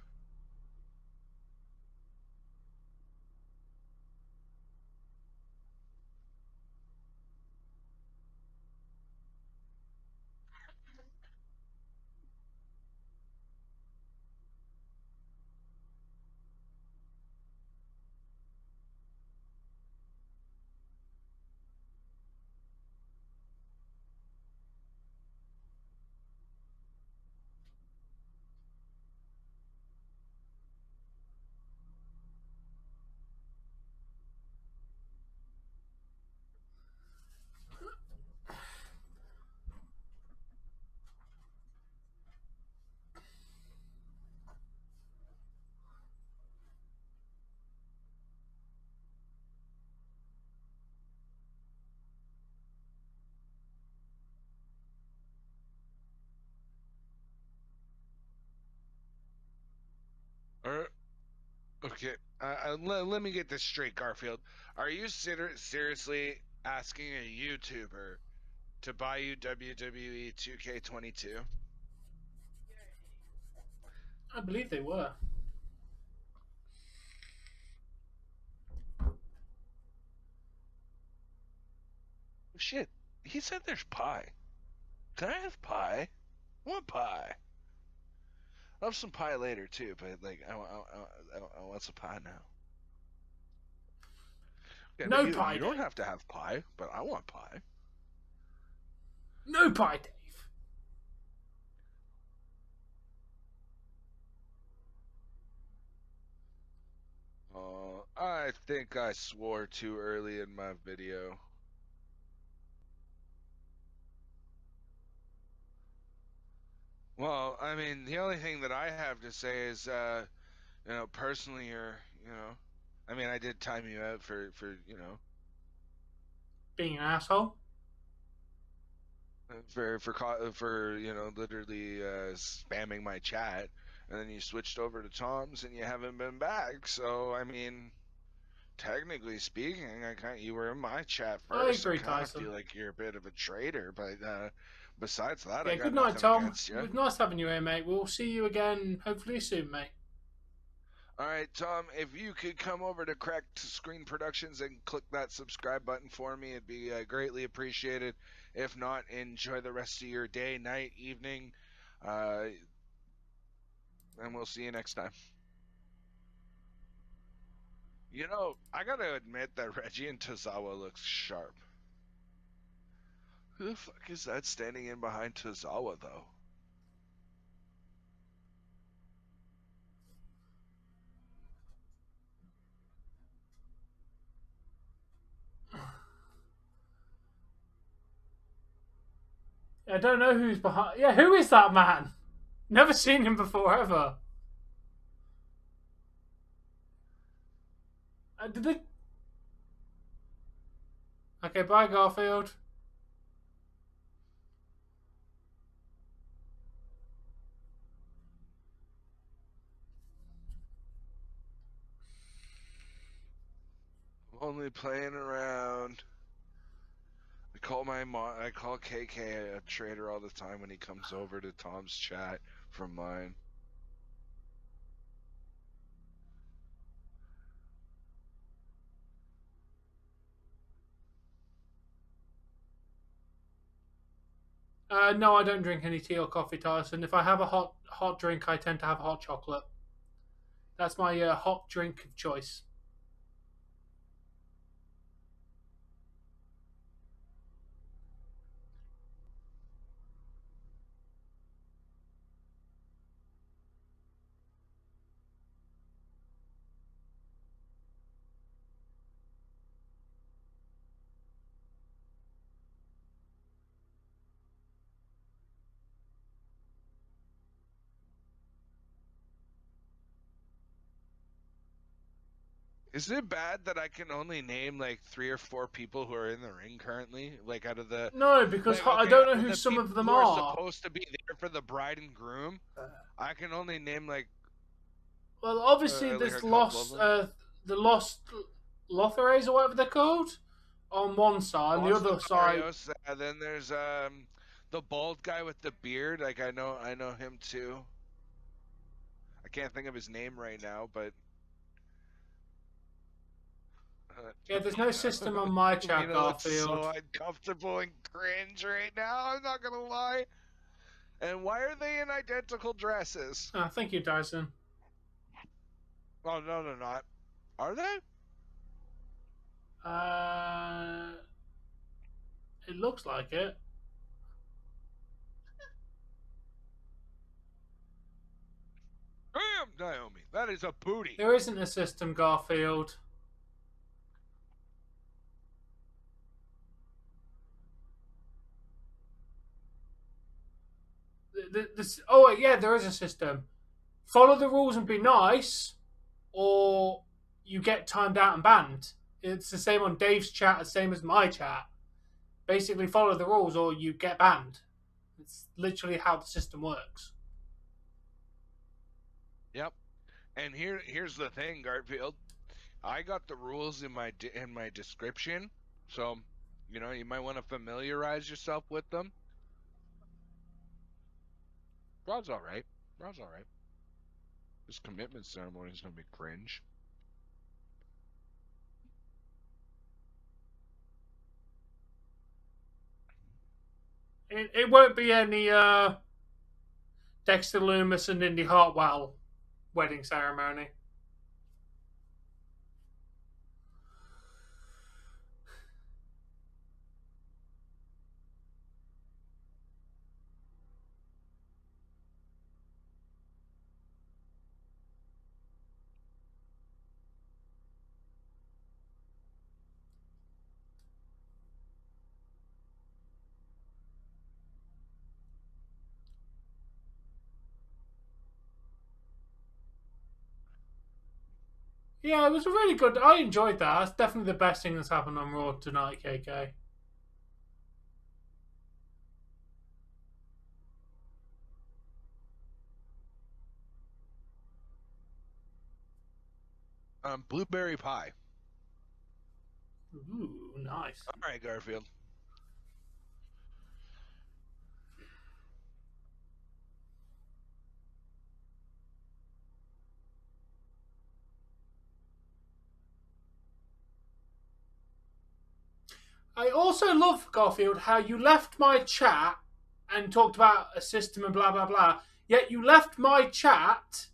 Okay, let me get this straight, Garfield. Are you seriously asking a YouTuber to buy you WWE 2K22? You're an idiot. I believe they were. Shit, he said there's pie. Can I have pie? I want pie. I'll have some pie later too, but like I want some pie now. Yeah, No you pie, don't Dave. have to have pie, but I want pie. No pie, Dave. I think I swore too early in my video. Well, I mean, the only thing that I have to say is, personally, I mean, I did time you out for, Being an asshole. literally spamming my chat, and then you switched over to Tom's, and you haven't been back. So, I mean, technically speaking, you were in my chat I first. agree, I kind of Tyson. feel like you're a bit of a traitor, but besides that, Yeah, I got good night, nothing Tom. against you. It was nice having you here, mate. We'll see you again hopefully soon, mate. All right, Tom, if you could come over to Cracked Screen Productions and click that subscribe button for me, it'd be greatly appreciated. If not, enjoy the rest of your day, night, evening, and we'll see you next time. You know, I gotta admit that Reggie and Tozawa looks sharp. Who the fuck is that standing in behind Tozawa, though? I don't know who's behind. Yeah, who is that man? Never seen him before ever. Did they? Okay, bye, Garfield. I'm only playing around. I call KK a traitor all the time when he comes over to Tom's chat from mine. No, I don't drink any tea or coffee, Tyson. If I have a hot drink, I tend to have hot chocolate. That's my hot drink of choice. Is it bad that I can only name like 3 or 4 people who are in the ring currently? Like out of the No, because I don't know who some of them who are are. supposed to be there for the bride and groom. I can only name like. Well, obviously like there's a couple of the lost Lotharays or whatever they're called on one side, and the other side. Then there's the bald guy with the beard. Like I know him too. I can't think of his name right now, but. Yeah, there's no system on my chat, Garfield. Looks so uncomfortable and cringe right now. I'm not gonna lie. And why are they in identical dresses? Thank you, Dyson. Oh no, they're not. Are they? It looks like it. Damn, Naomi, that is a booty. There isn't a system, Garfield. Oh yeah, there is a system. Follow the rules and be nice, or you get timed out and banned. It's the same on Dave's chat, the same as my chat. Basically, follow the rules or you get banned. It's literally how the system works. Yep. And here's the thing, Garfield. I got the rules in my description, so you know you might want to familiarize yourself with them. Raw's all right. Raw's all right. This commitment ceremony is gonna be cringe. It won't be any Dexter Loomis and Indy Hartwell wedding ceremony. Yeah, it was a really good. I enjoyed that. That's definitely the best thing that's happened on Raw tonight, KK. Blueberry pie. Ooh, nice. All right, Garfield. I also love, Garfield, how you left my chat and talked about a system and blah, blah, blah. Yet you left my chat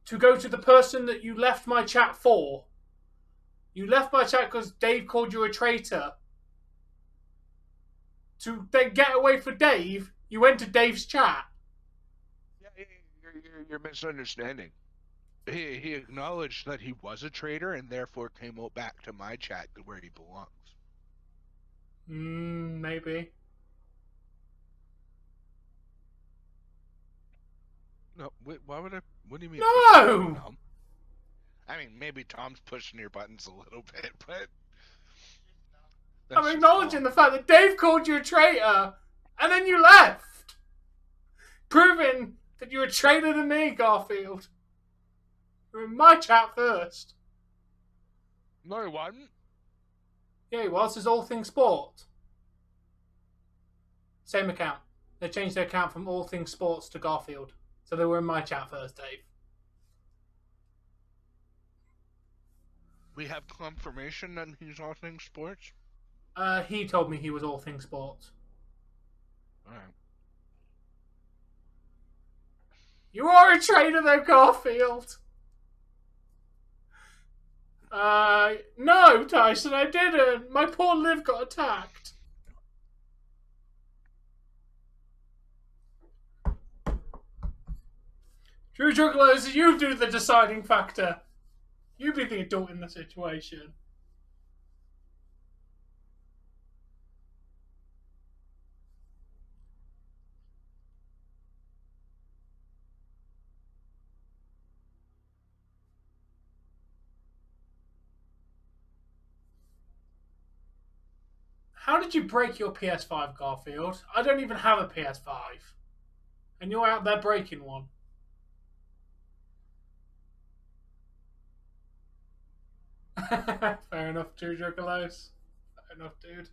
to go to the person that you left my chat for. You left my chat because Dave called you a traitor. To then get away from Dave, you went to Dave's chat. Yeah, you're misunderstanding. He acknowledged that he was a traitor and therefore came back to my chat where he belongs. Maybe. No, why would I? What do you mean? No! I mean, maybe Tom's pushing your buttons a little bit, but I'm acknowledging the fact that Dave called you a traitor, and then you left, proving that you're a traitor to me, Garfield. You're in my chat first. No, he wasn't. Yeah, he was. It's All Things Sport. Same account. They changed their account from All Things Sports to Garfield. So they were in my chat first, Dave. We have confirmation that he's All Things Sports. He told me he was All Things Sports. All right. You are a traitor, though, Garfield. No, Tyson, I didn't. My poor Liv got attacked. True Juggalos, you do the deciding factor. You be the adult in the situation. How did you break your PS5, Garfield? I don't even have a PS5. And you're out there breaking one. Fair enough, True Juggalos. Fair enough, dude.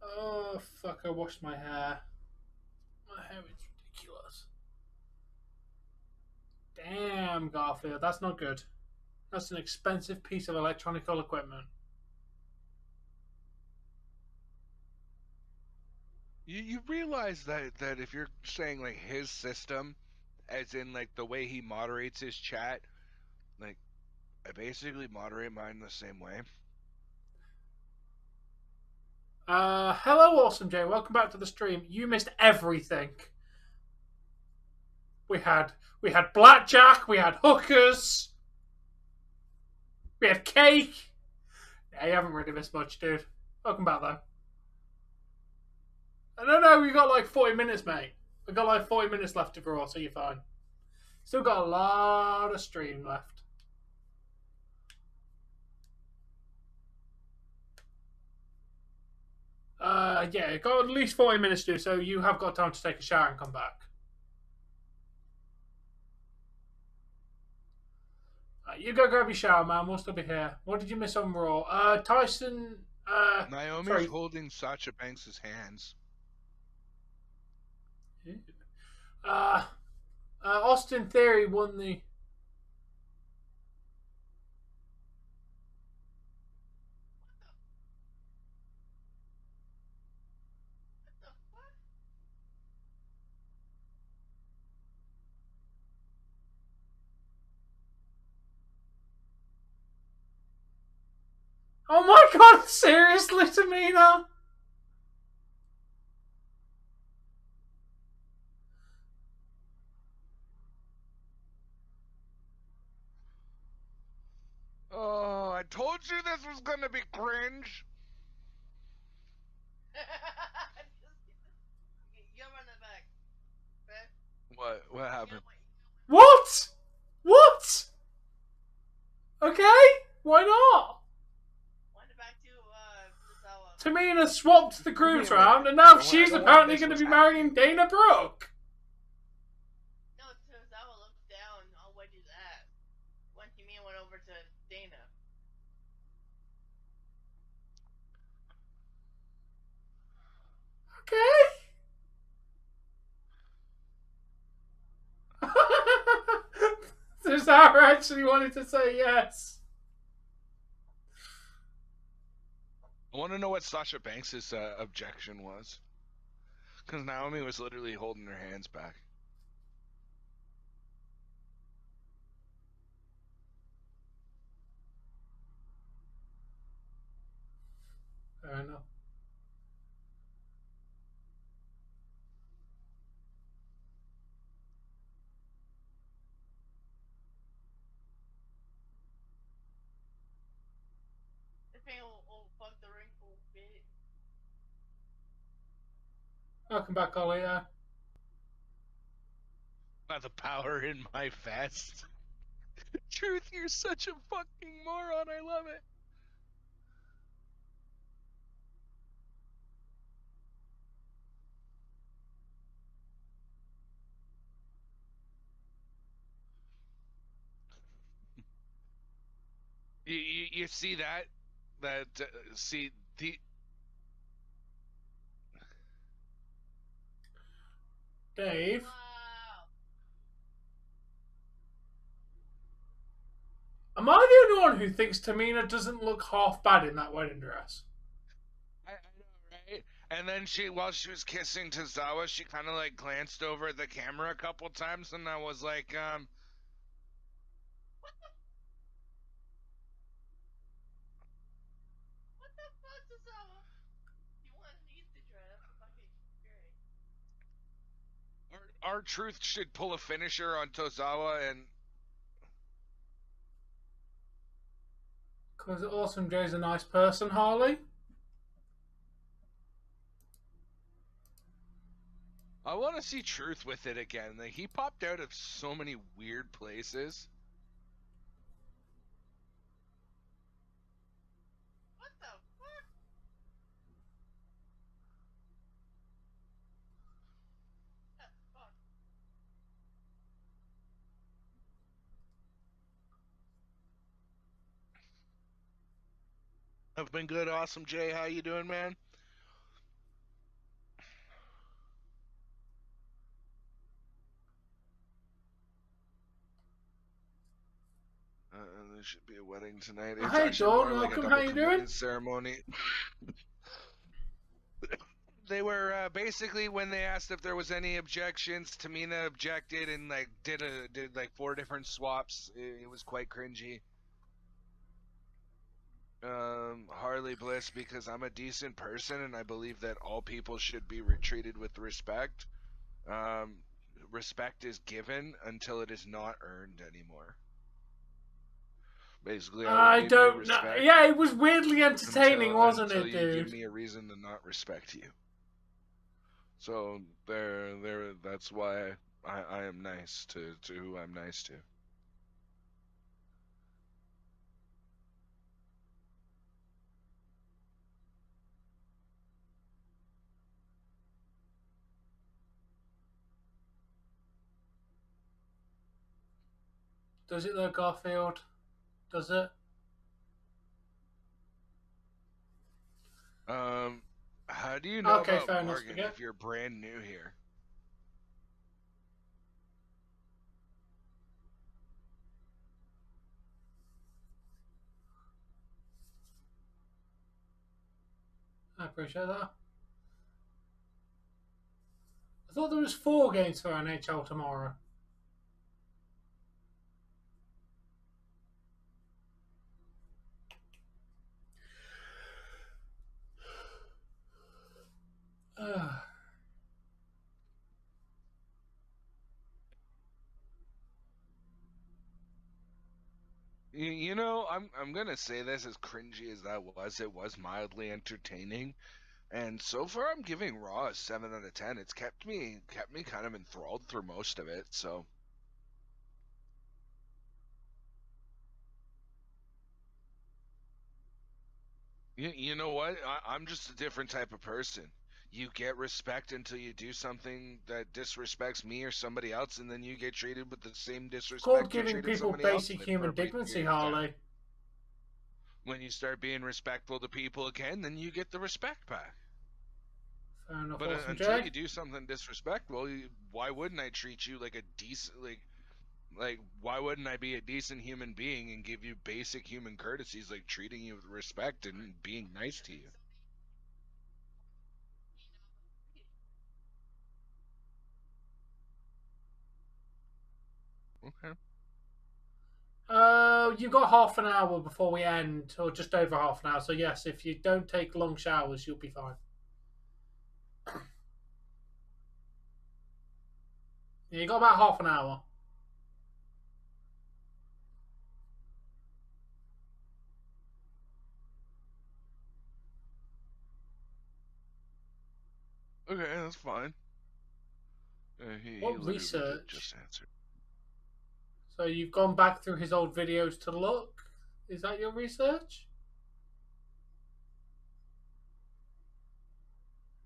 Oh, fuck, I washed my hair. My hair is ridiculous. Damn, Garfield, that's not good. That's an expensive piece of electronical equipment. You realize that if you're saying like his system, as in like the way he moderates his chat, like I basically moderate mine the same way. Hello, Awesome Jay. Welcome back to the stream. You missed everything. We had blackjack. We had hookers. We had cake. Yeah, you haven't really missed much, dude. Welcome back, though. No, we got like 40 minutes, mate. We got like 40 minutes left to draw, so you're fine. Still got a lot of stream left. Yeah, got at least 40 minutes to do, so you have got time to take a shower and come back. You go grab your shower, man. We'll still be here. What did you miss on Raw? Tyson. Naomi's Sorry. holding Sasha Banks' hands. Austin Theory won the. What the fuck? Oh my god! Seriously, Tamina? Oh, I told you this was gonna be cringe. You run it back. Okay? What? What happened? What? What? Okay, why not? Wind it back to Tozawa. Tamina swapped the grooves Wait a minute. around, and now I she's don't want apparently this going to what's be marrying Dana Brooke. No, Tozawa looked down on Wedge's ass when Tamina went over to Dana. Okay. Tozawa actually wanted to say yes. I want to know what Sasha Banks' objection was. Because Naomi was literally holding her hands back. Fair enough. This man will fuck the wrinkle bit. Welcome back, Ollie. Got the power in my vest. Truth, you're such a fucking moron. I love it. You see that? See the. Dave. Wow. Am I the only one who thinks Tamina doesn't look half bad in that wedding dress? I know, right? And then while she was kissing Tozawa, she kind of like glanced over at the camera a couple times, and I was like, What the fuck, Tozawa? You wanted to eat the dress. Fucking great. our Truth should pull a finisher on Tozawa, and Because Awesome Joe's a nice person, Harley. I want to see Truth with it again. Like, he popped out of so many weird places. What the fuck? What the fuck? I've been good, Awesome Jay. How you doing, man? There should be a wedding tonight. It's Hey, actually Dawn, more like a welcome. double How you commitment doing? ceremony. They were basically, when they asked if there was any objections, Tamina objected and like did like 4 different swaps. It was quite cringy. Harley Bliss, because I'm a decent person and I believe that all people should be treated with respect. Respect is given until it is not earned anymore. Basically, I will give you respect. Yeah, it was weirdly entertaining, wasn't until it, you dude? give me a reason to not respect you. So that's why I am nice to who I'm nice to. Does it though, Garfield? Does it? How do you know Okay, about fair enough, Morgan forget. if you're brand new here? I appreciate that. I thought there was 4 games for NHL tomorrow. You know, I'm gonna say this, as cringy as that was, it was mildly entertaining. And so far, I'm giving Raw a 7 out of 10. It's kept me kind of enthralled through most of it. So, you know what? I'm just a different type of person. You get respect until you do something that disrespects me or somebody else, and then you get treated with the same It's called disrespect you giving treated people somebody else basic with for human a brief dignity, period of time. Harley. When you start being respectful to people again, then you get the respect back. Fair enough, But awesome until Jay. you do something disrespectful, why wouldn't I treat you like a decent like why wouldn't I be a decent human being and give you basic human courtesies like treating you with respect and being nice to you? Okay. You've got half an hour before we end, or just over half an hour. So yes, if you don't take long showers, you'll be fine. Yeah, you got about half an hour. Okay, that's fine. He What literally did research? just answer. So you've gone back through his old videos to look? Is that your research?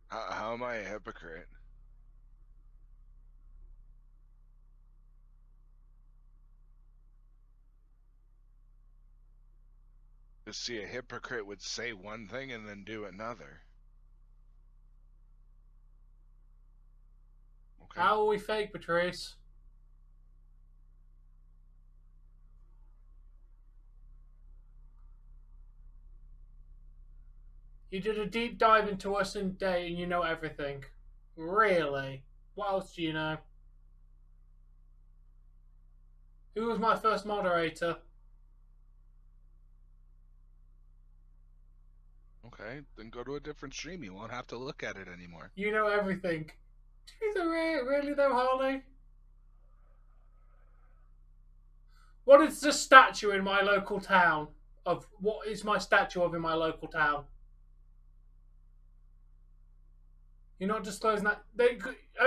How am I a hypocrite? To see, a hypocrite would say one thing and then do another. Okay. How are we fake, Patrice? You did a deep dive into us in day and you know everything. Really? What else do you know? Who was my first moderator? Okay, then go to a different stream. You won't have to look at it anymore. You know everything. Really though, Harley? What is the statue in my local town? Of what is my statue of in my local town? You're not disclosing that.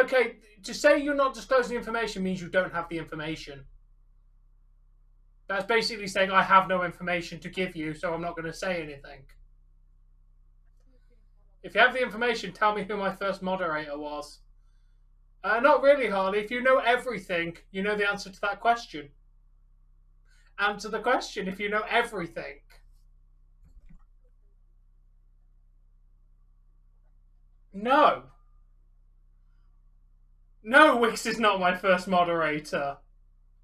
Okay, to say you're not disclosing information means you don't have the information. That's basically saying I have no information to give you, so I'm not going to say anything. If you have the information, tell me who my first moderator was. Not really, Harley. If you know everything, you know the answer to that question. Answer the question if you know everything. No. No, Wix is not my first moderator.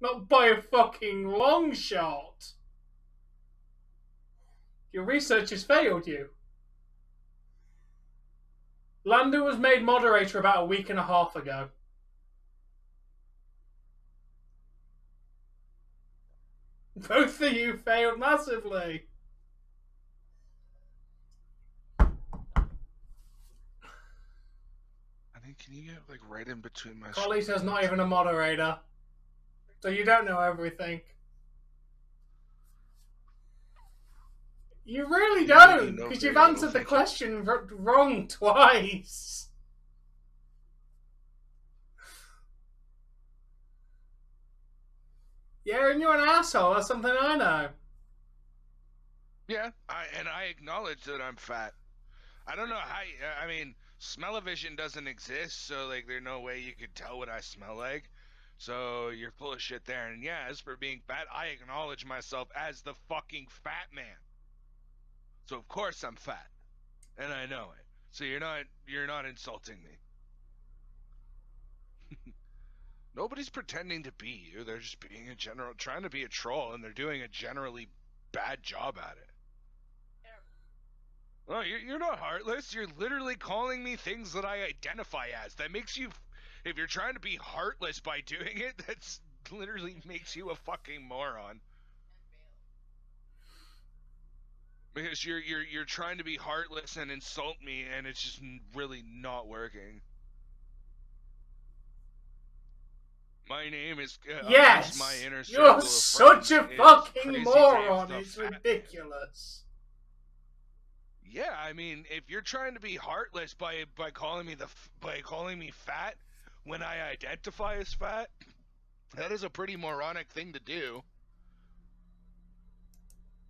Not by a fucking long shot. Your research has failed you. Lando was made moderator about a week and a half ago. Both of you failed massively. I think, can you get like right in between my Collie's not even a moderator. So you don't know everything. You really don't, because you've answered the question wrong twice. Yeah, and you're an asshole. That's something I know. Yeah, I acknowledge that I'm fat. I don't know how. I mean, smell-o-vision doesn't exist, so like, there's no way you could tell what I smell like. So you're full of shit there. And yeah, as for being fat, I acknowledge myself as the fucking fat man. So of course I'm fat, and I know it. So you're not insulting me. Nobody's pretending to be you. They're just being trying to be a troll, and they're doing a generally bad job at it. Terrible. Oh, you're not heartless. You're literally calling me things that I identify as. That makes you, if you're trying to be heartless by doing it, that's literally makes you a fucking moron. And fail. Because you're trying to be heartless and insult me, and it's just really not working. My name is Yes! my inner You're circle of such a friends is fucking Crazy moron! Dave the It's Fat Man. ridiculous. Yeah, I mean, if you're trying to be heartless by calling me fat when I identify as fat, that is a pretty moronic thing to do.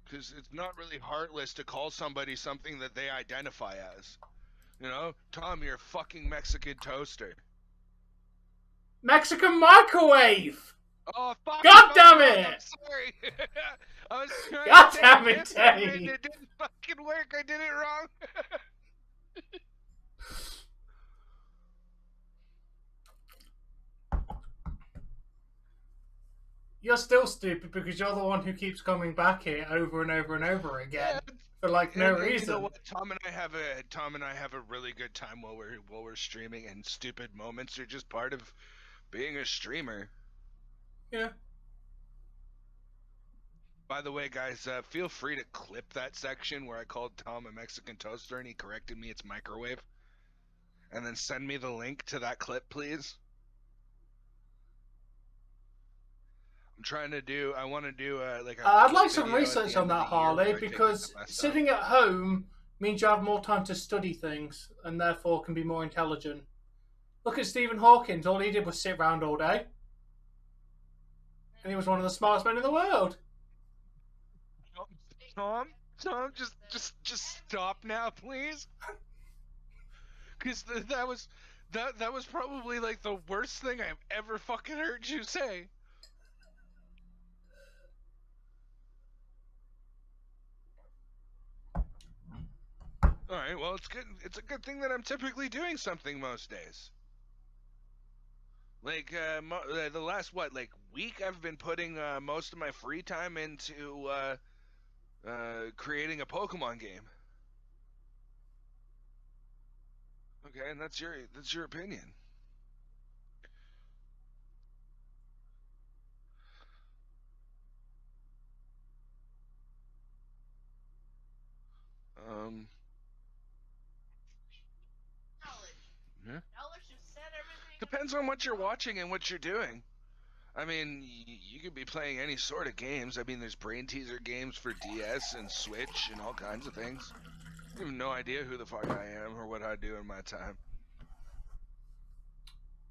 Because it's not really heartless to call somebody something that they identify as. You know, Tom, you're a fucking Mexican toaster. Mexican microwave! Oh, fuck! God damn it! I'm sorry. I was trying God to damn say it, different, Dave. and it didn't fucking work. I did it wrong. You're still stupid because you're the one who keeps coming back here over and over and over again for like no reason. You know what? Tom and I have a really good time while we're streaming, and stupid moments are just part of being a streamer. Yeah. By the way, guys, feel free to clip that section where I called Tom a Mexican toaster and he corrected me it's microwave, and then send me the link to that clip, please. I want to do like a I'd like some video at research the on end of that, the year Harley, where I take, like, because the best sitting at home means you have more time to study things and therefore can be more intelligent. Look at Stephen Hawking. All he did was sit around all day. And he was one of the smartest men in the world. Tom, just stop now, please. Because that was probably like the worst thing I've ever fucking heard you say. All right, well, it's good. It's a good thing that I'm typically doing something most days. Like the last week, I've been putting most of my free time into creating a Pokemon game. Okay, and that's your opinion. Yeah. Knowledge just said everything. Depends on what you're watching and what you're doing. I mean, you could be playing any sort of games. I mean, there's brain teaser games for DS and Switch and all kinds of things. I have no idea who the fuck I am or what I do in my time.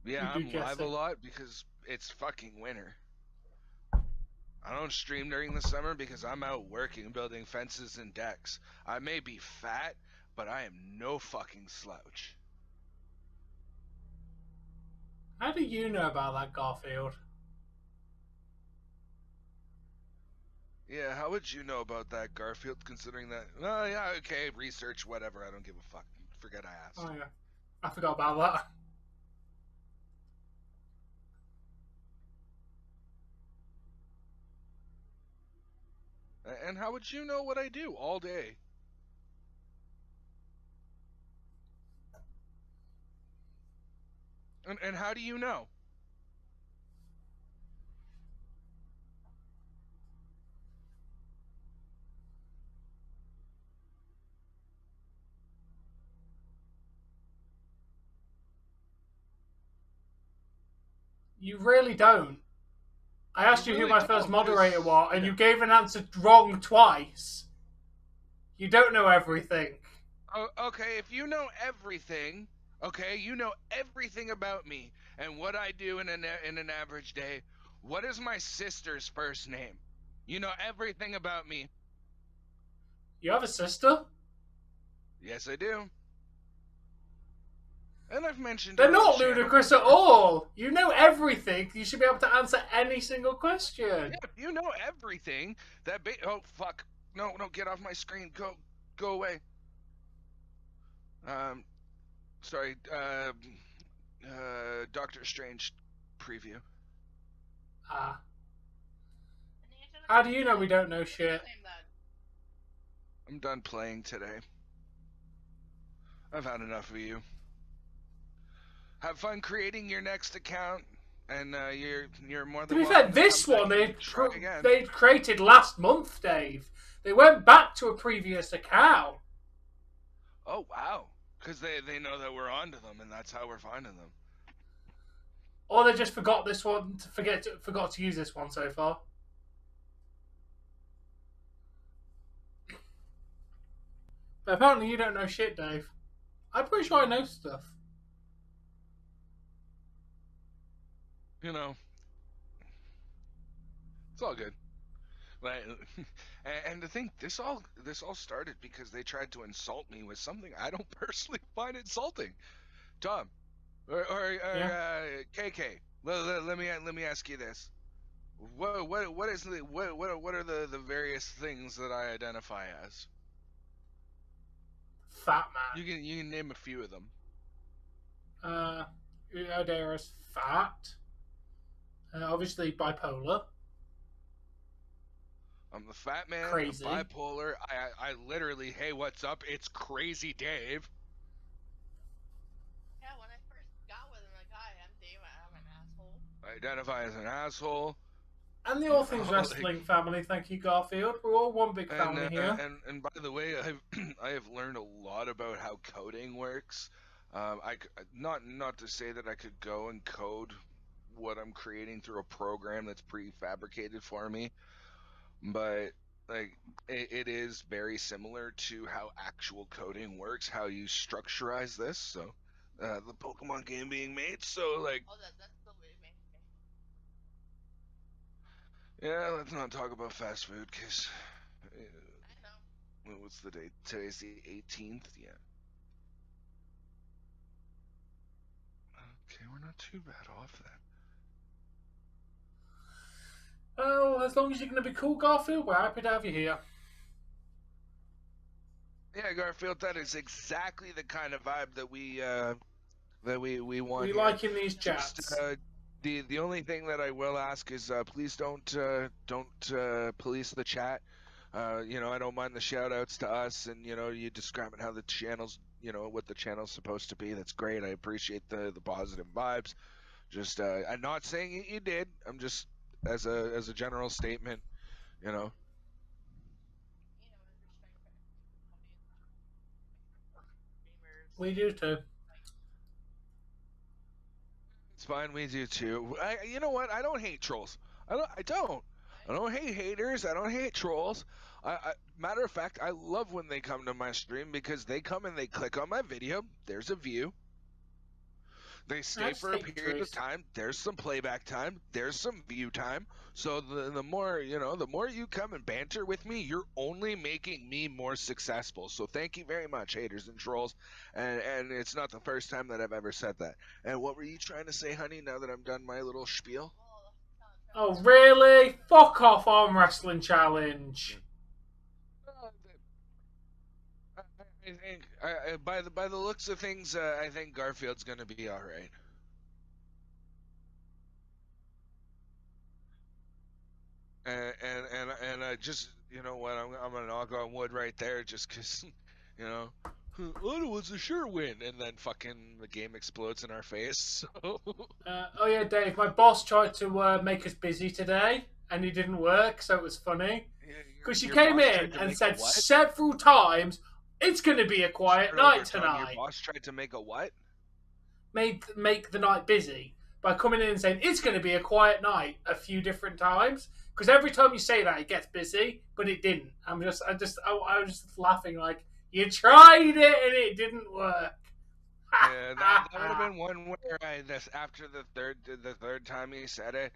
Yeah, I'm live a lot because it's fucking winter. I don't stream during the summer because I'm out working, building fences and decks. I may be fat, but I am no fucking slouch. How do you know about that, Garfield? Yeah, how would you know about that, Garfield, considering that... Oh, yeah, okay, research, whatever, I don't give a fuck. Forget I asked. Oh, yeah. I forgot about that. And how would you know what I do all day? And how do you know? You really don't. I asked you really who my don't, first moderator 'cause- was, and you gave an answer wrong twice. You don't know everything. Oh, okay, if you know everything, okay, you know everything about me and what I do in an average day. What is my sister's first name? You know everything about me. You have a sister? Yes, I do. And I've mentioned They're it on not channel ludicrous at before. all. You know everything. You should be able to answer any single question. Yeah, you know everything. Oh fuck! No, get off my screen. Go away. Sorry. Doctor Strange preview. Ah. And the answer to the How do you know question we is, don't know let's shit? claim that. I'm done playing today. I've had enough of you. Have fun creating your next account, and you're more To than be fair, welcome to this come one back and try again. they created last month, Dave. They went back to a previous account. Oh wow, because they know that we're onto them, and that's how we're finding them. Or they just forgot this one. Forgot to use this one so far. But apparently you don't know shit, Dave. I'm pretty sure I know stuff. You know, it's all good. Like, and to think this all started because they tried to insult me with something I don't personally find insulting. Tom, or KK, let me ask you this: what are the various things that I identify as? Fat man. You can name a few of them. There's fat. Obviously bipolar. I'm the fat man. Crazy. I'm bipolar. I literally, hey, what's up? It's Crazy Dave. Yeah, when I first got with him, like, hi, I'm Dave. I'm an asshole. I identify as an asshole. And the All Things Wrestling family, thank you, Garfield. We're all one big family here. And by the way, I have learned a lot about how coding works. Not to say that I could go and code what I'm creating through a program that's prefabricated for me, but like it is very similar to how actual coding works, how you structurize this. So the Pokemon game being made, so like. Oh, that's the way to make it. Yeah, let's not talk about fast food, because I know. what's the date? Today's the 18th? Yeah. Okay, we're not too bad off then. Oh, as long as you're going to be cool, Garfield, we're happy to have you here. Yeah, Garfield, that is exactly the kind of vibe that we want. We here. like in these chats. Just, the only thing that I will ask is please don't police the chat. You know, I don't mind the shout outs to us, and you know, you describing how the channel's, you know, what the channel's supposed to be. That's great. I appreciate the positive vibes. Just I'm not saying you did. I'm just as a general statement, you know. We do too. It's fine, we do too. You know what? I don't hate trolls. I don't hate haters. I don't hate trolls. Matter of fact, I love when they come to my stream because they come and they click on my video. There's a view. They stay for a period of time. There's some playback time. There's some view time. So the more, you know, the more you come and banter with me, you're only making me more successful. So thank you very much, haters and trolls. And it's not the first time that I've ever said that. And what were you trying to say, honey, now that I'm done my little spiel? Oh, really? Fuck off, Arm Wrestling Challenge. I think by the looks of things, I think Garfield's gonna be all right. And I just, you know what, I'm gonna knock on wood right there, just cause, you know, what was a sure win, and then fucking the game explodes in our face. So. Oh yeah, Dave. My boss tried to make us busy today, and it didn't work, so it was funny. Because she came in and said several times, "It's going to be a quiet night tonight." Your boss tried to make a what? Make the night busy by coming in and saying it's going to be a quiet night a few different times. Because every time you say that, it gets busy, but it didn't. I was just laughing like you tried it and it didn't work. Yeah, that would have been one where after the third time he said it,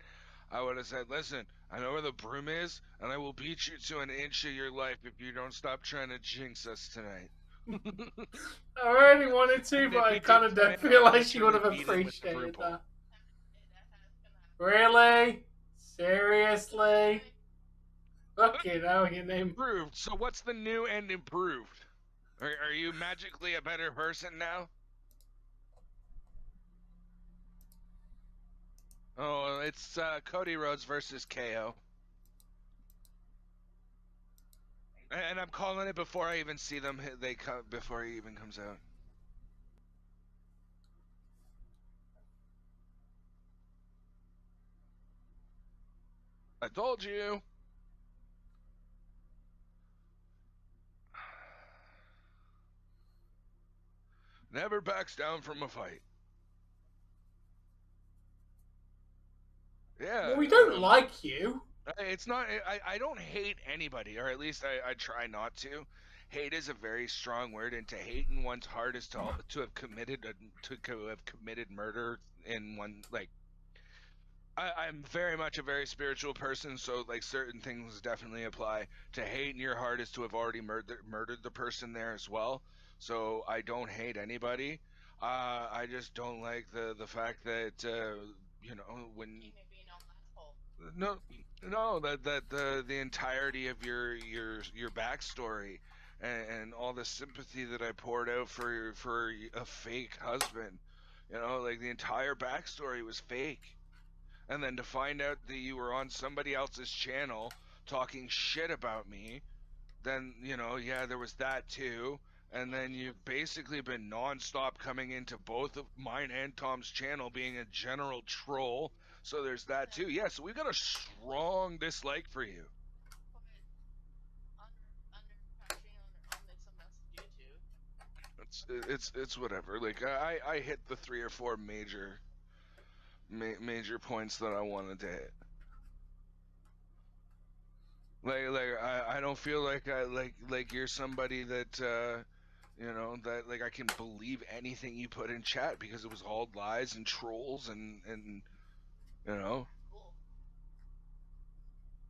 I would have said, "Listen, I know where the broom is, and I will beat you to an inch of your life if you don't stop trying to jinx us tonight." I really wanted to, And but if I he kind did of come don't in, feel I'll like she would have literally beat him with the appreciated broom that. pole. Really? Seriously? Fucking hell, your name. Improved. So what's the new and improved? Are you magically a better person now? Oh, it's Cody Rhodes versus KO. And I'm calling it before I even see them. They come before he even comes out. I told you. Never backs down from a fight. Yeah. Well, we don't like you. It's not. I don't hate anybody, or at least I try not to. Hate is a very strong word, and to hate in one's heart is to have committed murder in one. Like I'm very much a very spiritual person, so like certain things definitely apply. To hate in your heart is to have already murdered the person there as well. So I don't hate anybody. I just don't like the fact that when no, no, that the entirety of your backstory and all the sympathy that I poured out for a fake husband, like the entire backstory was fake, and then to find out that you were on somebody else's channel talking shit about me, then yeah, there was that too. And then you've basically been nonstop coming into both of mine and Tom's channel being a general troll. So there's that too. Yeah, so we've got a strong dislike for you. It's whatever. Like I hit the 3 or 4 major points that I wanted to hit. Like I don't feel like like you're somebody that that like I can believe anything you put in chat because it was all lies and trolls and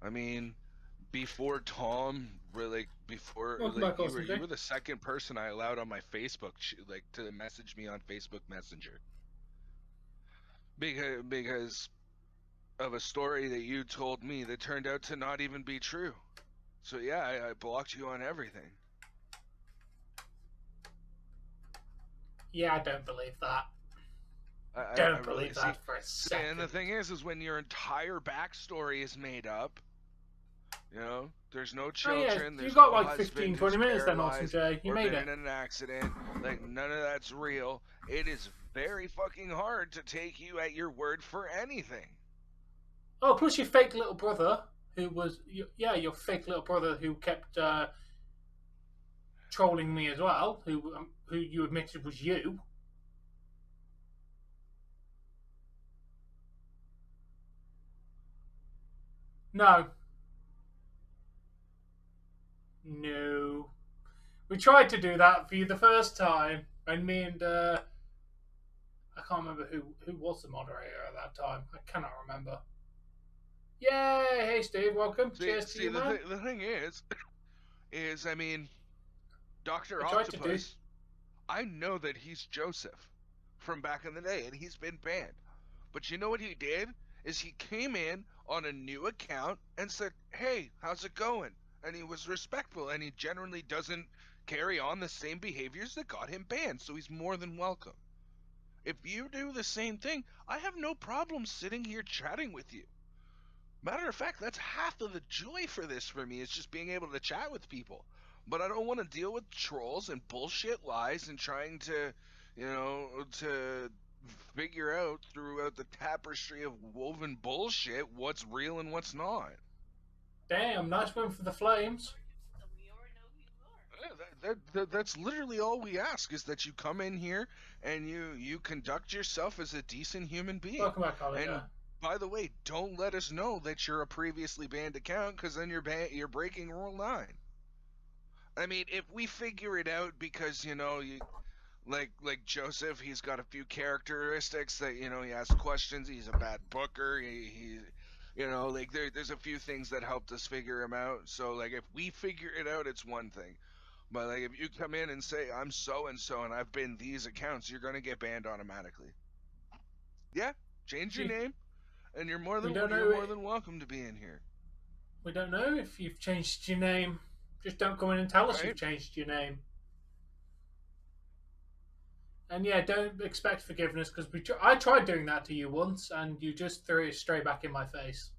I mean, before Tom, before Welcome like back, you Awesome were Jay. the second person I allowed on my Facebook like to message me on Facebook Messenger because of a story that you told me that turned out to not even be true. So yeah, I blocked you on everything. Yeah, I don't believe that. I Don't really believe that for a second. And the thing is when your entire backstory is made up, there's no children. Oh, yeah, you there's got no like husband 15, 20 minutes then, Awesome Jay. You or made been it. in an accident. Like none of that's real. It is very fucking hard to take you at your word for anything. Oh, plus your fake little brother, who was your fake little brother who kept trolling me as well, who you admitted was you. No. No. We tried to do that for you the first time, and me and I can't remember who was the moderator at that time. I cannot remember. Yay! Hey Steve, welcome. Cheers to you, man. The thing is I mean, Dr. I tried to do. Octopus, I know that he's Joseph from back in the day, and he's been banned. But you know what he did? Is he came in on a new account and said, "Hey, how's it going?" And he was respectful, and he generally doesn't carry on the same behaviors that got him banned, so he's more than welcome. If you do the same thing, I have no problem sitting here chatting with you. Matter of fact, that's half of the joy for this for me, is just being able to chat with people. But I don't want to deal with trolls and bullshit lies and trying to, to figure out throughout the tapestry of woven bullshit what's real and what's not. Damn, nice win for the Flames. That's literally all we ask, is that you come in here and you conduct yourself as a decent human being. Welcome back, Holly. And by the way, don't let us know that you're a previously banned account, because then you're breaking Rule 9. I mean, if we figure it out because, like Joseph, he's got a few characteristics that, he asks questions, he's a bad booker, he like there's a few things that helped us figure him out. So, like, if we figure it out, it's one thing. But like, if you come in and say I'm so and so and I've been these accounts, you're gonna get banned automatically. Yeah, change your name, and you're more We than don't you're know. more than welcome to be in here. We don't know if you've changed your name. Just don't come in and tell us Right? you've changed your name. And yeah, don't expect forgiveness because I tried doing that to you once, and you just threw it straight back in my face.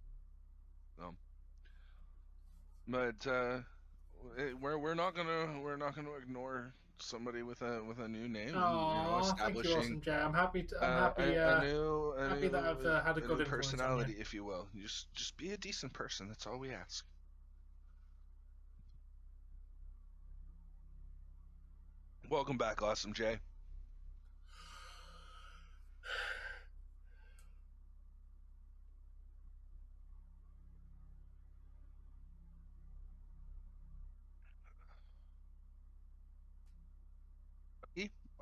But we're not gonna ignore somebody with a new name, and Oh, thank you, establishing Awesome Jay. I'm happy. I'm uh, happy. a, a new a Happy that new I've had a a good new influence on you. personality, if you will. You just be a decent person. That's all we ask. Welcome back, Awesome Jay.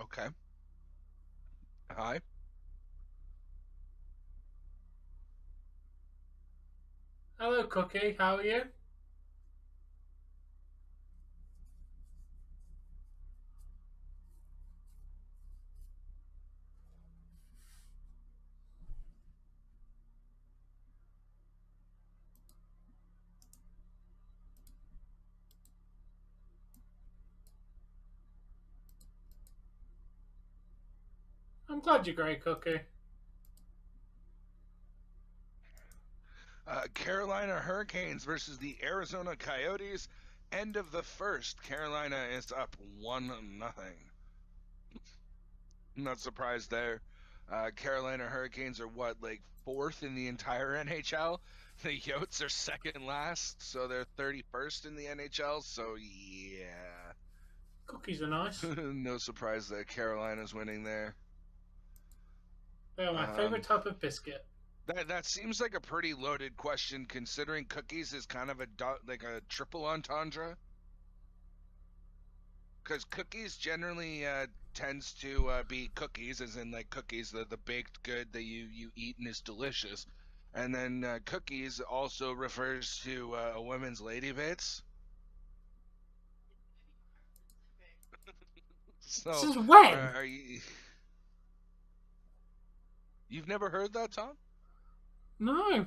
Okay. Hi. Hello, Cookie. How are you? I'm glad you're great, Cookie. Carolina Hurricanes versus the Arizona Coyotes. End of the first. Carolina is up 1-0. I'm not surprised there. Carolina Hurricanes are like fourth in the entire NHL. The Yotes are second last, so they're 31st in the NHL. So yeah, Cookies are nice. no surprise that Carolina's winning there. They are my favorite type of biscuit. That seems like a pretty loaded question, considering cookies is kind of like a triple entendre. Because cookies generally tends to be cookies, as in like cookies, the baked good that you eat and is delicious. And then cookies also refers to a woman's lady bits. So, Since when? are you? You've never heard that, Tom? No.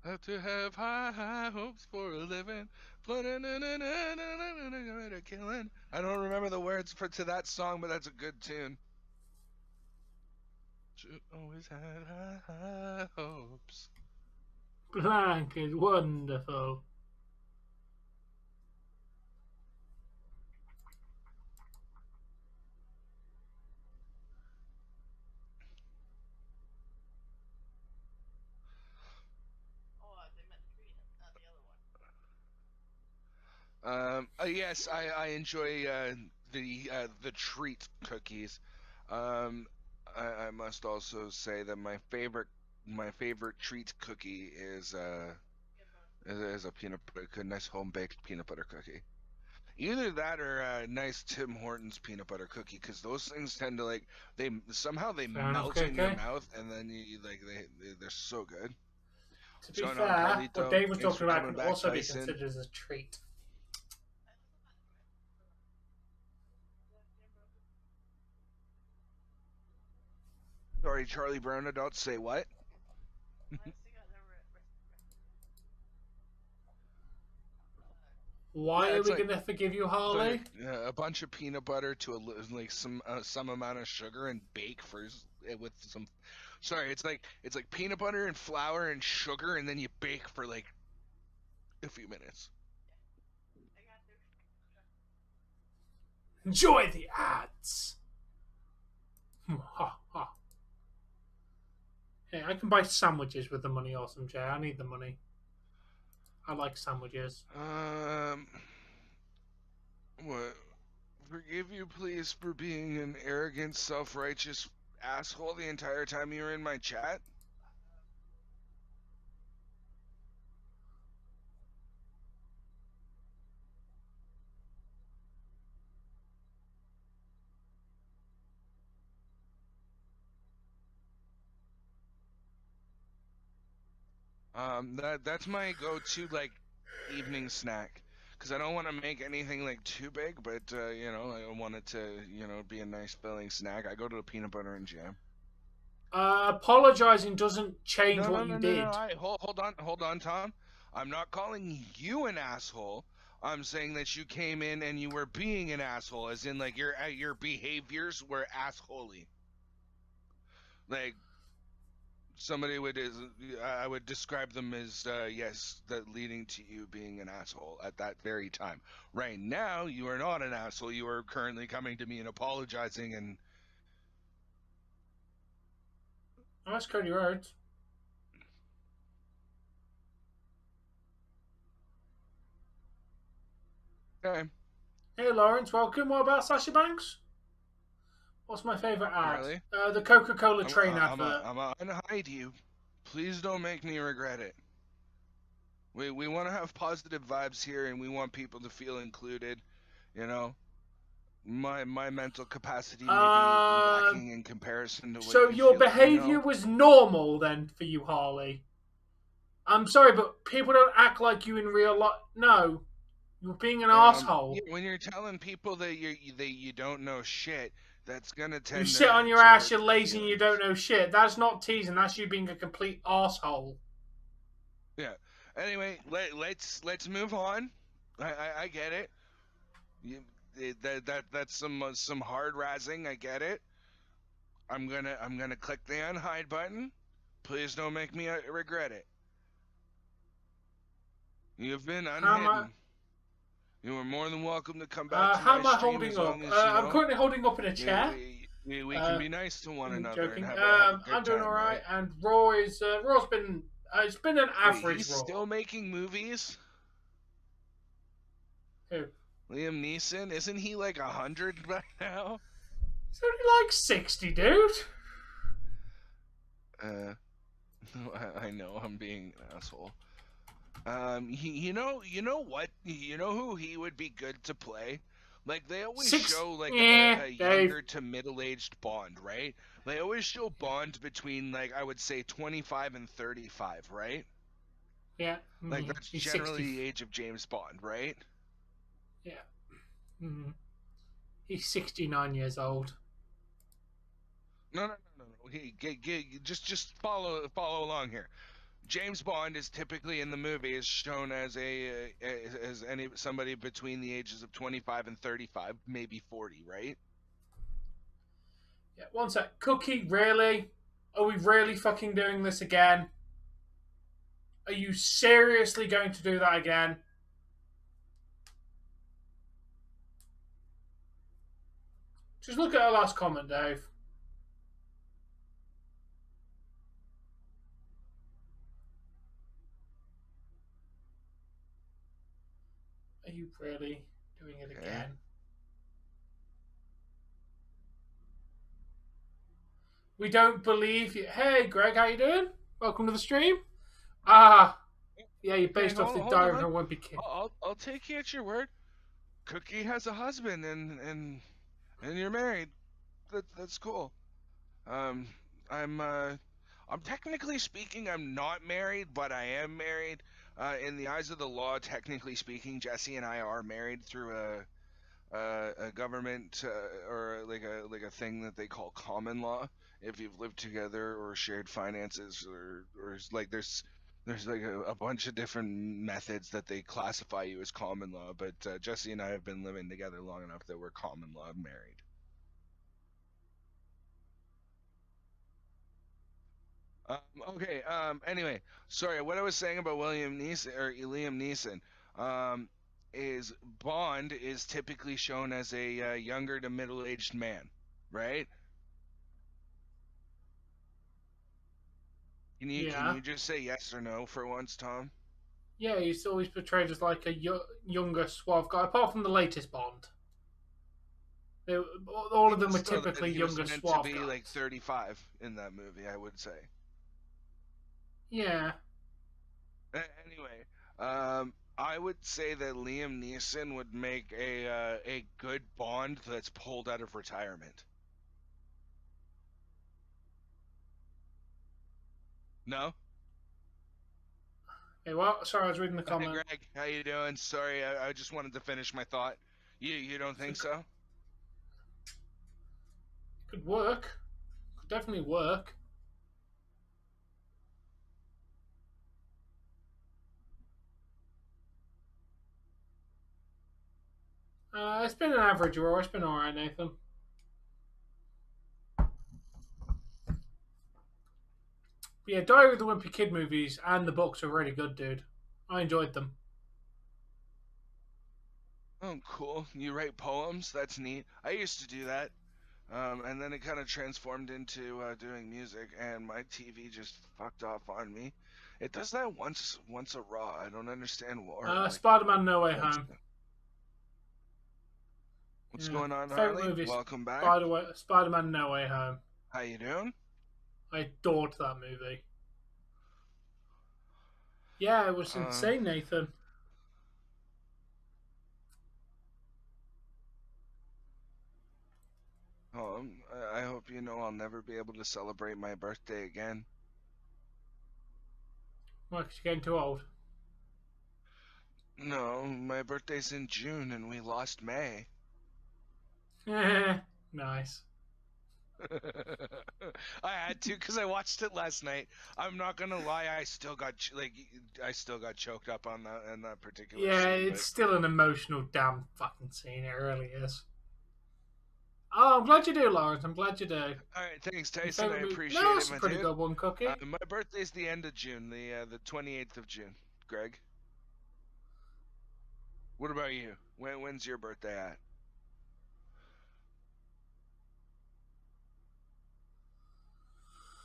Have to have high hopes for a living. Killing. I don't remember the words to that song, but that's a good tune. Always had high hopes. Blank is wonderful. Oh, they meant Korean, not the other one. Yes, I enjoy the treat cookies. I must also say that my favorite treat cookie is a peanut butter, a nice home baked peanut butter cookie. Either that or a nice Tim Hortons peanut butter cookie, because those things tend to they somehow they Fair enough, melt in your KK. mouth, and then you like they're so good. To be Showing on fair, what Carlito, Dave was thanks talking for about coming can back, also be Tyson. considered as a treat. Sorry, Charlie Brown adults say what? Why Yeah, are it's we like going to forgive you, it's Harley? like a bunch of peanut butter to like some amount of sugar and bake with some. Sorry, it's like peanut butter and flour and sugar, and then you bake for like a few minutes. Enjoy the ads! Ha ha. Hey, I can buy sandwiches with the money, Awesome Jay. I need the money. I like sandwiches. What? Forgive you, please, for being an arrogant, self-righteous asshole the entire time you were in my chat. That's my go-to, like, evening snack. Because I don't want to make anything like too big, but you know, I want it to, you know, be a nice filling snack. I go to the peanut butter and jam. Apologizing doesn't change No, no, what you no, no, no. did. Hold on, Tom. I'm not calling you an asshole. I'm saying that you came in and you were being an asshole, as in like your behaviors were assholey. Like somebody would is I would describe them as yes, that leading to you being an asshole at that very time. Right now, you are not an asshole. You are currently coming to me and apologizing and That's Cody Rhodes. okay, Hey Lawrence, welcome. What about Sasha Banks? What's my favourite ad? Harley. The Coca-Cola train I'm advert. unhide you. Please don't make me regret it. We want to have positive vibes here, and we want people to feel included. You know, my mental capacity may be lacking in comparison to what So you your feel. behaviour was normal then for you, Harley? I'm sorry, but people don't act like you in real life. No, you're being an asshole. Yeah, when you're telling people that you don't know shit, that's gonna You tend sit on your to ass, hurt you're your lazy, and you don't feelings. know shit. That's not teasing. That's you being a complete asshole. Yeah. Anyway, let's move on. I get it. You, that's some hard razzing. I get it. I'm gonna click the unhide button. Please don't make me regret it. You've been How am I? unhidden. You are more than welcome to come back to How my am I stream holding as up? long as you I'm know. currently holding up in a We chair. we can be nice to one I'm another and joking. have a I'm good doing time, all right, right? and Raw's been it's been an Wait, average he's Raw. still making movies? Who? Liam Neeson? Isn't he like 100 by now? It's only like 60, dude. Uh, I know I'm being an asshole. You know what? You know who he would be good to play? Like they always show like a Dave. younger to middle-aged Bond, right? They always show Bond between like I would say 25 and 35, right? Yeah, Like that's he's generally 60. the age of James Bond, right? Yeah, he's 69 years old. No. Just follow along here. James Bond is typically in the movie is shown as somebody between the ages of 25 and 35, maybe 40, right? Yeah, one sec. Cookie, really? Are we really fucking doing this again? Are you seriously going to do that again? Just look at her last comment, Dave. Are you really doing it Okay. again? We don't believe you. Hey, Greg, how you doing? Welcome to the stream. Yeah, you're based off the Hold Diary of on. a Wimpy Kid. I'll take you at your word. Cookie has a husband and you're married. That's cool. Um, I'm technically speaking, I'm not married, but I am married. In the eyes of the law, technically speaking, Jesse and I are married through a government or like a thing that they call common law. If you've lived together or shared finances or like there's like a bunch of different methods that they classify you as common law. But Jesse and I have been living together long enough that we're common law married. Okay. Anyway, sorry. What I was saying about William Neeson or Liam Neeson, is Bond is typically shown as a younger to middle-aged man, right? Can Yeah. you just say yes or no for once, Tom? Yeah, he's always portrayed as like a younger, suave guy, apart from the latest Bond. They, all of Even them were still, typically he was younger, meant to suave be like guys. 35 in that movie, I would say. Yeah. Anyway, I would say that Liam Neeson would make a good Bond that's pulled out of retirement. No? Hey, what? Sorry, I was reading the Hi, comment. Greg. How you doing? Sorry, I just wanted to finish my thought. You don't think so? Could work. Could definitely work. It's been an average Raw. It's been alright, Nathan. But yeah, Diary of the Wimpy Kid movies and the books are really good, dude. I enjoyed them. Oh, cool. You write poems? That's neat. I used to do that. And then it kind of transformed into doing music, and my TV just fucked off on me. It does that once a Raw. I don't understand what. Spider-Man No Way Home. What's Yeah. going on, Favorite Harley? movie? Welcome back. Spider-Man No Way Home. How you doing? I adored that movie. Yeah, it was insane, Nathan. I hope you know I'll never be able to celebrate my birthday again. Why? 'Cause you're getting too old. No, my birthday's in June and we lost May. Nice. I had to because I watched it last night. I'm not gonna lie, I still got choked up on that particular Yeah, scene. it's still an emotional damn fucking scene. It really is. Oh, I'm glad you do, Lawrence. I'm glad you do. All right, thanks, Tyson. I appreciate no, it, it's a my pretty dude. good one, Cookie. My birthday's the end of June, the 28th of June. Greg, what about you? When's your birthday at?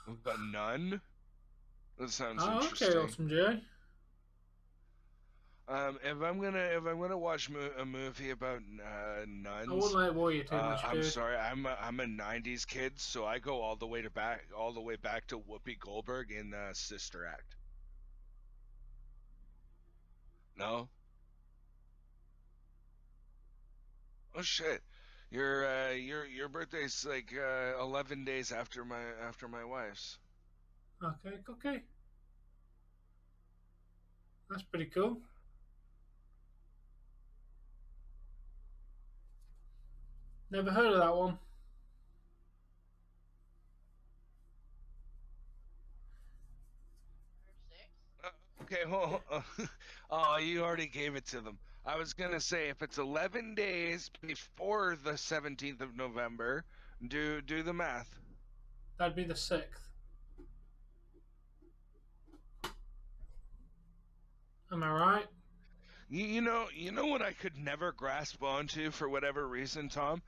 We've got none. That sounds Oh, okay, interesting. awesome, Jay. If I'm gonna watch a movie about nuns, I wouldn't let it worry you too much, I'm dude. sorry, I'm a '90s kid, so I go all the way back to Whoopi Goldberg in Sister Act. No? Oh shit, your birthday's like 11 days after my wife's. Okay, Cookie. That's pretty cool. Never heard of that one. Okay, oh, you already gave it to them. I was gonna say if it's 11 days before the 17th of November, do the math. That'd be the 6th. Am I right? You know what I could never grasp onto for whatever reason, Tom?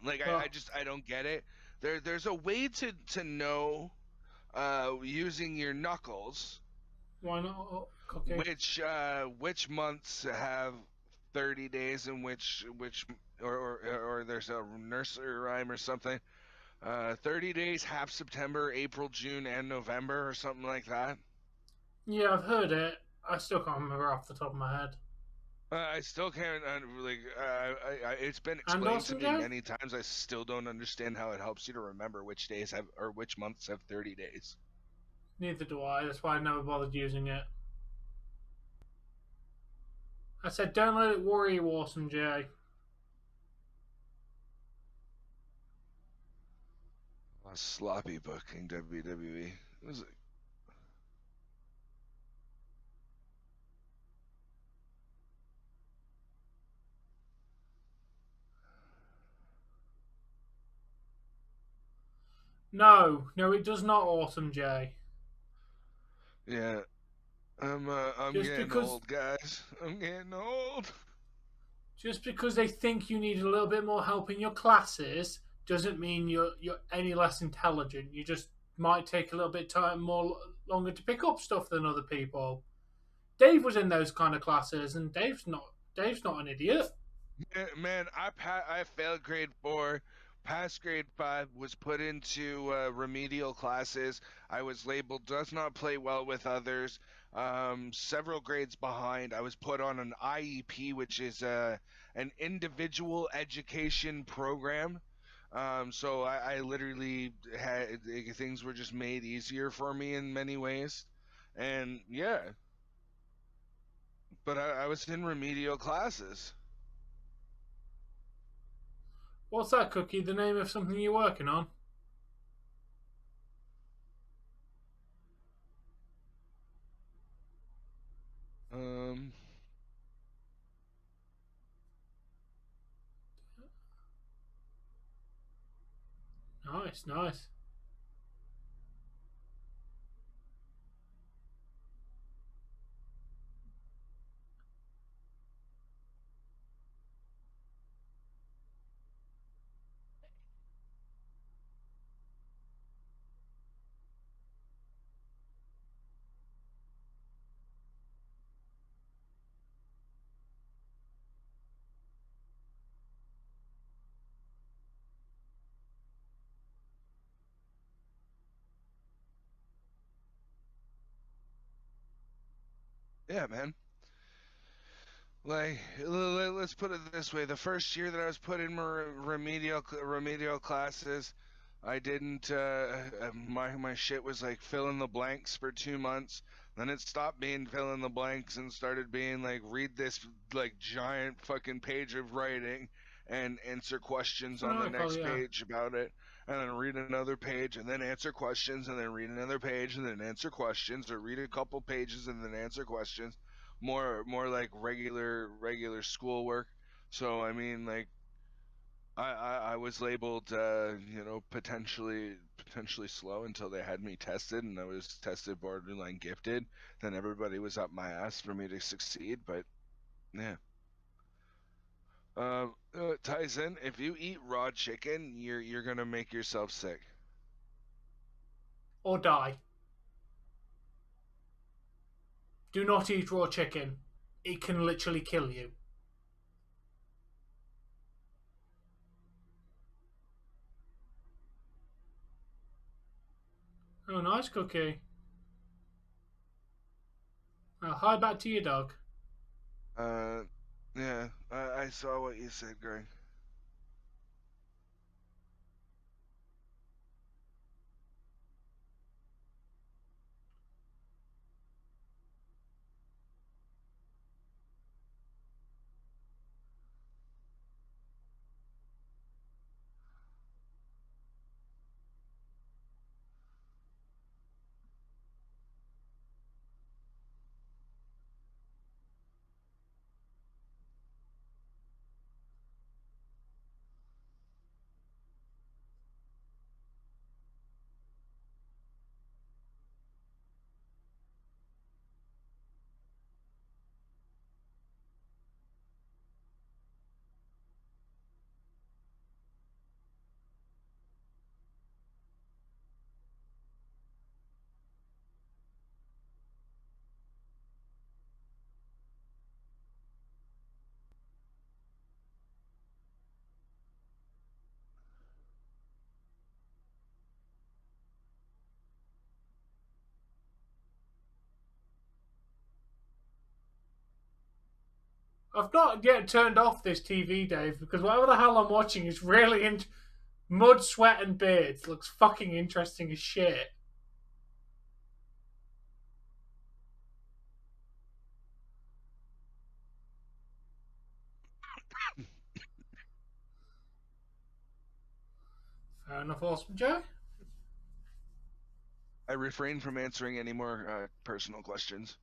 Like Well, I don't get it. There's a way to know using your knuckles why not? Oh, Cookie. which months have 30 days and which or there's a nursery rhyme or something. 30 days, half September, April, June, and November, or something like that. Yeah, I've heard it. I still can't remember off the top of my head. I still can't it's been And explained to Awesome me Jay? many times. I still don't understand how it helps you to remember which days have or which months have 30 days. Neither do I. That's why I never bothered using it. I said, don't let it worry you, Awesome Jay. Sloppy booking WWE. It was No, it does not, Awesome Jay. yeah. I'm Just getting because old, guys. I'm getting old. Just because they think you need a little bit more help in your classes doesn't mean you're any less intelligent. You just might take a little bit longer to pick up stuff than other people. Dave was in those kind of classes, and Dave's not an idiot. Man, I failed grade 4, passed grade 5, was put into remedial classes. I was labeled does not play well with others. Several grades behind. I was put on an IEP, which is an individual education program. So I literally had things were just made easier for me in many ways, and yeah. But I was in remedial classes. What's that, Cookie? The name of something you're working on? Nice, nice. Yeah, man. Like, let's put it this way: the first year that I was put in remedial classes, I didn't. My shit was like fill in the blanks for 2 months. Then it stopped being fill in the blanks and started being like read this like giant fucking page of writing and answer questions on the Canonical, next yeah. page about it, and then read another page and then answer questions and then read another page and then answer questions, or read a couple pages and then answer questions. More like regular schoolwork. So I mean, like I was labeled potentially slow until they had me tested, and I was tested borderline gifted. Then everybody was up my ass for me to succeed. But yeah. Tyson, if you eat raw chicken, you're gonna make yourself sick. Or die. Do not eat raw chicken. It can literally kill you. Oh, nice, Cookie. Hi back to your dog. Yeah, I saw what you said, Greg. I've not yet turned off this TV, Dave, because whatever the hell I'm watching is really mud, sweat, and beards. Looks fucking interesting as shit. Fair enough, awesome, Joe. I refrain from answering any more personal questions.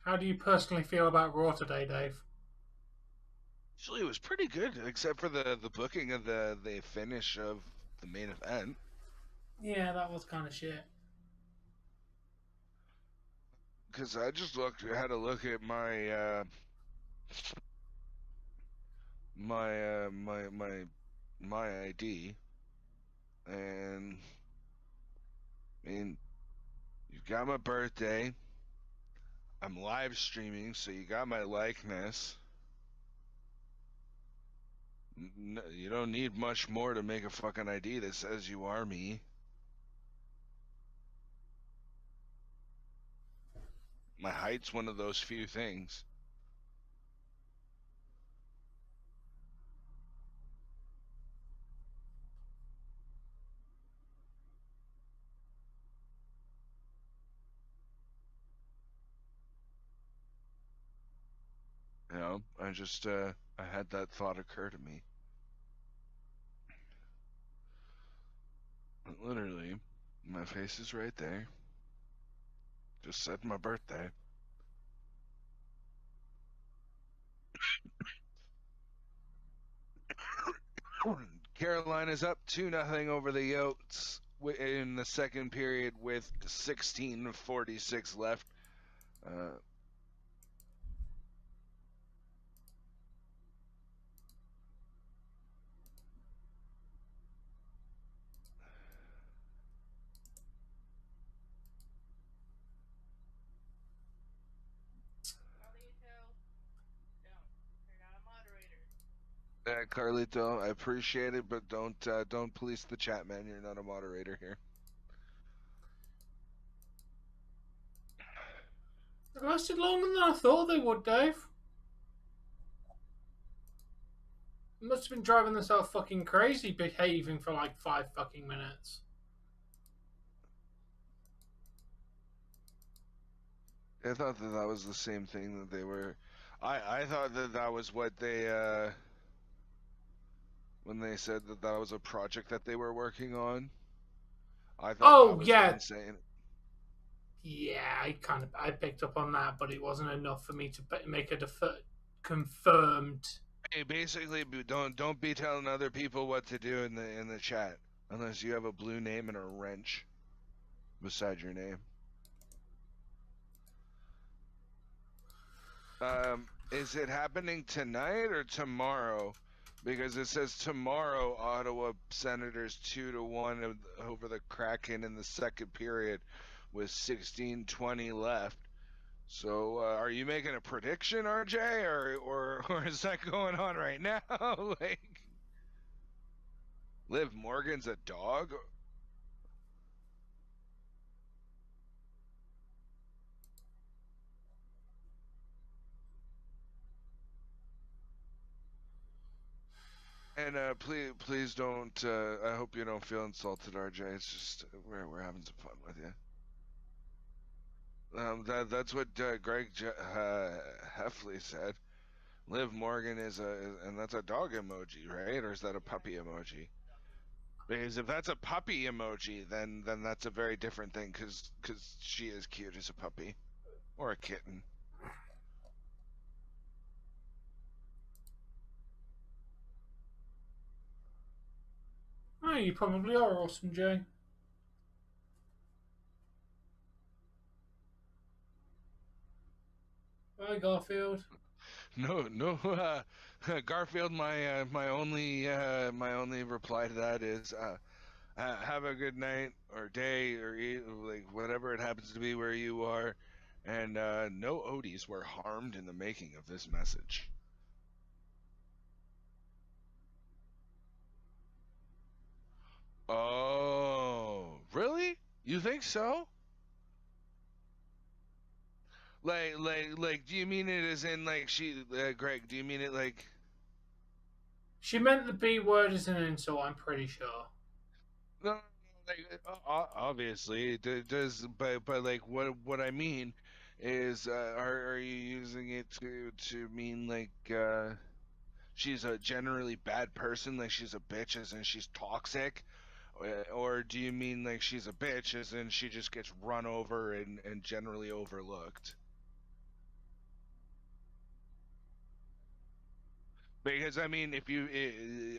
How do you personally feel about Raw today, Dave? Actually, it was pretty good, except for the booking of the finish of the main event. Yeah, that was kind of shit. Because I just had a look at my my ID, and I mean, you've got my birthday. I'm live streaming, so you got my likeness. You don't need much more to make a fucking ID that says you are me. My height's one of those few things. know, I just I had that thought occur to me. Literally, my face is right there. Just said my birthday. Carolina's up 2-0 over the Yotes in the second period with 16:46 left. You're not a moderator. Carlito, I appreciate it, but don't police the chat, man. You're not a moderator here. It lasted longer than I thought they would, Dave. Must have been driving themselves fucking crazy behaving for like 5 fucking minutes. I thought that was the same thing that they were. I thought that was what they when they said that was a project that they were working on. I thought that was them saying. Yeah, I picked up on that, but it wasn't enough for me to make a confirmed. Hey, basically, don't be telling other people what to do in the chat unless you have a blue name and a wrench beside your name. Is it happening tonight or tomorrow? Because it says tomorrow, Ottawa Senators 2-1 over the Kraken in the second period with 16:20 left. So, are you making a prediction, RJ, or is that going on right now? Like, Liv Morgan's a dog? And please don't. I hope you don't feel insulted, RJ. It's just we're having some fun with you. That's what Greg Heffley said. Liv Morgan and that's a dog emoji, right? Or is that a puppy emoji? Because if that's a puppy emoji, then that's a very different thing. Because she is cute as a puppy or a kitten. Oh, you probably are awesome, Jay. Bye, Garfield. No, Garfield. My only reply to that is have a good night or day or like whatever it happens to be where you are, and no Odies were harmed in the making of this message. Oh, really? You think so? Like, do you mean it as in like Greg? Do you mean it like? She meant the B word as an insult, I'm pretty sure. No, like obviously it does, but like what I mean is, are you using it to mean like she's a generally bad person, like she's a bitch as in she's toxic, or do you mean like she's a bitch as in she just gets run over and generally overlooked? Because I mean, if you,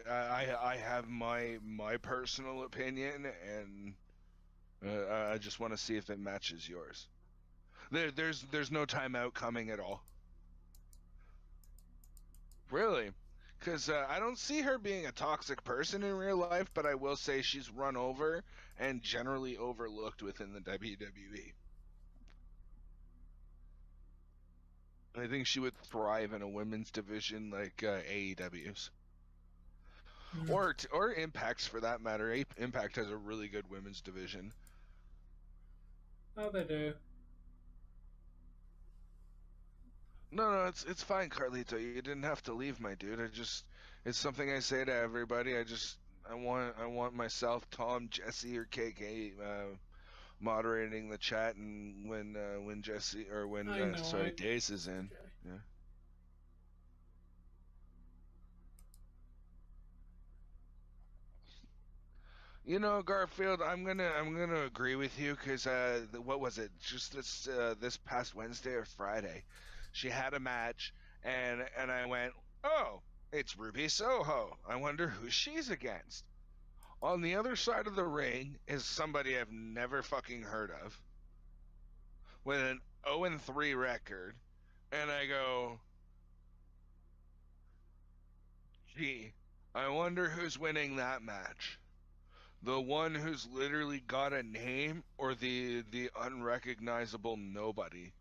I have my personal opinion, and I just want to see if it matches yours. There's no timeout coming at all. Really? Because I don't see her being a toxic person in real life, but I will say she's run over and generally overlooked within the WWE. I think she would thrive in a women's division like AEW's. Or Impact's for that matter. Impact has a really good women's division. Oh, they do. No, it's fine, Carlito. You didn't have to leave, my dude. It's something I say to everybody. I want myself, Tom, Jesse, or KK moderating the chat, and when Jesse or when I know, Daze is in. Yeah. You know, Garfield, I'm gonna agree with you because what was it? Just this past Wednesday or Friday, she had a match, and I went, oh, it's Ruby Soho. I wonder who she's against. On the other side of the ring is somebody I've never fucking heard of with an 0-3 record, and I go, gee, I wonder who's winning that match. The one who's literally got a name or the unrecognizable nobody?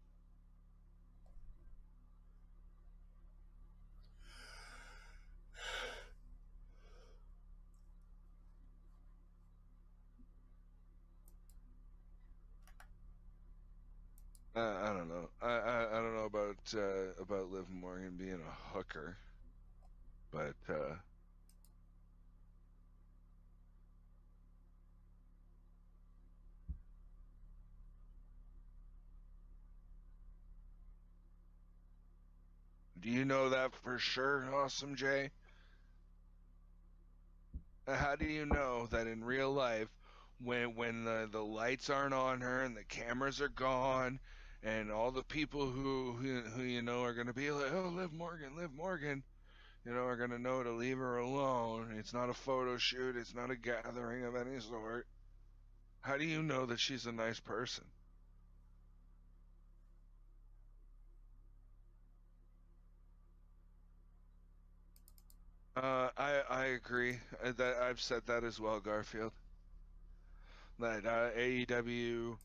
I don't know. I don't know about Liv Morgan being a hooker, but do you know that for sure, Awesome Jay? How do you know that in real life, when the lights aren't on her and the cameras are gone, and all the people who you know are gonna be like, oh, Liv Morgan, you know, are gonna know to leave her alone. It's not a photo shoot. It's not a gathering of any sort. How do you know that she's a nice person? I agree. That I've said that as well, Garfield. That AEW,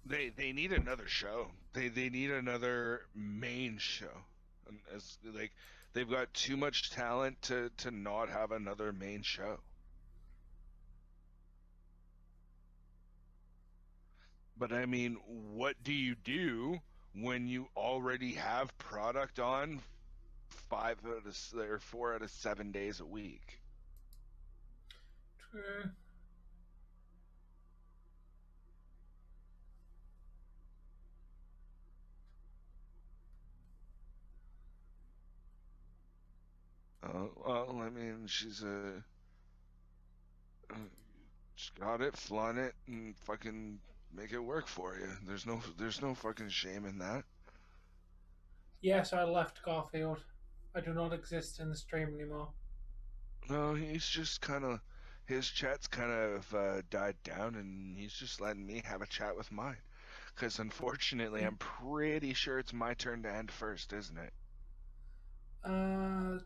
they need another show. They need another main show. And as like they've got too much talent to not have another main show. But I mean, what do you do when you already have product on 4 out of 7 days a week? True. Well, I mean, she's got it, flaunt it, and fucking make it work for you. There's no fucking shame in that. Yes, I left Garfield. I do not exist in the stream anymore. No, he's just his chat's kind of died down, and he's just letting me have a chat with mine. Because unfortunately, I'm pretty sure it's my turn to end first, isn't it? Uh,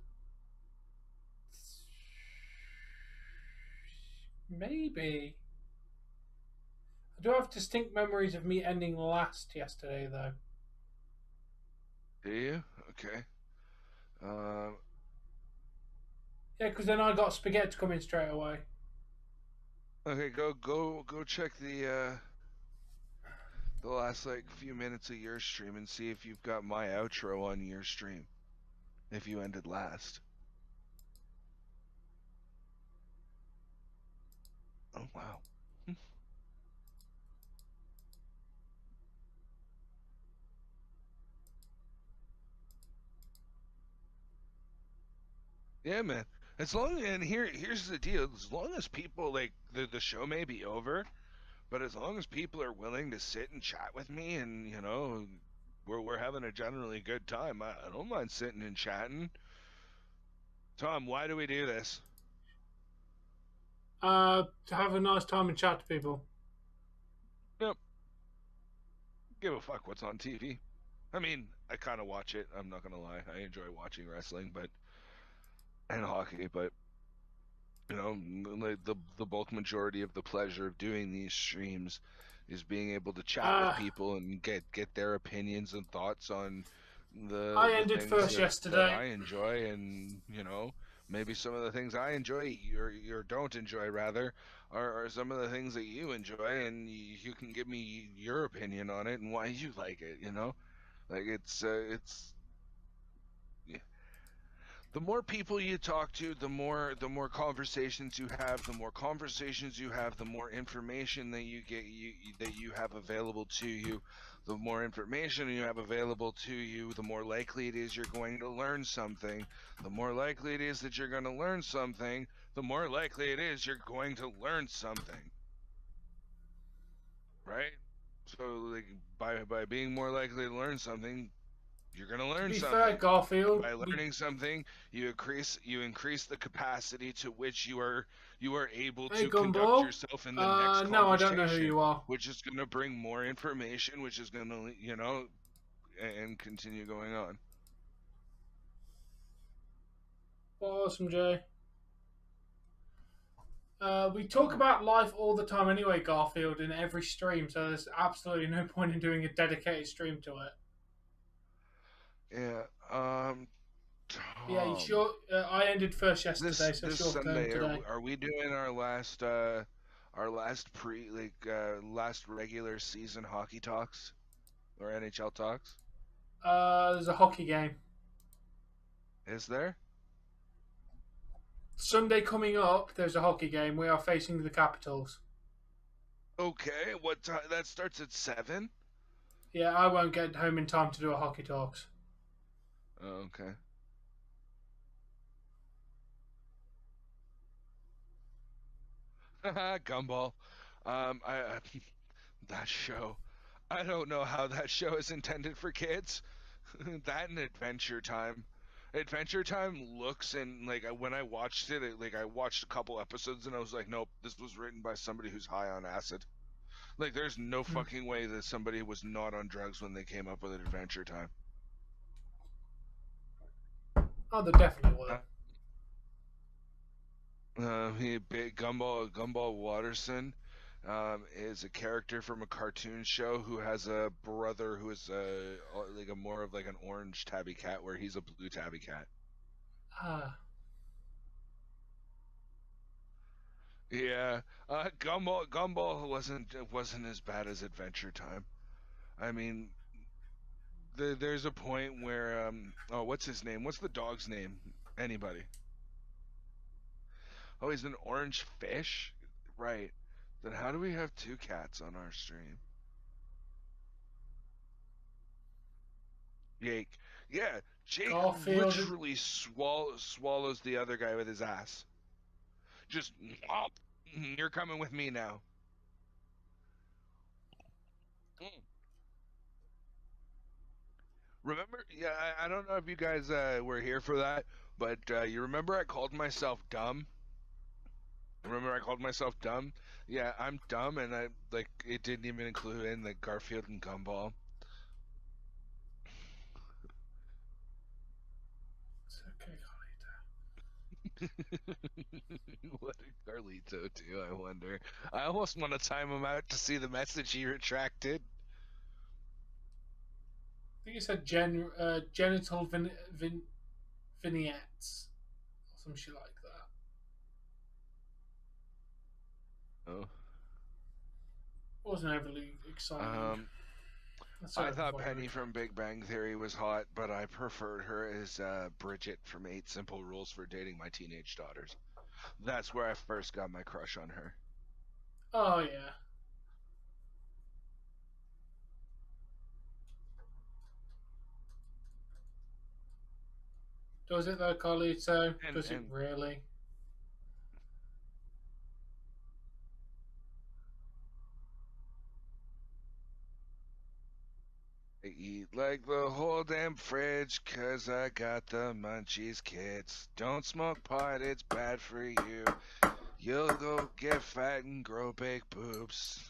maybe. I do have distinct memories of me ending last yesterday, though. Do you? Okay. Um, Yeah, because then I got spaghetti coming straight away. okay, go check the last like few minutes of your stream and see if you've got my outro on your stream. If you ended last. Oh wow. Yeah, man. Here's the deal. As long as people like the show may be over, but as long as people are willing to sit and chat with me, and you know, we're having a generally good time, I don't mind sitting and chatting. Tom, why do we do this? To have a nice time and chat to people. Yep. Give a fuck what's on TV. I mean, I kind of watch it. I'm not gonna lie. I enjoy watching wrestling, and hockey, but you know, like the bulk majority of the pleasure of doing these streams is being able to chat with people and get their opinions and thoughts on I the ended things first that yesterday. I enjoy, and you know, maybe some of the things I enjoy or don't enjoy rather are some of the things that you enjoy, and you can give me your opinion on it and why you like it. You know, like it's the more people you talk to, the more conversations you have, the more conversations you have, the more information that you get that you have available to you. The more information you have available to you, the more likely it is you're going to learn something. The more likely it is that you're going to learn something, the more likely it is you're going to learn something. Right? So like by being more likely to learn something, you're going to To learn be fair, something. Garfield, By learning something, you increase the capacity to which you are able Hey to conduct Gumball. yourself in the next No, I don't know who conversation, you are. which is going to bring more information, which is going to, and continue going on. Awesome, Jay. We talk about life all the time anyway, Garfield, in every stream, so there's absolutely no point in doing a dedicated stream to it. Yeah. Yeah, you Tom, sure? I ended first yesterday, so it's this your turn Sunday, today. are we doing our last last regular season hockey talks or NHL talks? There's a hockey game. Is there? Sunday coming up, there's a hockey game. We are facing the Capitals. Okay, what time? That starts at 7? Yeah, I won't get home in time to do a hockey talks. Oh, okay. Gumball. I that show. I don't know how that show is intended for kids. That and Adventure Time. Adventure Time looks and like when I watched it, like I watched a couple episodes and I was like, nope, this was written by somebody who's high on acid. Like, there's no fucking way that somebody was not on drugs when they came up with Adventure Time. Oh, they definitely were. Gumball Watterson is a character from a cartoon show who has a brother who is like a more of like an orange tabby cat, where he's a blue tabby cat. Ah. Yeah, Gumball wasn't as bad as Adventure Time. I mean, there's a point where oh, what's his name? What's the dog's name? Anybody? Oh, he's an orange fish? Right. Then how do we have two cats on our stream? Jake. Yeah, Jake Garfield. literally swallows the other guy with his ass. Just, whomp, you're coming with me now. Mm. Remember? Yeah, I don't know if you guys were here for that, but you remember I called myself dumb? Remember I called myself dumb? Yeah, I'm dumb, and I like it didn't even include in the Garfield and Gumball. It's okay, What did Carlito do, I wonder? I almost want to time him out to see the message he retracted. I think it said genital vignettes or some shit like that. Oh. Wasn't overly exciting. I thought Penny from Big Bang Theory was hot, but I preferred her as Bridget from 8 Simple Rules for Dating My Teenage Daughters. That's where I first got my crush on her. Oh, yeah. Does it though, Carlito? Does it really? I eat like the whole damn fridge 'cause I got the munchies, kids. Don't smoke pot, it's bad for you. You'll go get fat and grow big boobs.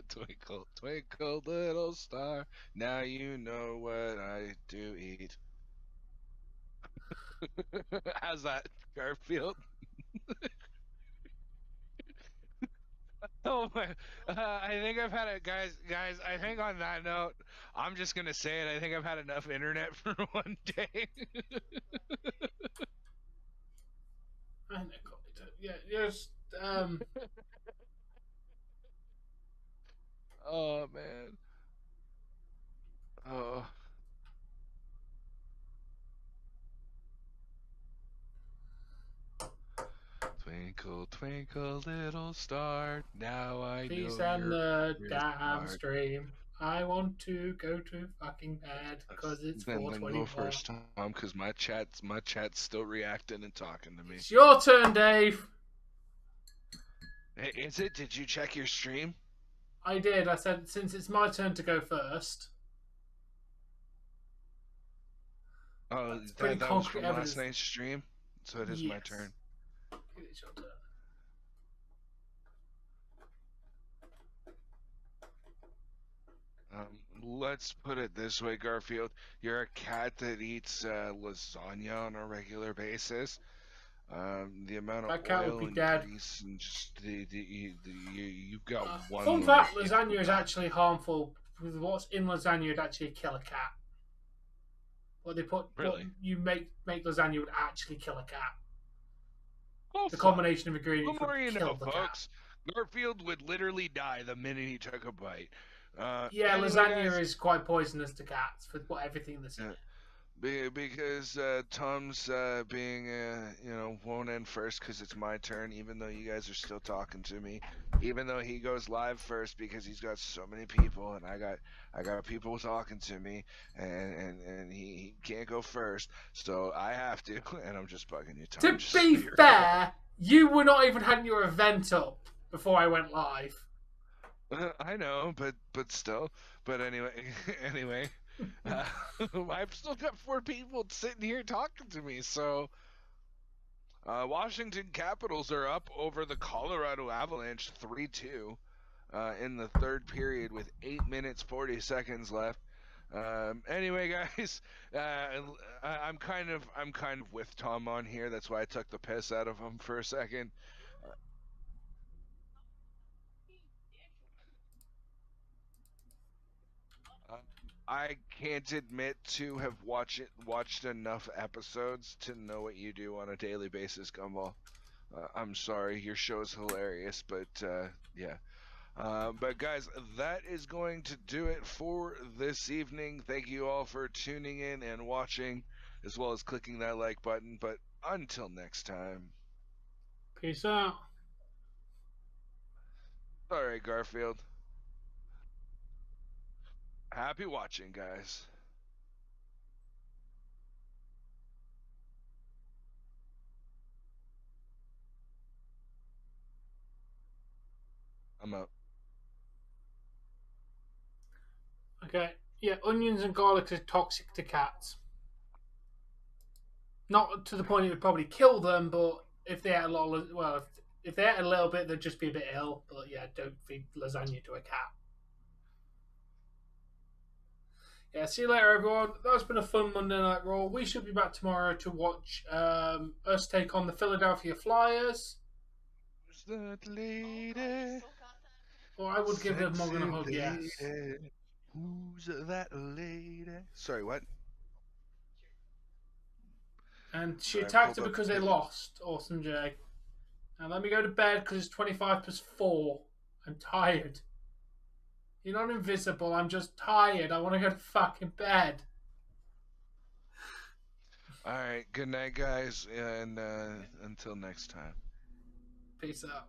Twinkle, twinkle, little star. Now you know what I do eat. How's that, Garfield? Oh my! I think I've had it, guys. Guys, I think on that note, I'm just gonna say it. I think I've had enough internet for one day. I know, Carlito. Yeah, just Oh man. Oh. Twinkle, twinkle, little star. Now I Please know end the you're damn smart. stream. I want to go to fucking bed because it's Then go 4:21. first, Tom, because my chat's still reacting and talking to me. It's your turn, Dave. Hey, is it? Did you check your stream? I did. I said since it's my turn to go first. Oh, That's pretty that was concrete from evidence. last night's stream, so it is my Yes. turn. It's your turn. Let's put it this way, Garfield. You're a cat that eats lasagna on a regular basis. The amount of That cat would oil be and dead. grease and just you've got one. Fun more fact: hit lasagna with is that. actually harmful. With what's in lasagna would actually kill a cat. What they put, Really? what you make lasagna would actually kill a cat. Oh, The fuck. combination of The ingredients more would you kill know, the cat. folks. Garfield would literally die the minute he took a bite. Yeah, Anyway, lasagna guys, is quite poisonous to cats for everything that's in it. because Tom's being, won't end first because it's my turn, even though you guys are still talking to me. Even though he goes live first because he's got so many people and I got people talking to me and he can't go first, so I have to. And I'm just bugging you, Tom. To be fair, you were not even having your event up before I went live. I know, but still. But anyway, I've still got 4 people sitting here talking to me. So, Washington Capitals are up over the Colorado Avalanche 3-2 in the third period with 8 minutes 40 seconds left. Anyway, guys, I'm kind of with Tom on here. That's why I took the piss out of him for a second. I can't admit to have watched enough episodes to know what you do on a daily basis, Gumball. I'm sorry, your show's hilarious, but yeah. But guys, that is going to do it for this evening. Thank you all for tuning in and watching, as well as clicking that like button. But until next time. Peace out. All right, Garfield. Happy watching, guys. I'm out. Okay. Yeah, onions and garlic are toxic to cats. Not to the point it would probably kill them, but if they ate a lot of, if they ate a little bit, they'd just be a bit ill. But yeah, don't feed lasagna to a cat. Yeah, see you later, everyone. That's been a fun Monday Night Raw. We should be back tomorrow to watch us take on the Philadelphia Flyers. Who's that lady? Or I would give Liv Morgan a hug, Sexy yes. lady. Who's that lady? Sorry, what? And she Alright, attacked her pulled up because the they pic. lost. Awesome, Jay. Now let me go to bed because it's 25 plus 4. I'm tired. You're not invisible. I'm just tired. I want to go to fucking bed. Alright, good night, guys, and until next time. Peace out.